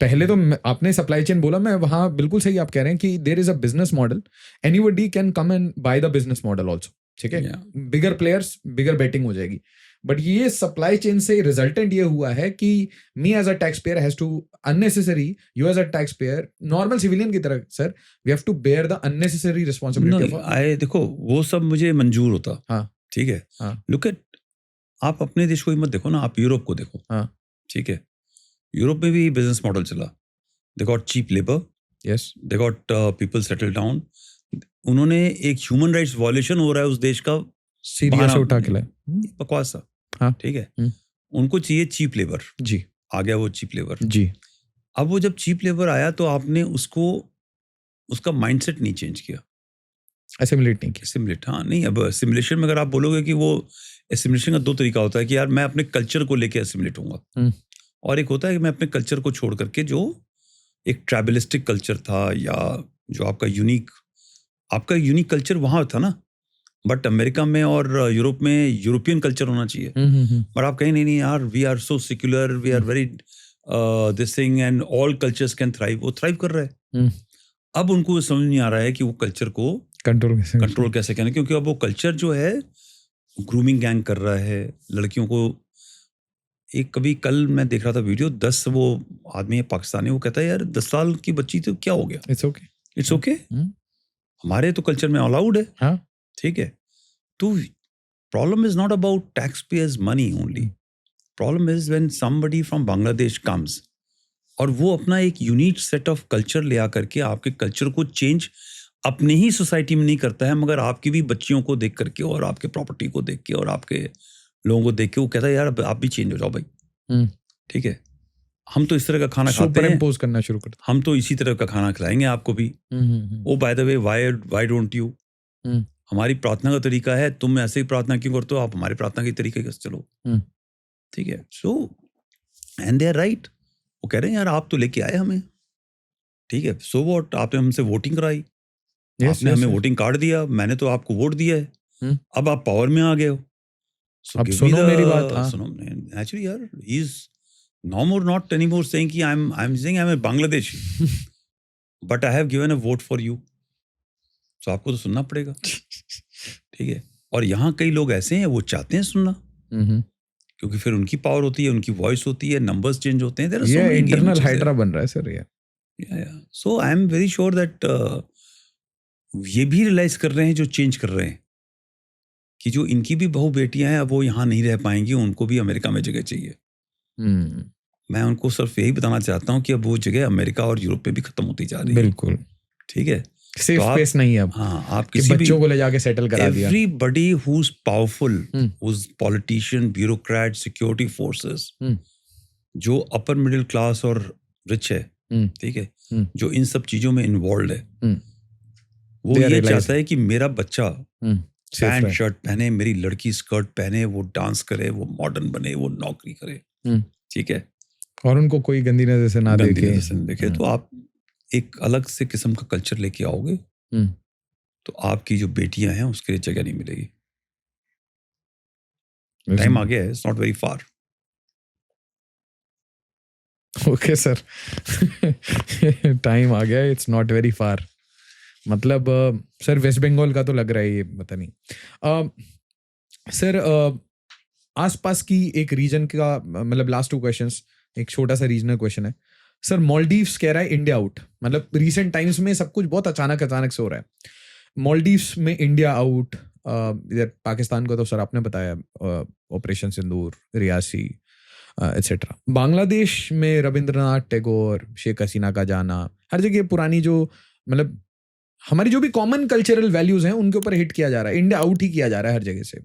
पहले तो आपने सप्लाई चेन बोला, मैं वहाँ बिल्कुल सही आप कह रहे हैं कि there is a business model, anybody can come and buy the business model also, ठीक है, बिगर प्लेयर्स, बिगर बेटिंग हो जाएगी। बट ये सप्लाई चेन से रिजल्टेंट ये हुआ है कि me as a tax payer has to unnecessary, you as a tax payer, normal civilian की तरह sir, we have to bear the unnecessary responsibility. I देखो वो सब मुझे मंजूर होता, हाँ, ठीक है, हाँ, लुक एट, आप अपने देश को ही मत देखो ना, आप यूरोप को देखो। हाँ, ठीक है, यूरोप में भी बिजनेस मॉडल चला, they got cheap labour, yes, they got people settle down, उन्होंने एक ह्यूमन राइट्स वायलेशन हो रहा है उस देश का सीरियस उठा के लाए, बकवास सा। हाँ, ठीक है, उनको चाहिए चीप लेबर, जी, आ गया वो चीप लेबर जी। अब वो जब चीप लेबर आया तो आपने उसको, उसका माइंडसेट नहीं चेंज किया, असिमिलेट नहीं किया। असिमिलेट, हाँ नहीं, अब असिमिलेशन में अगर आप बोलोगे कि वो असिमिलेशन का दो तरीका होता है कि यार मैं अपने कल्चर को लेके असिमिलेट होऊंगा, और एक होता है कि मैं अपने कल्चर को छोड़ करके, जो एक ट्राइबलिस्टिक कल्चर था या जो आपका यूनिक कल्चर वहाँ था ना, बट अमेरिका में और यूरोप में यूरोपियन कल्चर होना चाहिए। बट आप कहीं नहीं यार, we are so secular, we are very this thing and all cultures can thrive, वो थ्राइव कर रहा है। अब उनको समझ नहीं आ रहा है कि वो कल्चर को कंट्रोल कैसे करना, क्योंकि अब वो कल्चर जो है ग्रूमिंग गैंग कर रहा है लड़कियों को। एक कभी कल मैं देख रहा था वीडियो, 10 वो आदमी है पाकिस्तानी, वो कहता है यार 10 साल की बच्ची तो क्या हो गया, इट्स ओके, हमारे तो कल्चर में अलाउड है। हाँ, ठीक है, तो problem is not about tax payers money only, problem is when somebody from Bangladesh comes और वो अपना एक यूनिक सेट ऑफ कल्चर ले आकर के आपके कल्चर को चेंज अपने ही सोसाइटी में नहीं करता है, मगर आपकी भी बच्चियों को देख करके और आपके प्रॉपर्टी को देख के और आपके लोगों को देख के वो कहता है यार आप भी चेंज हो जाओ भाई। ठीक है, हम तो इस तरह का खाना खाते हैं, इम्पोज करना शुरू करते, हम तो इसी तरह का खाना खिलाएंगे आपको भी। Oh by the way, why don't you, हमारी प्रार्थना का तरीका है, तुम ऐसे ही प्रार्थना क्यों करते हो, आप हमारे प्रार्थना के तरीके से चलो। ठीक है, so and they are right, वो कह रहे हैं यार आप तो लेके आए हमें, ठीक है, सो व्हाट, आपने हमसे वोटिंग कराई, आपने हमें वोटिंग कार्ड दिया, मैंने तो आपको वोट दिया है, अब आप पावर में आ गए हो, अब सुनो मेरी बात। सुनो एक्चुअली यार, he is No more, not anymore saying कि I'm saying I'm a Bangladeshi, but I have given a vote for you. So आपको तो सुनना पड़ेगा, ठीक है। और यहाँ कई लोग ऐसे हैं वो चाहते हैं सुनना, क्योंकि फिर उनकी पावर होती है, उनकी वॉइस होती है, नंबर्स चेंज होते हैं। ये इंटरनल हाइड्रा बन रहा है सर ये। So I am very sure that ये भी रियलाइज कर रहे हैं जो चेंज कर रहे हैं कि जो इनकी भी बहू बेटियां हैं अब वो यहाँ नहीं रह पाएंगी, उनको भी अमेरिका में जगह चाहिए। मैं उनको सिर्फ यही बताना चाहता हूँ कि अब वो जगह अमेरिका और यूरोप पे भी खत्म होती जा रही है। बिल्कुल, ठीक है, सेफ स्पेस नहीं है अब। हाँ, आप कि किसी बच्चों को ले जाके सेटल करा दिया। Everybody who's powerful, who's politician, bureaucrat, security forces, जो अपर मिडिल क्लास और रिच है, ठीक है, जो इन सब चीजों में इन्वॉल्व है, वो ये चाहता है कि मेरा बच्चा पैंट शर्ट पहने, मेरी लड़की स्कर्ट पहने, वो डांस करे, वो मॉडर्न बने, वो नौकरी करे, ठीक है, और उनको कोई गंदी नजर से ना देखे। तो आप एक अलग से किस्म का कल्चर लेके आओगे तो आपकी जो बेटियां हैं उसके लिए जगह नहीं मिलेगी। टाइम आ गया है, it's not very far. Okay sir, time आ गया, इट्स नॉट वेरी फार। मतलब सर वेस्ट बंगाल का तो लग रहा है ये, पता नहीं सर। आसपास की एक रीजन का, मतलब लास्ट 2 क्वेश्चंस, एक छोटा सा रीजनल क्वेश्चन है सर। मालदीव्स कह रहा है इंडिया आउट, मतलब रिसेंट टाइम्स में सब कुछ बहुत अचानक से हो रहा है। मालदीव्स में इंडिया आउट, इधर पाकिस्तान को तो सर आपने बताया, ऑपरेशन सिंदूर, रियासी एटसेट्रा। बांग्लादेश में रविंद्रनाथ टैगोर, शेख हसीना का जाना, हर जगह पुरानी जो, मतलब हमारी जो भी कॉमन कल्चरल वैल्यूज हैं उनके ऊपर हिट किया जा रहा है, इंडिया आउट ही किया जा रहा है हर जगह से।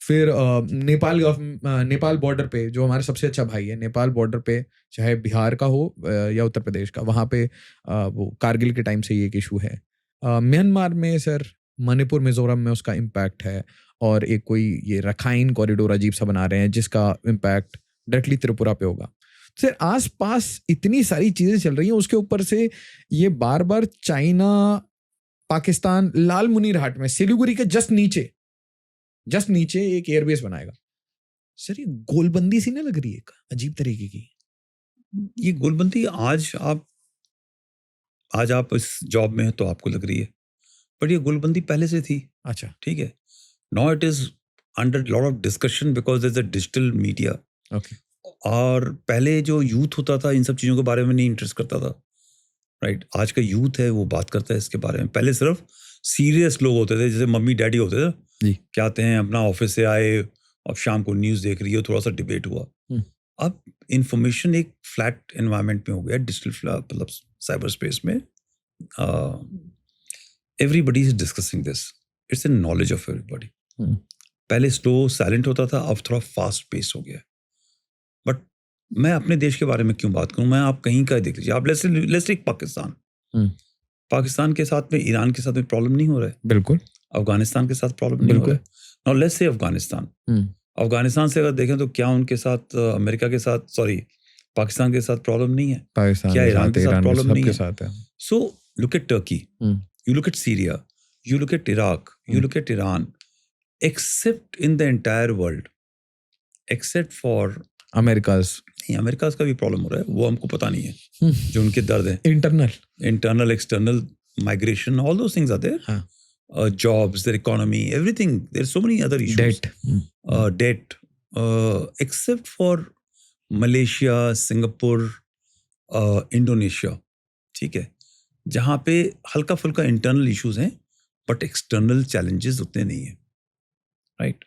फिर नेपाल बॉर्डर पे, जो हमारा सबसे अच्छा भाई है, नेपाल बॉर्डर पे, चाहे बिहार का हो या उत्तर प्रदेश का, वहाँ पे वो कारगिल के टाइम से ये एक इशू है। म्यांमार में सर, मणिपुर मिजोरम में उसका इम्पैक्ट है, और एक कोई ये रखाइन कॉरिडोर अजीब सा बना रहे हैं जिसका इम्पैक्ट डायरेक्टली त्रिपुरा पे होगा। सर आसपास इतनी सारी चीजें चल रही हैं, उसके ऊपर से ये बार बार चाइना, पाकिस्तान, लाल मुनीर हाट में सिलीगुड़ी के जस्ट नीचे एक एयरबेस बनाएगा। सर ये गोलबंदी सी नहीं लग रही है अजीब तरीके की? ये गोलबंदी आज आप इस जॉब में हैं तो आपको लग रही है, पर ये गोलबंदी पहले से थी। अच्छा, ठीक है। Now it is under lot of discussion because there is a digital media. Okay. और पहले जो यूथ होता था इन सब चीज़ों के बारे में नहीं इंटरेस्ट करता था, राइट। आज का यूथ है वो बात करता है इसके बारे में। पहले सिर्फ सीरियस लोग होते थे, जैसे मम्मी डैडी होते थे जी, क्या आते हैं अपना ऑफिस से आए, अब शाम को न्यूज़ देख रही हो, थोड़ा सा डिबेट हुआ। अब इंफॉर्मेशन एक फ्लैट एनवायरनमेंट में हो गया, डिजिटल मतलब साइबर स्पेस में everybody is discussing this, it's a knowledge of everybody. पहले स्लो साइलेंट होता था, अब थोड़ा फास्ट पेस हो गया। बट मैं अपने देश के बारे में क्यों बात करूं, मैं आप कहीं का देख लीजिए। आप लेट्स टेक पाकिस्तान। पाकिस्तान के साथ में, ईरान के साथ में प्रॉब्लम नहीं हो रहा है, बिल्कुल। अफगानिस्तान के साथ प्रॉब्लम नहीं हो रहा है। नाउ लेट्स से अफगानिस्तान से अगर देखें तो क्या उनके साथ अमेरिका के साथ, सॉरी पाकिस्तान के साथ प्रॉब्लम नहीं है? क्या ईरान के साथ प्रॉब्लम नहीं है? So look at Turkey, you look at Syria, you look at Iraq, you look at Iran, except in the entire world except for Americas का भी प्रॉब्लम हो रहा है, वो हमको पता नहीं है। जो उनके दर्द है, internal external migration, all those things are there, jobs, their economy, everything. There's so many other issues. Debt. Except for Malaysia, Singapore, Indonesia. ठीक है, जहाँ पे हल्का फुल्का इंटरनल इश्यूज हैं, बट एक्सटर्नल चैलेंजेस उतने नहीं है, राइट।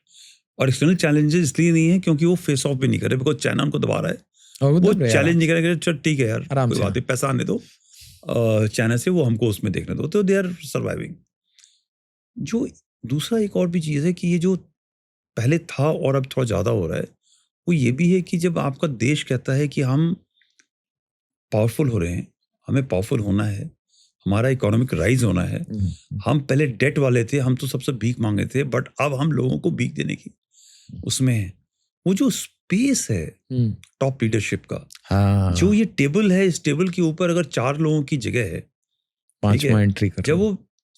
और एक्सटर्नल चैलेंजेस इसलिए नहीं है क्योंकि वो फेस ऑफ भी नहीं कर रहे, बिकॉज चाइना उनको दबा रहा है, वो चैलेंज नहीं करेंगे। चल ठीक है यार, कोई बात नहीं, पैसा आने दो चाइना से, वो हमको उसमें देखने दो, तो दे आर सर्वाइविंग। जो दूसरा एक और भी चीज़ है कि ये जो पहले था और अब थोड़ा ज़्यादा हो रहा है, वो ये भी है कि जब आपका देश कहता है कि हम पावरफुल हो रहे हैं, हमें पावरफुल होना है, हमारा इकोनॉमिक राइज होना है, हम पहले डेट वाले थे, हम तो सबसे भीख मांगे थे, बट अब हम लोगों को भीख देने की उसमें है। वो जो स्पेस है टॉप लीडरशिप का, जो ये टेबल है, इस टेबल के ऊपर अगर 4 लोगों की जगह है, 5वां एंट्री कर, जब वो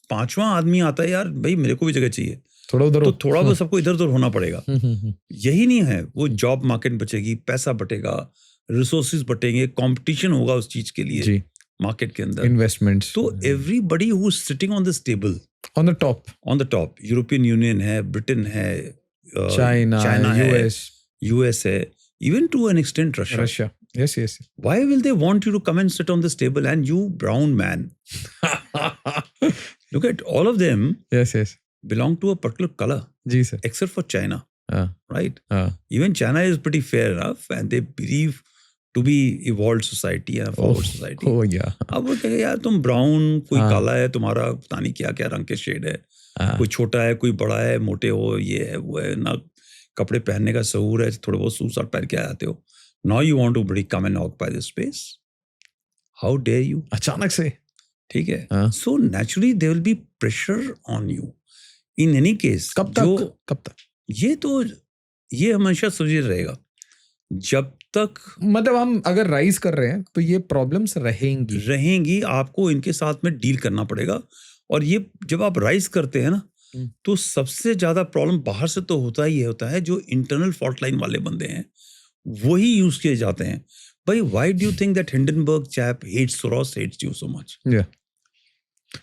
5वां आदमी आता है, यार भाई मेरे को भी जगह चाहिए, थोड़ा उधर, तो थोड़ा बहुत सबको इधर उधर होना पड़ेगा। यही नहीं है, वो जॉब मार्केट बचेगी, पैसा बटेगा, रिसोर्सेज बटेंगे, कंपटीशन होगा उस चीज के लिए जी, मार्केट के अंदर। इन्वेस्टमेंट्स तो everybody who is sitting on this table on the top, on the top, European union है, ब्रिटेन है, चाइना है, यूएस यूएस है, even to an extent Russia. Russia, yes Why will they want you to come and sit on this table? And you, brown man, look at all of them yes belong to a particular color, जी सर, except for China, हाँ right? हाँ, Even China is pretty fair enough, and they believe to be evolved society and a forward society. हो गया, अब वो कहेगा यार तुम ब्राउन, कोई हाँ। काला है, तुम्हारा पता नहीं क्या क्या रंग के शेड है, हाँ, कोई छोटा है, कोई बड़ा है, मोटे हो, ये है, वो है, ना कपड़े पहनने का शऊर है, थोड़े बहुत सूट साट पहन के आ जाते हो. Now you want to really come and occupy this space? How dare you? अचानक से, ठीक है. हाँ। So naturally there will be pressure on you. In any case, कब तक ये हमेशा समझे रहेगा. जब तक मतलब हम अगर राइज कर रहे हैं तो ये प्रॉब्लम्स रहेंगी, आपको इनके साथ में डील करना पड़ेगा. और ये जब आप राइज करते हैं ना, तो सबसे ज्यादा प्रॉब्लम बाहर से तो होता ही होता है. जो इंटरनल फॉल्ट लाइन वाले बंदे हैं वही यूज किए जाते हैं. भाई why do you think that Hindenburg chap hates Soros, hates you so much?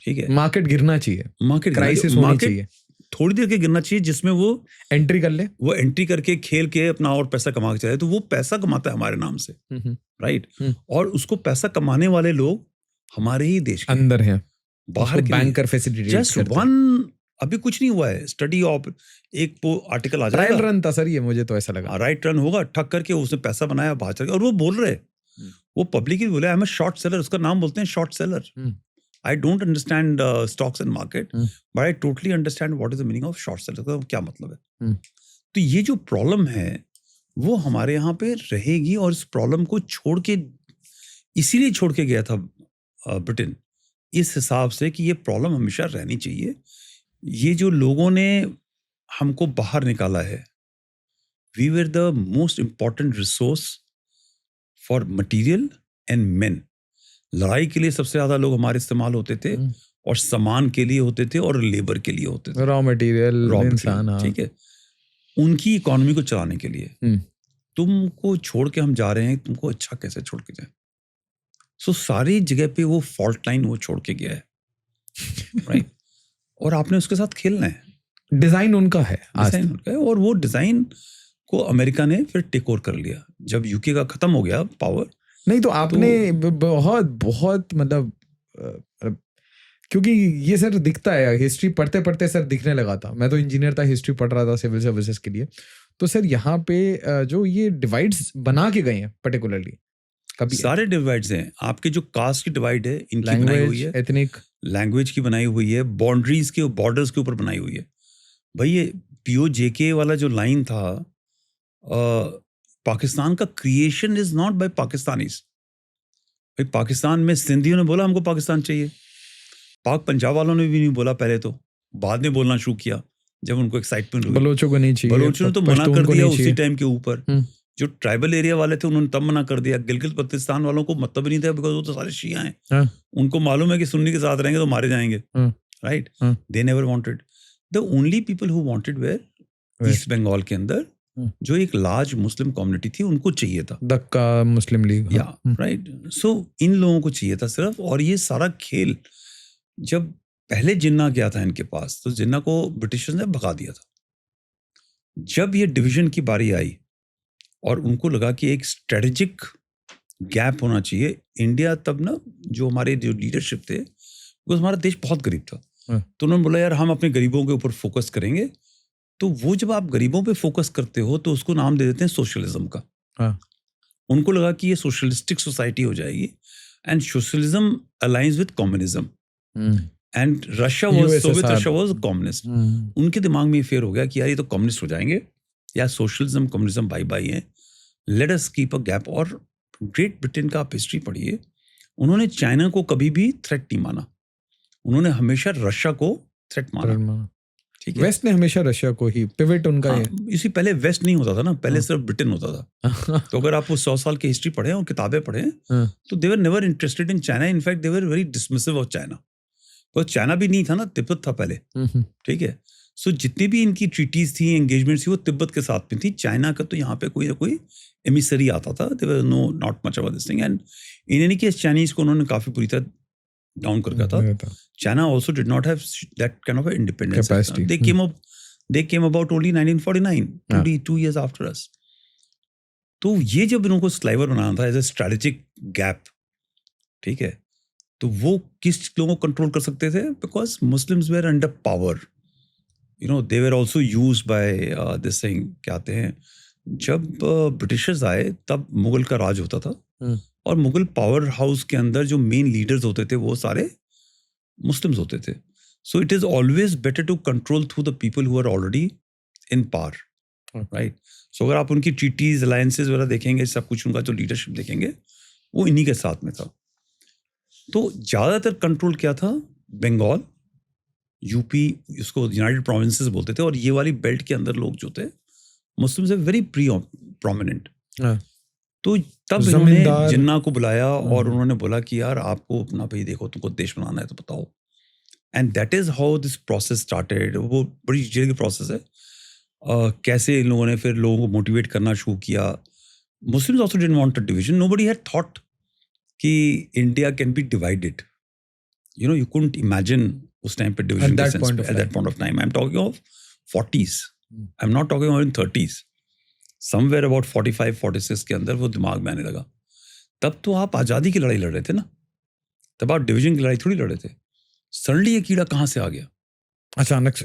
ठीक है, मार्केट गिरना चाहिए, मार्केट क्राइसिस होनी चाहिए, थोड़ी देर के गिरना चाहिए, जिसमें वो एंट्री कर ले, वो एंट्री करके खेल के अपना और पैसा कमा के चले. तो वो पैसा कमाता है हमारे नाम से, राइट? और उसको पैसा कमाने वाले लोग हमारे ही देश के अंदर हैं, बाहर के बैंकर फैसिलिटी जस्ट वन. अभी कुछ नहीं हुआ है, स्टडी ऑफ एक वो आर्टिकल आ जाएगा. ट्रायल रन था सर, ये मुझे तो ऐसा लगा. राइट रन होगा, ठक करके उसने पैसा बनाया बाहर चल के. और वो बोल रहे, वो पब्लिकली बोले आई एम अ शॉर्ट सेलर. उसका नाम बोलते हैं short seller. I don't understand stocks and market, but I totally understand what is the meaning of short seller. का क्या मतलब है? तो ये जो प्रॉब्लम है वो हमारे यहाँ पे रहेगी. और इस प्रॉब्लम को छोड़ के, इसीलिए छोड़ के गया था ब्रिटेन, इस हिसाब से कि ये प्रॉब्लम हमेशा रहनी चाहिए. ये जो लोगों ने हमको बाहर निकाला है, we were the most important resource for material and men. लड़ाई के लिए सबसे ज्यादा लोग हमारे इस्तेमाल होते थे, और सामान के लिए होते थे, और लेबर के लिए होते थे, रॉ मटेरियल, इंसान. ठीक है, उनकी इकोनॉमी को चलाने के लिए. तुमको छोड़ के हम जा रहे हैं, तुमको अच्छा कैसे छोड़ के जाए? सो सारी जगह पे वो फॉल्ट लाइन वो छोड़ के गया है, राइट? और आपने उसके साथ खेलना है. डिजाइन उनका है, डिजाइन उनका है. और वो डिजाइन को अमेरिका ने फिर टेक ओवर कर लिया जब यूके का खत्म हो गया पावर. नहीं तो आपने बहुत बहुत मतलब क्योंकि ये सर दिखता है, हिस्ट्री पढ़ते पढ़ते सर दिखने लगा था. मैं तो इंजीनियर था, हिस्ट्री पढ़ रहा था सिविल सर्विसेज के लिए. तो सर यहाँ पे जो ये डिवाइड्स बना के गए हैं पर्टिकुलरली, कभी सारे डिवाइड्स हैं. आपके जो कास्ट की डिवाइड है, इनकी बनाई हुई है. एथनिक लैंग्वेज की बनाई हुई है. बाउंड्रीज के बॉर्डर्स के ऊपर बनाई हुई है. भाई ये POJK वाला जो लाइन था, पाकिस्तान का creation is not by Pakistanis. भाई पाकिस्तान में सिंधियों ने बोला हमको पाकिस्तान चाहिए. पाक पंजाब वालों ने भी नहीं बोला पहले, तो बाद में बोलना शुरू किया जब उनको एक्साइटमेंट हुई. बलोचों को नहीं चाहिए, बलोचों ने तो मना कर दिया उसी टाइम के ऊपर. जो ट्राइबल एरिया वाले थे उन्होंने तब मना कर दिया. गिलगित बल्तिस्तान वालों को मतलब नहीं था, बिकॉज वो तो सारे शिया हैं. उनको मालूम है कि सुन्नी के साथ रहेंगे तो मारे जाएंगे, right? They never wanted. The only people who wanted were East Bengal के अंदर जो एक लार्ज मुस्लिम कम्युनिटी थी, उनको चाहिए था. दक्का मुस्लिम लीग, या राइट. सो इन लोगों को चाहिए था सिर्फ. और ये सारा खेल जब पहले जिन्ना गया था इनके पास, तो जिन्ना को ब्रिटिशर्स ने भगा दिया था. जब ये डिवीजन की बारी आई और उनको लगा कि एक स्ट्रेटेजिक गैप होना चाहिए, इंडिया तब ना जो हमारे जो लीडरशिप थे, वो हमारा देश बहुत गरीब था. तो उन्होंने बोला यार हम अपने गरीबों के ऊपर फोकस करेंगे. तो वो जब आप गरीबों पे फोकस करते हो तो उसको नाम दे देते हैं सोशलिज्म का. उनको लगा कि ये सोशलिस्टिक सोसाइटी हो जाएगी, and socialism aligns with communism. And Russia was, Soviet Russia was communist. उनके दिमाग में ये फेयर हो गया कि यार ये तो कम्युनिस्ट हो जाएंगे, या सोशलिज्म कम्युनिज्म बाई बाई है, let us keep a gap. और ग्रेट ब्रिटेन का आप हिस्ट्री पढ़िए, उन्होंने चाइना को कभी भी थ्रेट नहीं माना. उन्होंने हमेशा रशिया को थ्रेट माना. ठीक है, वेस्ट ने हमेशा रशिया को ही पिवट उनका है. इसी पहले वेस्ट नहीं होता था ना, पहले सिर्फ ब्रिटेन होता था. तो अगर आप वो 100 साल की हिस्ट्री पढ़े और किताबें पढ़े, तो they were never interested in China. In fact they were very dismissive of China. तो चाइना भी नहीं था ना, तिब्बत था पहले. ठीक है, सो जितनी भी इनकी ट्रीटीज थी, एंगेजमेंट्स थी, वो तिब्बत के साथ में थी। चाइना का तो यहाँ पे कोई ना कोई एमिसरी आता था, there was no not much about this thing, and in any case Chinese को उन्होंने काफी पूरी तरह डाउन कर रखा था। China also did not have that kind of a independence. Capacity. They came about only 1949, 2 years after us. तो ये जब इनको स्लाइवर बनाना था एज ए स्ट्रेटेजिक गैप, ठीक है, तो वो किस लोगों को कंट्रोल कर सकते थे? Because Muslims were under power, you know, they were also use by this thing, क्या कहते हैं, जब ब्रिटिशर्स आए तब मुगल का राज होता था, और मुगल पावर हाउस के अंदर जो मेन लीडर्स होते थे वो सारे मुस्लिम्स होते थे. So it is always better to control through the people who are already in power, right. So अगर आप उनकी ट्रीटीज, अलायंसेज वगैरह देखेंगे, सब कुछ उनका जो लीडरशिप देखेंगे, वो इन्हीं के साथ में था. तो ज़्यादातर कंट्रोल क्या था? बंगाल, यूपी, इसको यूनाइटेड प्रोविंसेस बोलते थे, और ये वाली बेल्ट के अंदर लोग जो थे मुस्लिम्स है वेरी प्रोमिनेंट. तो तब इन्होंने जिन्ना को बुलाया और उन्होंने बोला कि यार आपको अपना, भाई देखो, तुमको देश बनाना है तो बताओ. And that is how this process started. वो बड़ी डिटेल की प्रोसेस है. कैसे इन लोगों ने फिर लोगों को मोटिवेट करना शुरू किया. Muslims also didn't want a division. Nobody had thought कि India can be divided. You know, you couldn't imagine उस टाइम पे डिवीजन के sense at that point of time. I am talking of 40s. I am not talking of in 30s. Somewhere about 45-46 के अंदर वो दिमाग में आने लगा. तब तो आप आज़ादी की लड़ाई लड़ रहे थे ना, तब आप डिवीजन की लड़ाई थोड़ी लड़ रहे थे. सडनली ये कीड़ा कहाँ से आ गया? अचानक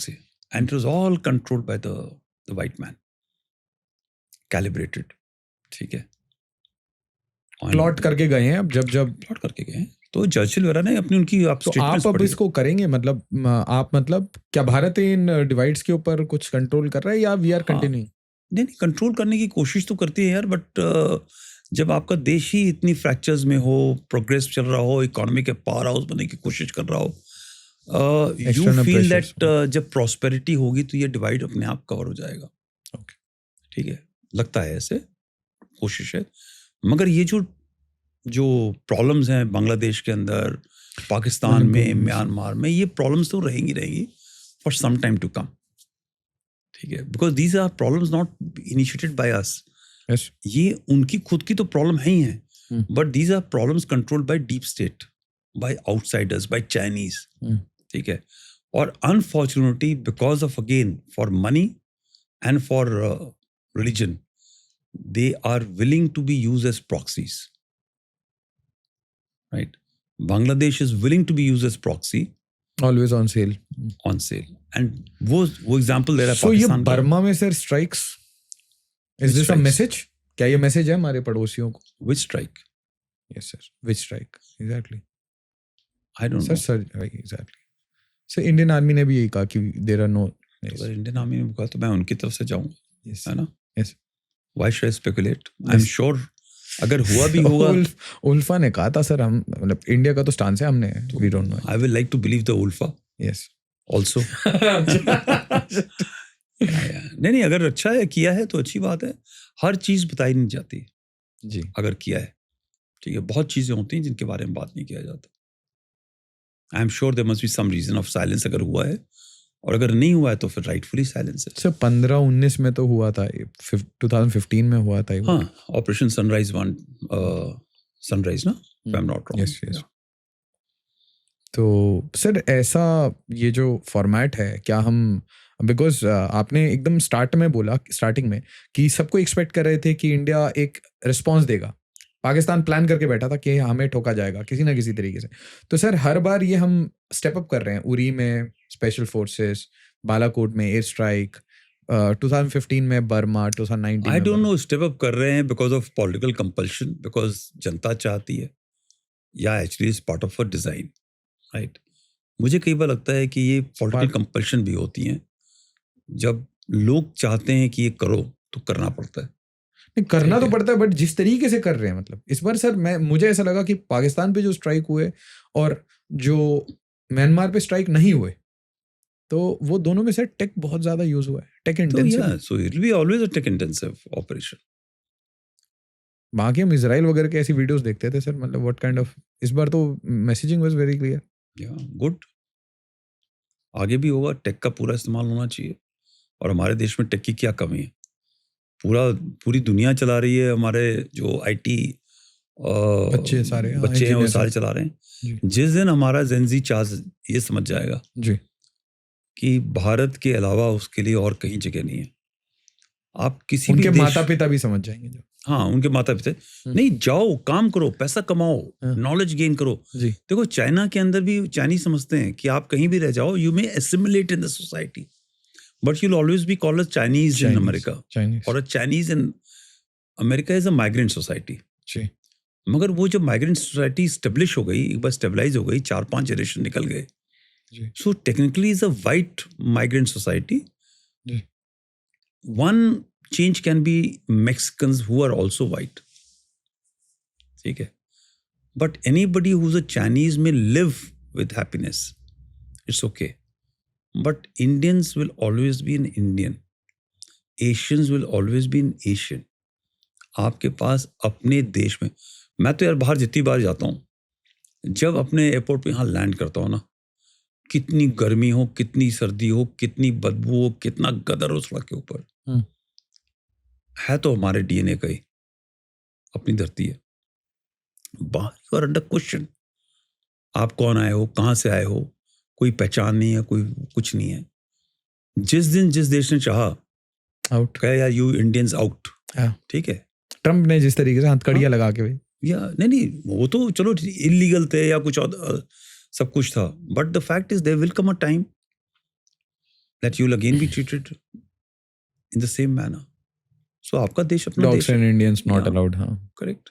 से. And it was all controlled by the white man, calibrated. ठीक है, प्लॉट करके गए हैं. अब जब प्लॉट करके गए हैं तो चर्चिल वगैरह ने अपनी उनकी तो आप अब इसको करेंगे, मतलब आप, मतलब क्या भारत इन डिवाइड्स के ऊपर कुछ कंट्रोल कर रहा है या वी आर कंटिन्यूइंग? नहीं, कंट्रोल करने की कोशिश तो करती है यार, बट जब आपका देश ही इतनी फ्रैक्चर्स में हो, प्रोग्रेस चल रहा हो, इकोनॉमी के पावर हाउस बनने की कोशिश कर रहा हो, यू फील दैट जब प्रॉस्पेरिटी होगी तो ये डिवाइड अपने आप कवर हो जाएगा. ठीक है, लगता है ऐसे, कोशिश है. मगर ये जो प्रॉब्लम्स हैं बांग्लादेश के अंदर, पाकिस्तान में, म्यांमार में, ये प्रॉब्लम्स तो रहेंगी for some time to come. ठीक है, because these are problems not initiated by us. ये उनकी खुद की तो प्रॉब्लम है ही है, but these are problems controlled by deep state, by outsiders, by Chinese. ठीक है, और unfortunately because of, again, for money and for religion, they are willing to be used as proxies, right? Bangladesh is willing to be used as proxy, always on sale. And वो example दे रहा है so पाकिस्तान. ये बर्मा में sir strikes, is this a message? क्या ये मैसेज है हमारे पड़ोसियों को? Which strike? Yes sir, which strike exactly? I don't know. Sir exactly. So Indian army ने भी यही कहा कि there are no. अगर इंडियन आर्मी ने कहा तो मैं उनकी तरफ से जाऊंगा. Yes. है ना? Yes. Why should I speculate? I'm sure अगर हुआ भी होगा. उल्फा ने कहा था सर, हम, मतलब इंडिया का तो स्टांस है, हमने, we don't know. I will like to believe the Ulfa. Yes. Also. नहीं, अगर अच्छा है, किया है तो अच्छी बात है. हर चीज बताई नहीं जाती जी, अगर किया है. ठीक है, बहुत चीजें होती हैं जिनके बारे में बात नहीं किया जाता. I am sure there must be some reason of silence अगर हुआ है, और अगर नहीं हुआ है तो फिर राइटफुली साइलेंस है. सर 15-19 में तो हुआ था, 2015 में हुआ था. हाँ, ऑपरेशन सनराइज 1, सनराइज ना, if I'm not wrong. Yes. तो सर ऐसा ये जो फॉर्मेट है, क्या हम, बिकॉज आपने एकदम स्टार्टिंग में कि सबको एक्सपेक्ट कर रहे थे कि इंडिया एक रिस्पॉन्स देगा. पाकिस्तान प्लान करके बैठा था कि हमें ठोका जाएगा किसी ना किसी तरीके से. तो सर हर बार ये हम स्टेप अप कर रहे हैं. उरी में स्पेशल फोर्सेस, बालाकोट में एयर स्ट्राइक, 2015 में Burma, 2019 I don't know step up कर रहे हैं because of political compulsion, because जनता चाहती है, या actually is part of a design, right. मुझे कई बार लगता है कि ये पॉलिटिकल कंपल्शन भी होती हैं. जब लोग चाहते हैं कि ये करो तो करना पड़ता है. नहीं, करना तो पड़ता है, बट जिस तरीके से कर रहे हैं, मतलब इस बार सर मुझे ऐसा लगा कि पाकिस्तान पे जो स्ट्राइक हुए और जो म्यांमार पे स्ट्राइक नहीं हुए, तो वो दोनों में से टेक बहुत ज्यादा यूज हुआ है, tech intensive. So it will be always a tech intensive operation. बाकी हम इजराइल वगैरह के ऐसी वीडियोस देखते थे सर, मतलब व्हाट काइंड ऑफ, इस बार तो मैसेजिंग वाज वेरी क्लियर. या गुड. आगे भी होगा, टेक का पूरा इस्तेमाल होना चाहिए। और हमारे देश में टेक की क्या कमी है? पूरी दुनिया चला रही है, हमारे जो आईटी बच्चे सारे, हाँ, बच्चे हैं वो engineers सारे हैं। चला रहे हैं। जी जिस दिन हमारा जेनजी चार्ज ये समझ जाएगा जी कि भारत के अलावा उसके लिए और कहीं जगह नहीं है, आप किसी भी उनके देश, माता पिता भी समझ जाएंगे जो। हाँ उनके माता पिता, नहीं जाओ काम करो, पैसा कमाओ, हाँ। नॉलेज गेन करो। जी देखो चाइना के अंदर भी चाइनीज समझते हैं कि आप कहीं भी रह जाओ, you may assimilate in the society, but you'll always be called Chinese in America, Chinese और Chinese in America is a migrant society. जी मगर वो जब माइग्रेंट सोसाइटी स्टेब्लिश हो गई, एक बार स्टेबलाइज हो गई, 4-5 जनरेशन निकल गए, जी so technically is a white migrant society. जी one change can be Mexicans who are also white, ठीक है, but anybody who's a Chinese may live with happiness, it's okay, but Indians will always be an Indian, Asians will always be an Asian। आपके पास अपने देश में, मैं तो यार बाहर जितनी बार जाता हूँ, जब अपने एयरपोर्ट पे यहाँ लैंड करता हूँ ना, कितनी गर्मी हो, कितनी सर्दी हो, कितनी बदबू हो, कितना गदर हो सड़क के ऊपर, है तो हमारे डीएनए का ही, अपनी धरती है। बाहर यू आर अंडर क्वेश्चन, आप कौन आए हो, कहाँ से आए हो, कोई पहचान नहीं है, कोई कुछ नहीं है। जिस दिन जिस देश ने चाहा आउट कहे यार यू इंडियंस आउट, हाँ। ठीक है, ट्रम्प ने जिस तरीके से हथकड़ियां लगा के भाई, या नहीं वो तो चलो इलीगल थे या कुछ और सब कुछ था, but the fact is there will come a time that you will again be treated in the same manner. So आपका देश अपना डॉग्स देश है, and Indians not Yeah. Allowed. हाँ करेक्ट।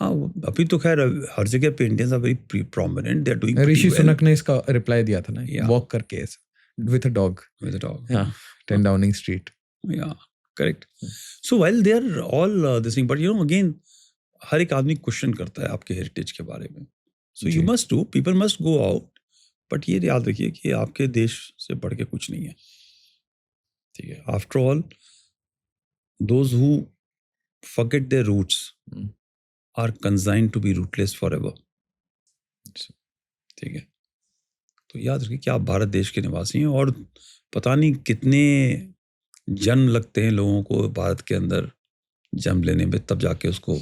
हाँ अभी तो खैर हर जगह पे Indians are very prominent, they are doing Rishi Sunak ने इसका रिप्लाई दिया था ना, Yeah. वॉक करके with a dog, with a dog, हाँ, 10 Downing street. yeah correct। so while they are all this thing, but you know again हर एक आदमी क्वेश्चन करता है आपके हेरिटेज के बारे में, so ji. you must do, people must go out, but ये याद रखिए कि आपके देश से बढ़ के कुछ नहीं है, ठीक है। After all those who forget their roots Hmm. are consigned to be rootless forever, ठीक है। तो याद रखिए कि आप भारत देश के निवासी हैं, और पता नहीं कितने जन्म लगते हैं लोगों को भारत के अंदर जन्म लेने में, तब जाके उसको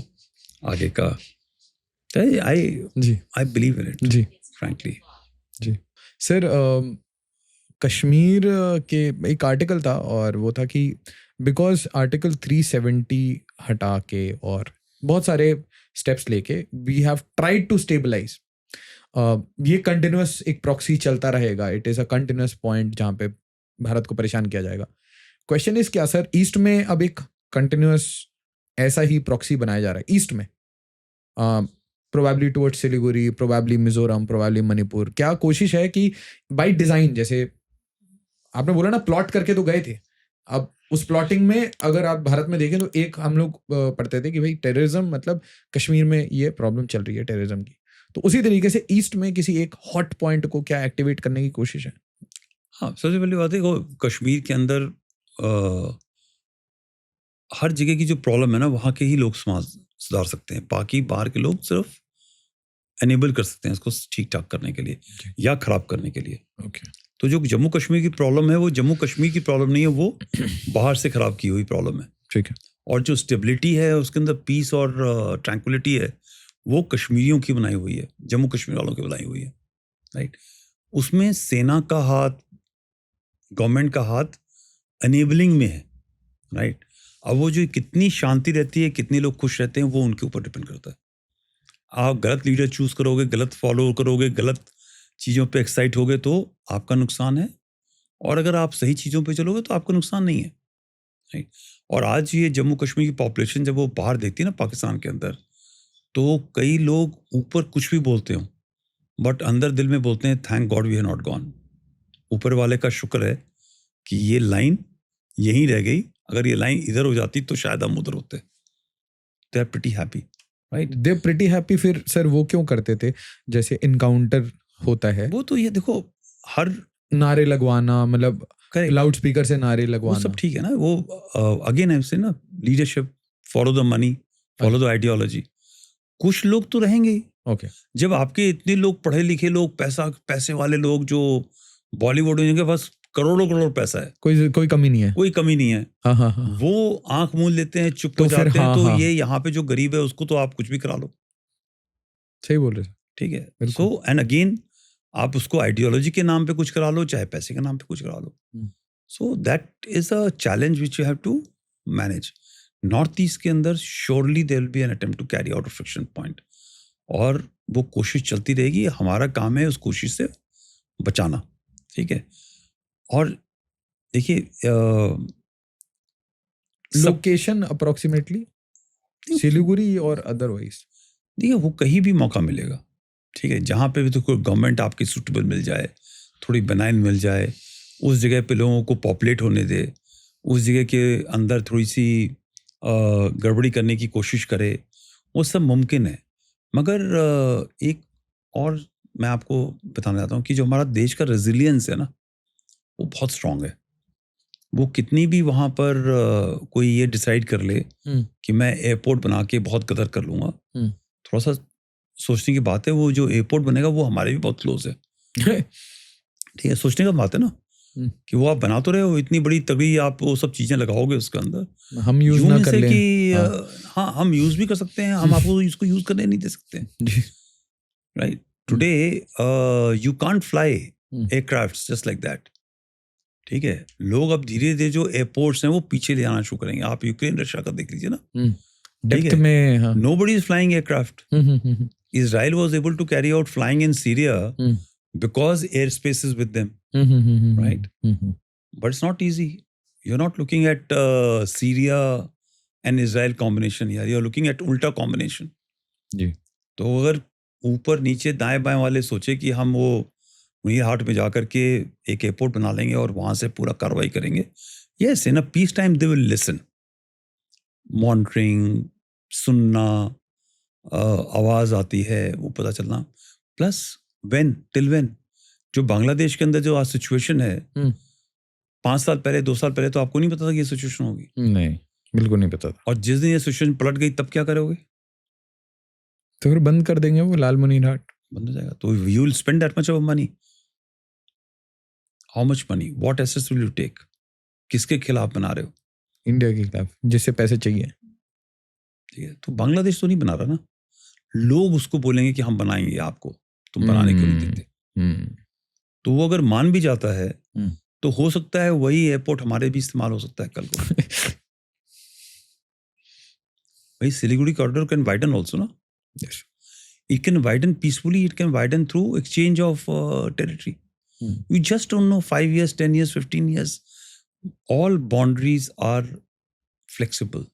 आगे का, आई जी बिलीव इन इट जी फ्रैंकली। जी सर, कश्मीर के एक आर्टिकल था, और वो था कि बिकॉज आर्टिकल 370 हटा के और बहुत सारे स्टेप्स लेके we have tried to stabilise, ये कंटिन्यूस एक प्रॉक्सी चलता रहेगा, it is a continuous point जहाँ पे भारत को परेशान किया जाएगा। क्वेश्चन इज क्या सर, ईस्ट में अब एक कंटिन्यूस ऐसा ही प्रॉक्सी बनाया जा रहा है ईस्ट में, probably towards Siliguri, probably Mizoram, probably Manipur. क्या कोशिश है कि बाय डिजाइन, जैसे आपने बोला ना प्लॉट करके तो गए थे, अब उस प्लॉटिंग में अगर आप भारत में देखें तो एक हम लोग पढ़ते थे कि भाई टेररिज्म, मतलब कश्मीर में ये प्रॉब्लम चल रही है टेररिज्म की, तो उसी तरीके से ईस्ट में किसी एक हॉट पॉइंट को क्या एक्टिवेट करने की कोशिश है? हाँ सबसे पहली बात है कश्मीर के अंदर हर जगह की जो प्रॉब्लम है ना, वहाँ के ही लोग सुधार सकते हैं, बाकी बाहर के लोग सिर्फ एनेबल कर सकते हैं इसको ठीक ठाक करने के लिए या खराब करने के लिए। ओके। तो जो जम्मू कश्मीर की प्रॉब्लम है वो जम्मू कश्मीर की प्रॉब्लम नहीं है, वो बाहर से खराब की हुई प्रॉब्लम है, ठीक है। और जो स्टेबिलिटी है उसके अंदर पीस और ट्रैंक्विलिटी है, वो कश्मीरियों की बनाई हुई है, जम्मू कश्मीर वालों की बनाई हुई है, राइट। उसमें सेना का हाथ, गवर्नमेंट का हाथ अनेबलिंग में है, राइट। अब वो जो कितनी शांति रहती है, कितने लोग खुश रहते हैं, वो उनके ऊपर डिपेंड करता है। आप गलत लीडर चूज करोगे, गलत फॉलो करोगे, गलत चीज़ों पे एक्साइट होगे तो आपका नुकसान है, और अगर आप सही चीज़ों पे चलोगे तो आपका नुकसान नहीं है, राइट। और आज ये जम्मू कश्मीर की पॉपुलेशन जब वो बाहर देखती है ना पाकिस्तान के अंदर, तो कई लोग ऊपर कुछ भी बोलते हो, बट अंदर दिल में बोलते हैं thank God we have not gone. ऊपर वाले का शुक्र है कि ये लाइन यहीं रह गई, अगर ये लाइन इधर हो जाती तो शायद हम उधर होते। They are pretty happy, right. They pretty happy. फिर सर वो क्यों करते थे, जैसे इनकाउंटर होता है, वो तो ये देखो हर नारे लगवाना, मतलब लाउड स्पीकर से नारे वो लगवाना, सब ठीक है ना, वो अगेन ऐसे ना leadership, follow the money, follow the ideology. कुछ लोग तो रहेंगे ही। ओके। जब आपके इतने लोग पढ़े लिखे लोग, पैसे वाले लोग जो बॉलीवुड में के पास करोड़ों करोड़ पैसा है, कोई कमी नहीं है। कोई कमी नहीं है। हाँ हाँ हाँ। वो आंख मूंद लेते हैं, चुप तो हो फिर जाते हैं। हाँ, तो हाँ। ये यहाँ पे जो गरीब है उसको तो आप कुछ भी करा लो, सही बोल रहे हैं। ठीक है। बिल्कुल। सो एंड अगेन, आप उसको आइडियोलॉजी के नाम पे कुछ करा लो, चाहे पैसे के नाम पे कुछ करा लो। So that is a challenge which you have to manage. North east के अंदर surely there will be an attempt to carry out a friction point, और वो कोशिश चलती रहेगी। हमारा काम है उस कोशिश से बचाना, ठीक है। और देखिए, लोकेशन अप्रोक्सीमेटली सिलीगुड़ी और अदरवाइज? देखिए, वो कहीं भी मौका मिलेगा, ठीक है। जहाँ पे भी तो कोई गवर्नमेंट आपकी सूटेबल मिल जाए, थोड़ी बनाइन मिल जाए, उस जगह पे लोगों को पॉपुलेट होने दे, उस जगह के अंदर थोड़ी सी गड़बड़ी करने की कोशिश करे, वो सब मुमकिन है। मगर एक और मैं आपको बताना चाहता हूँ कि जो हमारा देश का रेजिलियंस है ना, वो बहुत स्ट्रांग है। वो कितनी भी वहाँ पर कोई ये डिसाइड कर ले कि मैं एयरपोर्ट बना के बहुत कदर कर लूँगा, थोड़ा सा सोचने की बात है। वो जो एयरपोर्ट बनेगा वो हमारे भी बहुत क्लोज है, ठीक है। सोचने का बात है ना कि वो आप बना तो रहे हो, इतनी बड़ी तगड़ी आप वो सब चीजें लगाओगे उसके अंदर, हम यूज ना कर लें। कि हाँ, हम यूज भी कर सकते हैं, हम आपको इसको यूज करने नहीं दे सकते, right. Today you can't fly aircrafts just like that, ठीक है। लोग अब धीरे धीरे जो एयरपोर्ट्स हैं वो पीछे ले आना शुरू करेंगे। आप यूक्रेन रशिया का देख लीजिए ना, डेप्थ में। हाँ। Nobody is flying aircraft. Israel was able to carry out flying in Syria because airspace is with them, right? But it's not easy. You're not looking at Syria and Israel combination here. You're looking at ulta combination. जी। तो अगर ऊपर नीचे दाएं बाएं वाले सोचे कि हम वो उन्हीं हाट में जाकर के एक एयरपोर्ट बना लेंगे और वहां से पूरा कार्रवाई करेंगे, yes, in a peace time they will listen. Monitoring, सुनना, आवाज आती है, वो पता चलना। प्लस टिल वेन जो बांग्लादेश के अंदर जो आज सिचुएशन है, 5 साल पहले 2 साल पहले तो आपको नहीं पता था कि ये सिचुएशन होगी। नहीं, बिल्कुल नहीं पता था। और जिस दिन ये सिचुएशन पलट गई तब क्या करोगे? तो फिर बंद कर देंगे वो लालमुनीर हाट, बंद हो जाएगा। तो you will spend that much of money. How much money, what assets will you take? किसके खिलाफ बना रहे हो? इंडिया के खिलाफ, जिससे पैसे चाहिए, ठीक है। तो बांग्लादेश तो नहीं बना रहा ना, लोग उसको बोलेंगे कि हम बनाएंगे आपको, तुम बनाने क्यों नहीं देते? तो वो अगर मान भी जाता है तो हो सकता है वही एयरपोर्ट हमारे भी इस्तेमाल हो सकता है कल को। भाई, Siliguri corridor can widen also ना। It can widen peacefully, it can widen through exchange of territory. You just don't know, 5 years, 10 years, 15 years. All boundaries are flexible.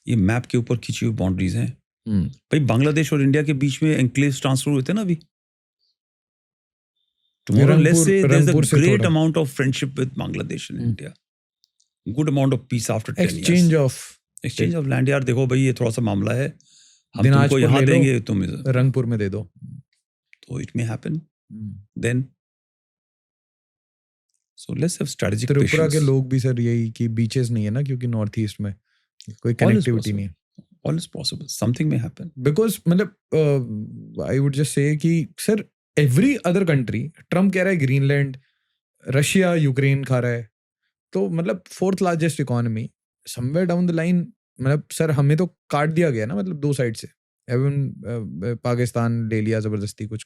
ये मैप के ऊपर खींची हुई बाउंड्रीज हैं। भाई, बांग्लादेश और इंडिया के बीच में एनक्लेव्स ट्रांसफर हुए थे ना अभी। Tomorrow, let's say there's a great amount of friendship with Bangladesh and India. Good amount of peace after 10 years. Exchange of land। यार देखो भाई, ये थोड़ा सा मामला है, हम तुमको यहाँ देंगे, तुम रंगपुर में दे दो, तो it may happen then. So let's have strategic patience. Tripura के लोग भी सर यही कि बीचेस नहीं है ना, क्योंकि नॉर्थ ईस्ट में कोई कनेक्टिविटी नहीं है। All is possible. Something may happen. Because मतलब I would just say कि sir every other country, Trump कह रहा है ग्रीनलैंड, रशिया यूक्रेन खा रहा है, तो मतलब 4th largest economy, somewhere down the line मतलब सर हमें तो काट दिया गया ना, मतलब 2 साइड से। एवन पाकिस्तान ले लिया जबरदस्ती कुछ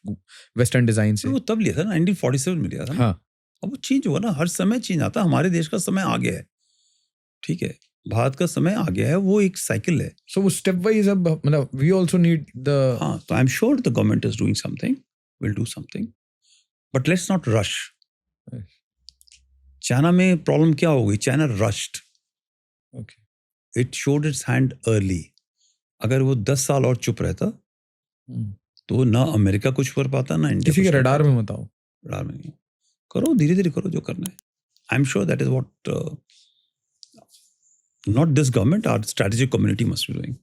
वेस्टर्न डिजाइन से। वो तब लिया था ना, 1947 में लिया था ना। हाँ। अब वो चेंज हुआ ना, हर समय चेंज आता। हमारे देश का समय आ गया है, ठीक है, भारत का समय आ गया है, वो एक साइकिल है। सो वो स्टेप वाइज अब मतलब वी आल्सो नीड द। हाँ, तो आई am sure the government is doing something, will do something, but let's not rush. China में प्रॉब्लम क्या हो गई? China rushed, it showed it's hand early. अगर वो 10 साल और चुप रहता तो ना अमेरिका कुछ कर पाता, ना इंडिया। किसी के रडार में मत आओ। रडार में नहीं करो, धीरे धीरे करो जो करना है। I am sure that is what not this government, our strategic community must be doing.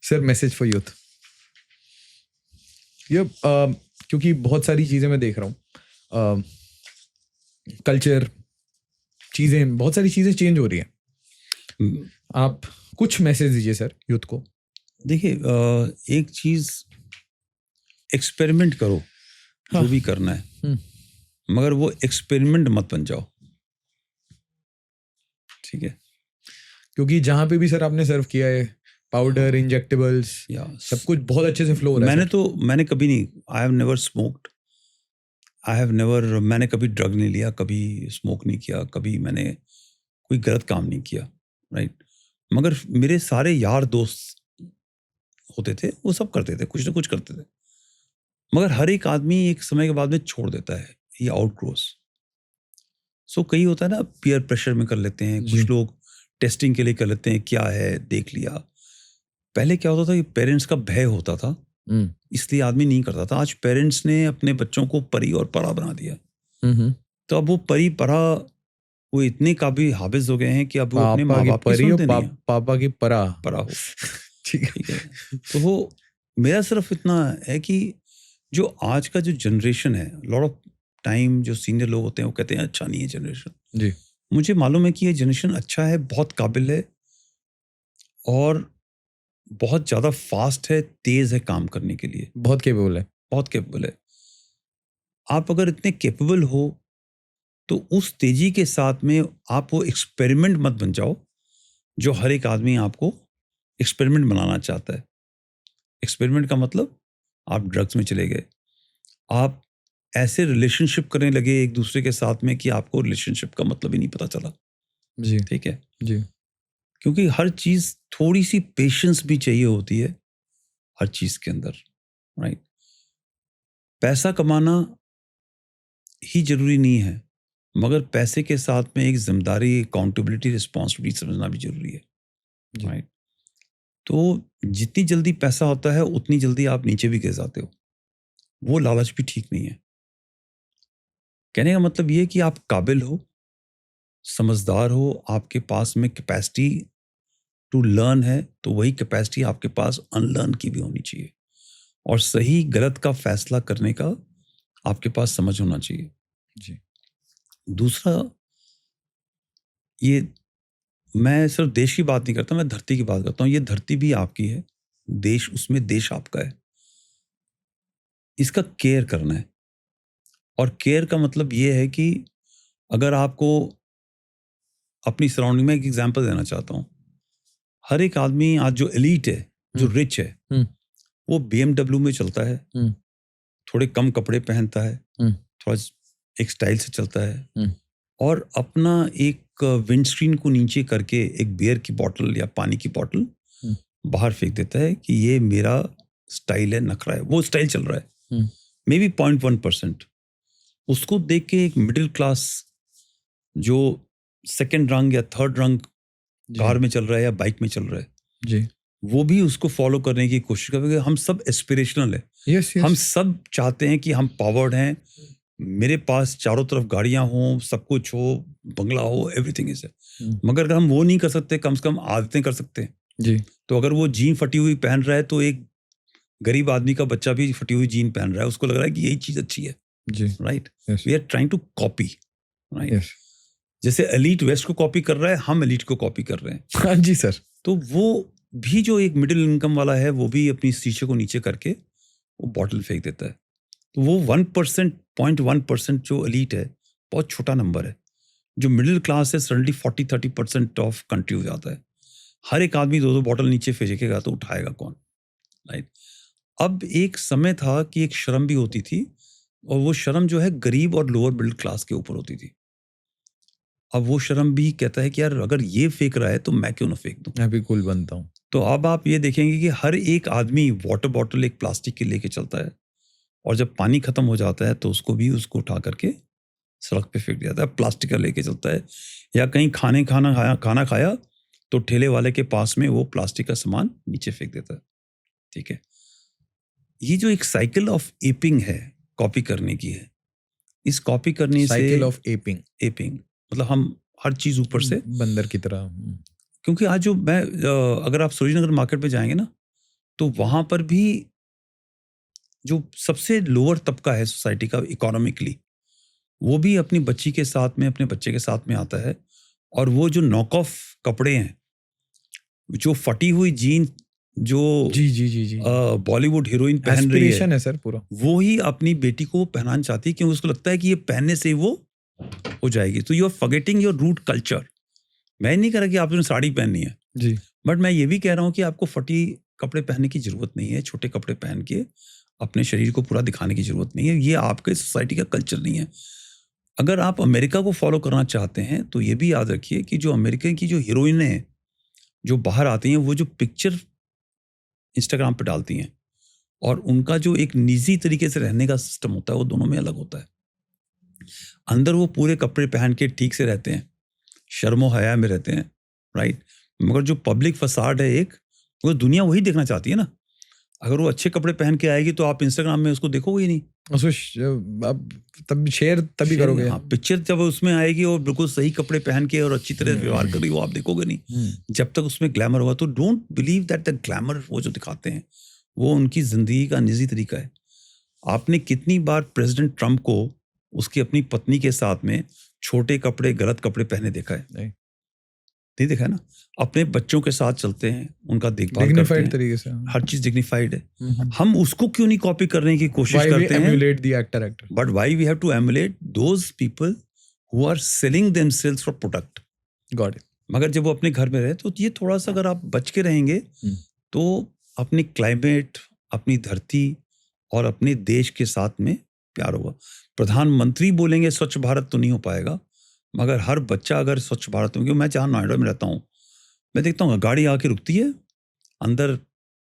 Sir, message for youth. ये क्योंकि बहुत सारी चीजें मैं देख रहा हूँ, कल्चर, चीजें, बहुत सारी चीजें चेंज हो रही हैं। आप कुछ मैसेज दीजिए सर यूथ को। देखिए, एक चीज एक्सपेरिमेंट करो। जो भी करना है, मगर वो एक्सपेरिमेंट मत बन जाओ, ठीक है? क्योंकि जहाँ पे भी सर आपने सर्व किया है पाउडर, इंजेक्टेबल्स, या सब कुछ बहुत अच्छे से फ्लो हो रहा है मैंने कभी नहीं, आई हैव नेवर स्मोक्ड, मैंने कभी ड्रग नहीं लिया, कभी स्मोक नहीं किया, कभी मैंने कोई गलत काम नहीं किया, राइट? मगर मेरे सारे यार दोस्त होते थे, वो सब करते थे, कुछ ना कुछ करते थे, मगर हर एक आदमी एक समय के बाद में छोड़ देता है, ये आउटग्रोस। सो कई होता है ना, पीयर प्रेशर में कर लेते हैं, जी। कुछ लोग टेस्टिंग के लिए कर लेते हैं, क्या है देख लिया। पहले क्या होता था कि पेरेंट्स का भय होता था, इसलिए आदमी नहीं करता था। आज पेरेंट्स ने अपने बच्चों को परी और परा बना दिया, तो अब वो परी परा वो इतने काबिल हाबिज हो गए हैं कि अब वो अपने पापा माँ की बाप की परी और सुनते नहीं हैं, पापा की परा। परा हो, ठीक है। ठीक है? तो वो मेरा सिर्फ इतना है कि जो आज का जो जनरेशन है, लॉट ऑफ टाइम जो सीनियर लोग होते हैं वो कहते हैं अच्छा नहीं है जनरेशन। जी। मुझे मालूम है कि ये जनरेशन अच्छा है, बहुत काबिल है और बहुत ज़्यादा फास्ट है, तेज़ है काम करने के लिए, बहुत केपेबल है। बहुत कैपेबल है। आप अगर इतने कैपेबल हो तो उस तेजी के साथ में आप वो एक्सपेरिमेंट मत बन जाओ जो हर एक आदमी आपको एक्सपेरिमेंट बनाना चाहता है। एक्सपेरिमेंट का मतलब आप ड्रग्स में चले गए, आप ऐसे रिलेशनशिप करने लगे एक दूसरे के साथ में कि आपको रिलेशनशिप का मतलब ही नहीं पता चला, जी। ठीक है? जी। क्योंकि हर चीज़ थोड़ी सी पेशेंस भी चाहिए होती है हर चीज़ के अंदर, राइट? पैसा कमाना ही जरूरी नहीं है, मगर पैसे के साथ में एक जिम्मेदारी, अकाउंटेबिलिटी, रिस्पॉन्सिबिलिटी समझना भी जरूरी है, जी। राइट? तो जितनी जल्दी पैसा होता है उतनी जल्दी आप नीचे भी गिर जाते हो, वो लालच भी ठीक नहीं है। कहने का मतलब ये है कि आप काबिल हो, समझदार हो, आपके पास में कैपेसिटी टू लर्न है, तो वही कैपेसिटी आपके पास अनलर्न की भी होनी चाहिए और सही गलत का फैसला करने का आपके पास समझ होना चाहिए। जी। दूसरा, ये मैं सिर्फ देश की बात नहीं करता, मैं धरती की बात करता हूँ। ये धरती भी आपकी है, देश, उसमें देश आपका है। इसका केयर करना है और केयर का मतलब ये है कि अगर आपको अपनी सराउंडिंग में एक एग्जांपल देना चाहता हूँ, हर एक आदमी आज जो एलीट है, जो रिच है, वो BMW में चलता है, थोड़े कम कपड़े पहनता है, थोड़ा एक स्टाइल से चलता है और अपना एक विंडस्क्रीन को नीचे करके एक बियर की बोतल या पानी की बोतल बाहर फेंक देता है कि ये मेरा स्टाइल है, नखरा है, वो स्टाइल चल रहा है। May be 0.1%। उसको देख के एक मिडिल क्लास जो सेकंड रंग या थर्ड रंग कार में चल रहा है या बाइक में चल रहा है, जी। वो भी उसको फॉलो करने की कोशिश करेंगे। हम सब एस्पिरेशनल है, यस। हम सब चाहते हैं कि हम पावर्ड हैं, मेरे पास चारों तरफ गाड़ियां हों, सब कुछ हो, बंगला हो, एवरीथिंग इज है। मगर अगर हम वो नहीं कर सकते, कम से कम आदतें कर सकते हैं। जी। तो अगर वो जीन फटी हुई पहन रहा है तो एक गरीब आदमी का बच्चा भी फटी हुई जीन पहन रहा है, उसको लग रहा है कि यही चीज अच्छी है, जी। Right? Yes. We are trying to copy, right? Yes. जैसे एलीट वेस्ट को कॉपी कर रहा है, हम एलीट को कॉपी कर रहे हैं। हाँ जी सर। तो वो भी जो एक मिडिल इनकम वाला है, वो भी अपनी शीशे को नीचे करके वो बॉटल फेंक देता है। तो वो 1%, 0.1% जो एलीट है, बहुत छोटा नंबर है। जो मिडिल क्लास है सडनली 40-30% ऑफ कंट्री हो जाता है। हर एक आदमी 2-2 बॉटल नीचे फेंकेगा तो उठाएगा कौन, राइट? अब एक समय था कि एक शर्म भी होती थी और वो शर्म जो है गरीब और लोअर मिडिल क्लास के ऊपर होती थी। अब वो शर्म भी कहता है कि यार अगर ये फेंक रहा है तो मैं क्यों ना फेंक दूं। मैं भी कूल बनता हूँ। तो अब आप ये देखेंगे कि हर एक आदमी वाटर बॉटल एक प्लास्टिक की लेके चलता है और जब पानी खत्म हो जाता है तो उसको उठा करके सड़क पे फेंक दिया जाता है, प्लास्टिक का लेके चलता है। या कहीं खाना खाया तो ठेले वाले के पास में वो प्लास्टिक का सामान नीचे फेंक देता है, ठीक है? ये जो एक साइकिल ऑफ एपिंग है, कॉपी करने की है। इस कॉपी करने से साइकिल ऑफ एपिंग मतलब हम हर चीज ऊपर से, बंदर की तरह। क्योंकि आज जो मैं अगर आप सूर्यनगर मार्केट पे जाएंगे ना, तो वहां पर भी जो सबसे लोअर तबका है सोसाइटी का इकोनॉमिकली, वो भी अपनी बच्ची के साथ में, अपने बच्चे के साथ में आता है। और वो जो नॉक ऑफ कपड़े हैं, जो फटी हुई जीन जो जी जी जी जी बॉलीवुड हीरोइन पहन रही एस्पिरेशन है सर पूरा। वो ही अपनी बेटी को पहनाना चाहती है, क्योंकि उसको लगता है कि ये पहनने से ही वो हो जाएगी। तो you are forgetting your root culture. मैं नहीं कह रहा कि आपने साड़ी पहननी है, जी बट मैं ये भी कह रहा हूँ कि आपको फटी कपड़े पहनने की जरूरत नहीं है। छोटे कपड़े पहन के अपने शरीर को पूरा दिखाने की जरूरत नहीं है। ये आपके सोसाइटी का कल्चर नहीं है। अगर आप अमेरिका को फॉलो करना चाहते हैं तो ये भी याद रखिए कि जो अमेरिका की जो हीरोइनें हैं जो बाहर आती हैं, वो जो पिक्चर इंस्टाग्राम पे डालती हैं और उनका जो एक निजी तरीके से रहने का सिस्टम होता है वो दोनों में अलग होता है। अंदर वो पूरे कपड़े पहन के ठीक से रहते हैं, शर्मो हया में रहते हैं, राइट। मगर जो पब्लिक फसाड है एक, वो दुनिया वही देखना चाहती है ना। अगर वो अच्छे कपड़े पहन के आएगी तो आप इंस्टाग्राम में उसको देखोगे ही नहीं। अब तब शेयर तभी करोगे। हाँ, पिक्चर जब उसमें आएगी और बिल्कुल सही कपड़े पहन के और अच्छी तरह व्यवहार कर रही हो, आप देखोगे नहीं। जब तक उसमें ग्लैमर होगा। तो don't believe that the glamour वो जो दिखाते हैं वो उनकी जिंदगी का निजी तरीका है। आपने कितनी बार प्रेसिडेंट ट्रंप को उसकी अपनी पत्नी के साथ में छोटे कपड़े, गलत कपड़े पहने देखा है? नहीं देखा है ना। अपने बच्चों के साथ चलते हैं, उनका देखभाल करते डिग्निफाइड हैं, तरीके से। हर चीज डिग्निफाइड है। हम उसको क्यों नहीं कॉपी करने की कोशिश Why we करते हैं? emulate the actor? But why we have to emulate those people who are selling themselves for product? Got it. मगर जब वो अपने घर में रहे तो ये थोड़ा सा अगर आप बच के रहेंगे तो अपनी क्लाइमेट, अपनी धरती और अपने देश के साथ में प्यार होगा। प्रधानमंत्री बोलेंगे स्वच्छ भारत तो नहीं हो पाएगा, मगर हर बच्चा अगर स्वच्छ भारत में, क्योंकि मैं जहाँ नोएडा में रहता हूँ, मैं देखता हूँ गाड़ी आके रुकती है, अंदर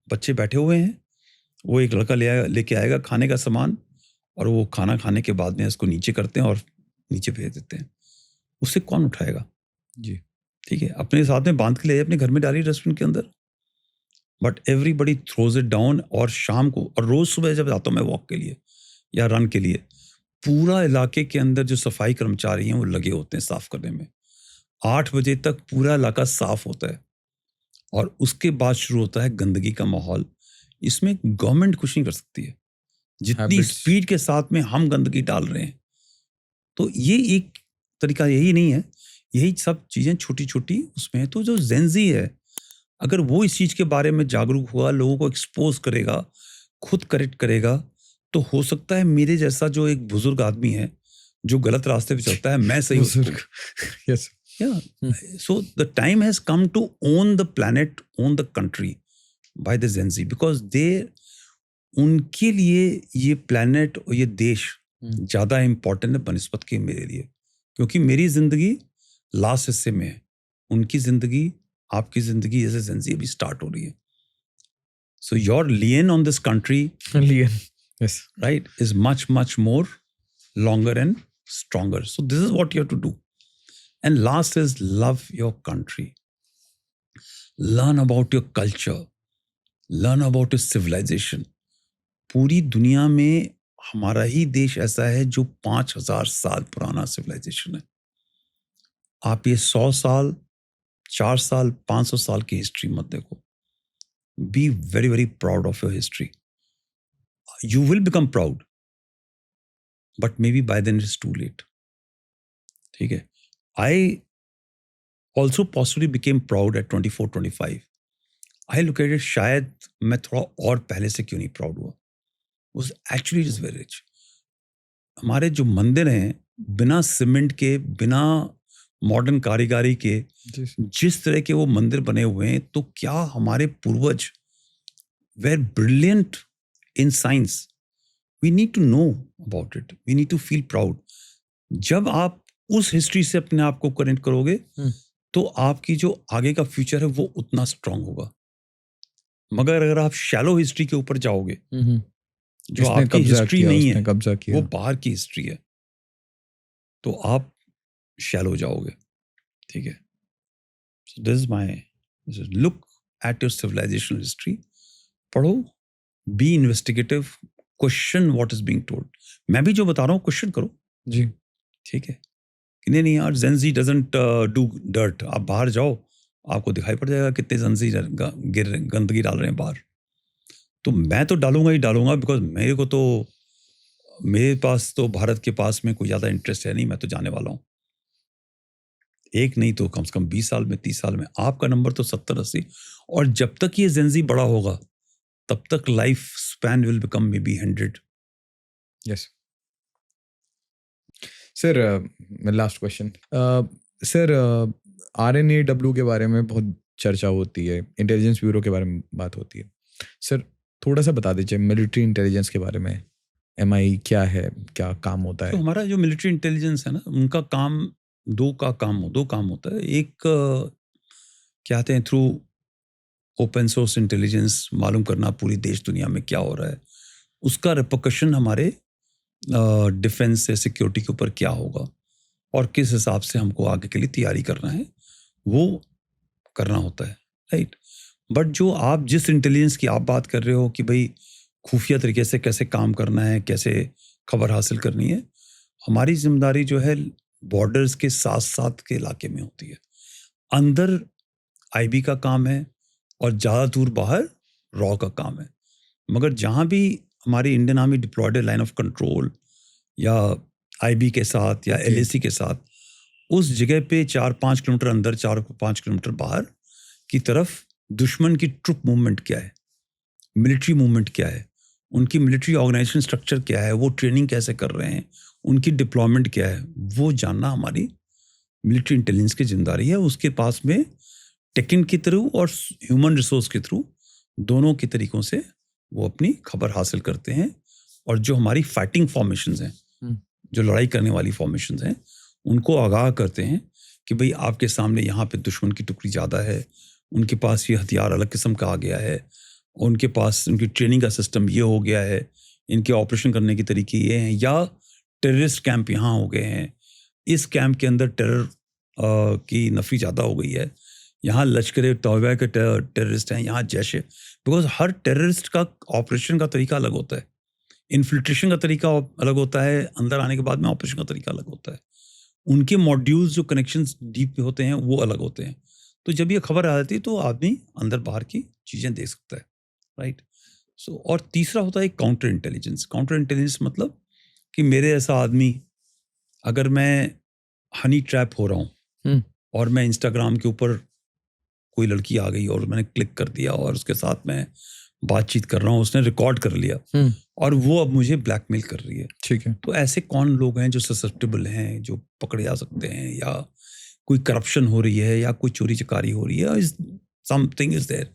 बच्चे बैठे हुए हैं, वो एक लड़का लेके आएगा खाने का सामान और वो खाना खाने के बाद में इसको नीचे करते हैं और नीचे भेज देते हैं। उससे कौन उठाएगा? जी ठीक है, अपने साथ में बांध के ले अपने घर में डालिए डस्टबिन के अंदर, but everybody throws it down. और शाम को और रोज सुबह जब जाता हूँ मैं वॉक के लिए या रन के लिए, पूरा इलाके के अंदर जो सफाई कर्मचारी हैं वो लगे होते हैं साफ करने में। 8 बजे तक पूरा इलाका साफ होता है और उसके बाद शुरू होता है गंदगी का माहौल। इसमें गवर्नमेंट कुछ नहीं कर सकती है, जितनी Habits. स्पीड के साथ में हम गंदगी डाल रहे हैं। तो ये एक तरीका यही नहीं है, यही सब चीजें छोटी छोटी उसमें है। तो जो जेंजी है, अगर वो इस चीज के बारे में जागरूक हुआ, लोगों को एक्सपोज करेगा, खुद करेक्ट करेगा, तो हो सकता है मेरे जैसा जो एक बुजुर्ग आदमी है जो गलत रास्ते पे चलता है, मैं सही उसको। yes Yeah. So the time has come to own the planet, own the country by the Gen Z, because उनके लिए ये planet और ये देश ज़्यादा इम्पोर्टेंट है बनिस्बत के मेरे लिए, क्योंकि मेरी जिंदगी लास्ट हिस्से में है, उनकी जिंदगी, आपकी जिंदगी जैसे Gen Z अभी स्टार्ट हो रही है। So your lien on this country, Lien. Yes. right, is much more longer and stronger. So this is what you have to do. And last is love your country. Learn about your culture. Learn about your civilization. पूरी दुनिया में हमारा ही देश ऐसा है जो 5000 साल पुराना सिविलाइजेशन है। आप ये 100 साल, 4 साल, 500 साल की हिस्ट्री मत देखो। Be very, very proud of your history. You will become proud, but maybe by then it's too late. ठीक है? I also possibly became proud at 24, 25. I look at it, शायद मैं थोड़ा और पहले से क्यों नहीं प्राउड हुआ। Was actually it is very rich. हमारे जो मंदिर हैं, बिना सीमेंट के, बिना मॉडर्न कारीगरी के, जिस तरह के वो मंदिर बने हुए हैं, तो क्या हमारे पूर्वज were brilliant in science. We need to know about it. We need to feel proud. जब आप उस हिस्ट्री से अपने आप को कनेक्ट करोगे तो आपकी जो आगे का फ्यूचर है वो उतना स्ट्रांग होगा। मगर अगर आप शैलो हिस्ट्री के ऊपर जाओगे, जो आपकी हिस्ट्री नहीं है, वो बाहर की हिस्ट्री है, तो आप शैलो हो जाओगे। ठीक है? So this is my look at your civilization history. पढ़ो, be investigative, question what is being told. मैं भी जो बता रहा हूँ क्वेश्चन करो। जी ठीक है? नहीं यार, Gen Z doesn't do dirt. आप बाहर जाओ, आपको दिखाई पड़ जाएगा कितने Gen Z गंदगी डाल रहे हैं बाहर। तो मैं तो डालूंगा ही डालूंगा, बिकॉज मेरे पास तो भारत के पास में कोई ज़्यादा इंटरेस्ट है नहीं, मैं तो जाने वाला हूँ। एक नहीं तो कम से कम 20 साल में, 30 साल में आपका नंबर तो 70-80, और जब तक ये जेंजी बड़ा होगा तब तक life span will become may be 100. Yes sir, last question sir, RNAW के बारे में बहुत चर्चा होती है, इंटेलिजेंस ब्यूरो के बारे में बात होती है सर, थोड़ा सा बता दीजिए मिलिट्री इंटेलिजेंस के बारे में, MI क्या है, क्या काम होता तो है? हमारा जो मिलिट्री इंटेलिजेंस है ना, उनका काम दो काम होता है. एक क्या कहते हैं, थ्रू ओपन सोर्स इंटेलिजेंस मालूम करना पूरी देश दुनिया में क्या हो रहा है, उसका रिपरकशन हमारे डिफेंस से सिक्योरिटी के ऊपर क्या होगा और किस हिसाब से हमको आगे के लिए तैयारी करना है, वो करना होता है, राइट. बट जो आप जिस इंटेलिजेंस की आप बात कर रहे हो कि भाई खुफिया तरीके से कैसे काम करना है, कैसे खबर हासिल करनी है, हमारी जिम्मेदारी जो है बॉर्डर्स के साथ साथ के इलाके में होती है. अंदर IB का काम है और ज़्यादा दूर बाहर रॉ का काम है. मगर जहाँ भी हमारी इंडियन आर्मी डिप्लॉयड है लाइन ऑफ कंट्रोल या IB के साथ या LAC के साथ, उस जगह पे 4-5 किलोमीटर अंदर, 4-5 किलोमीटर बाहर की तरफ दुश्मन की ट्रुप मूवमेंट क्या है, मिलिट्री मूवमेंट क्या है, उनकी मिलिट्री ऑर्गेनाइजेशन स्ट्रक्चर क्या है, वो ट्रेनिंग कैसे कर रहे हैं, उनकी डिप्लॉयमेंट क्या है, वो जानना हमारी मिलिट्री इंटेलिजेंस की जिम्मेदारी है. उसके पास में टेक्निक के थ्रू और ह्यूमन रिसोर्स के थ्रू दोनों के तरीकों से वो अपनी खबर हासिल करते हैं. और जो हमारी फाइटिंग फॉर्मेशंस हैं, जो लड़ाई करने वाली फॉर्मेशंस हैं, उनको आगाह करते हैं कि भाई आपके सामने यहाँ पे दुश्मन की टुकड़ी ज़्यादा है, उनके पास ये हथियार अलग किस्म का आ गया है, उनके पास उनकी ट्रेनिंग का सिस्टम ये हो गया है, इनके ऑपरेशन करने के तरीके ये हैं, या टेररिस्ट कैंप यहाँ हो गए हैं, इस कैंप के अंदर टेरर की नफरी ज़्यादा हो गई है, यहाँ लश्कर तौबा के टेररिस्ट हैं, यहाँ जैश है. बिकॉज हर टेररिस्ट का ऑपरेशन का तरीका अलग होता है, इन्फिल्ट्रेशन का तरीका अलग होता है, अंदर आने के बाद में ऑपरेशन का तरीका अलग होता है, उनके मॉड्यूल्स जो कनेक्शंस डीप में होते हैं वो अलग होते हैं. तो जब ये खबर आ जाती है तो आदमी अंदर बाहर की चीज़ें देख सकता है, राइट. सो और तीसरा होता है काउंटर इंटेलिजेंस. काउंटर इंटेलिजेंस मतलब कि मेरे ऐसा आदमी, अगर मैं हनी ट्रैप हो रहा हूँ और मैं इंस्टाग्राम के ऊपर कोई लड़की आ गई और मैंने क्लिक कर दिया और उसके साथ मैं बातचीत कर रहा हूँ, उसने रिकॉर्ड कर लिया और वो अब मुझे ब्लैकमेल कर रही है, ठीक है. तो ऐसे कौन लोग हैं जो ससेप्टेबल हैं, जो पकड़े जा सकते हैं, या कोई करप्शन हो रही है या कोई चोरी चकारी हो रही है, something is there.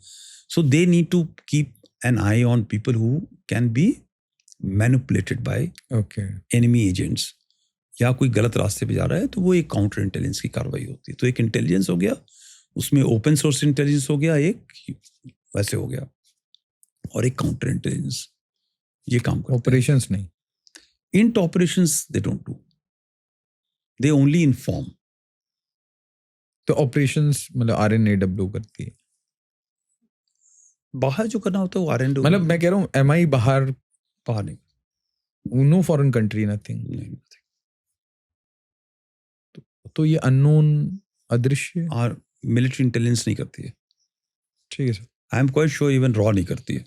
So they need to keep an eye on people who can be manipulated by enemy agents, या कोई गलत रास्ते पे जा रहा है, तो वो एक काउंटर इंटेलिजेंस की कार्रवाई होती है. तो एक इंटेलिजेंस हो गया, उसमें ओपन सोर्स इंटेलिजेंस हो गया, एक वैसे हो गया, और एक काउंटर इंटेलिजेंस, ये काम करते हैं. ऑपरेशंस नहीं, in operations they don't do, they only inform. तो ऑपरेशंस मतलब RNAW करती है, बाहर जो करना होता है वो RNAW. मतलब मैं कह रहा हूँ MI बाहर नहीं, नो फॉरेन कंट्री, नथिंग. नहीं. तो ये अननोन, अदृश्य, और मिलिट्री इंटेलिजेंस नहीं करती है. ठीक है sir. I am quite sure even raw नहीं करती है.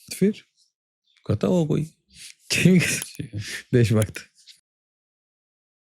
फिर करता हो कोई? ठीक है, देशभक्त.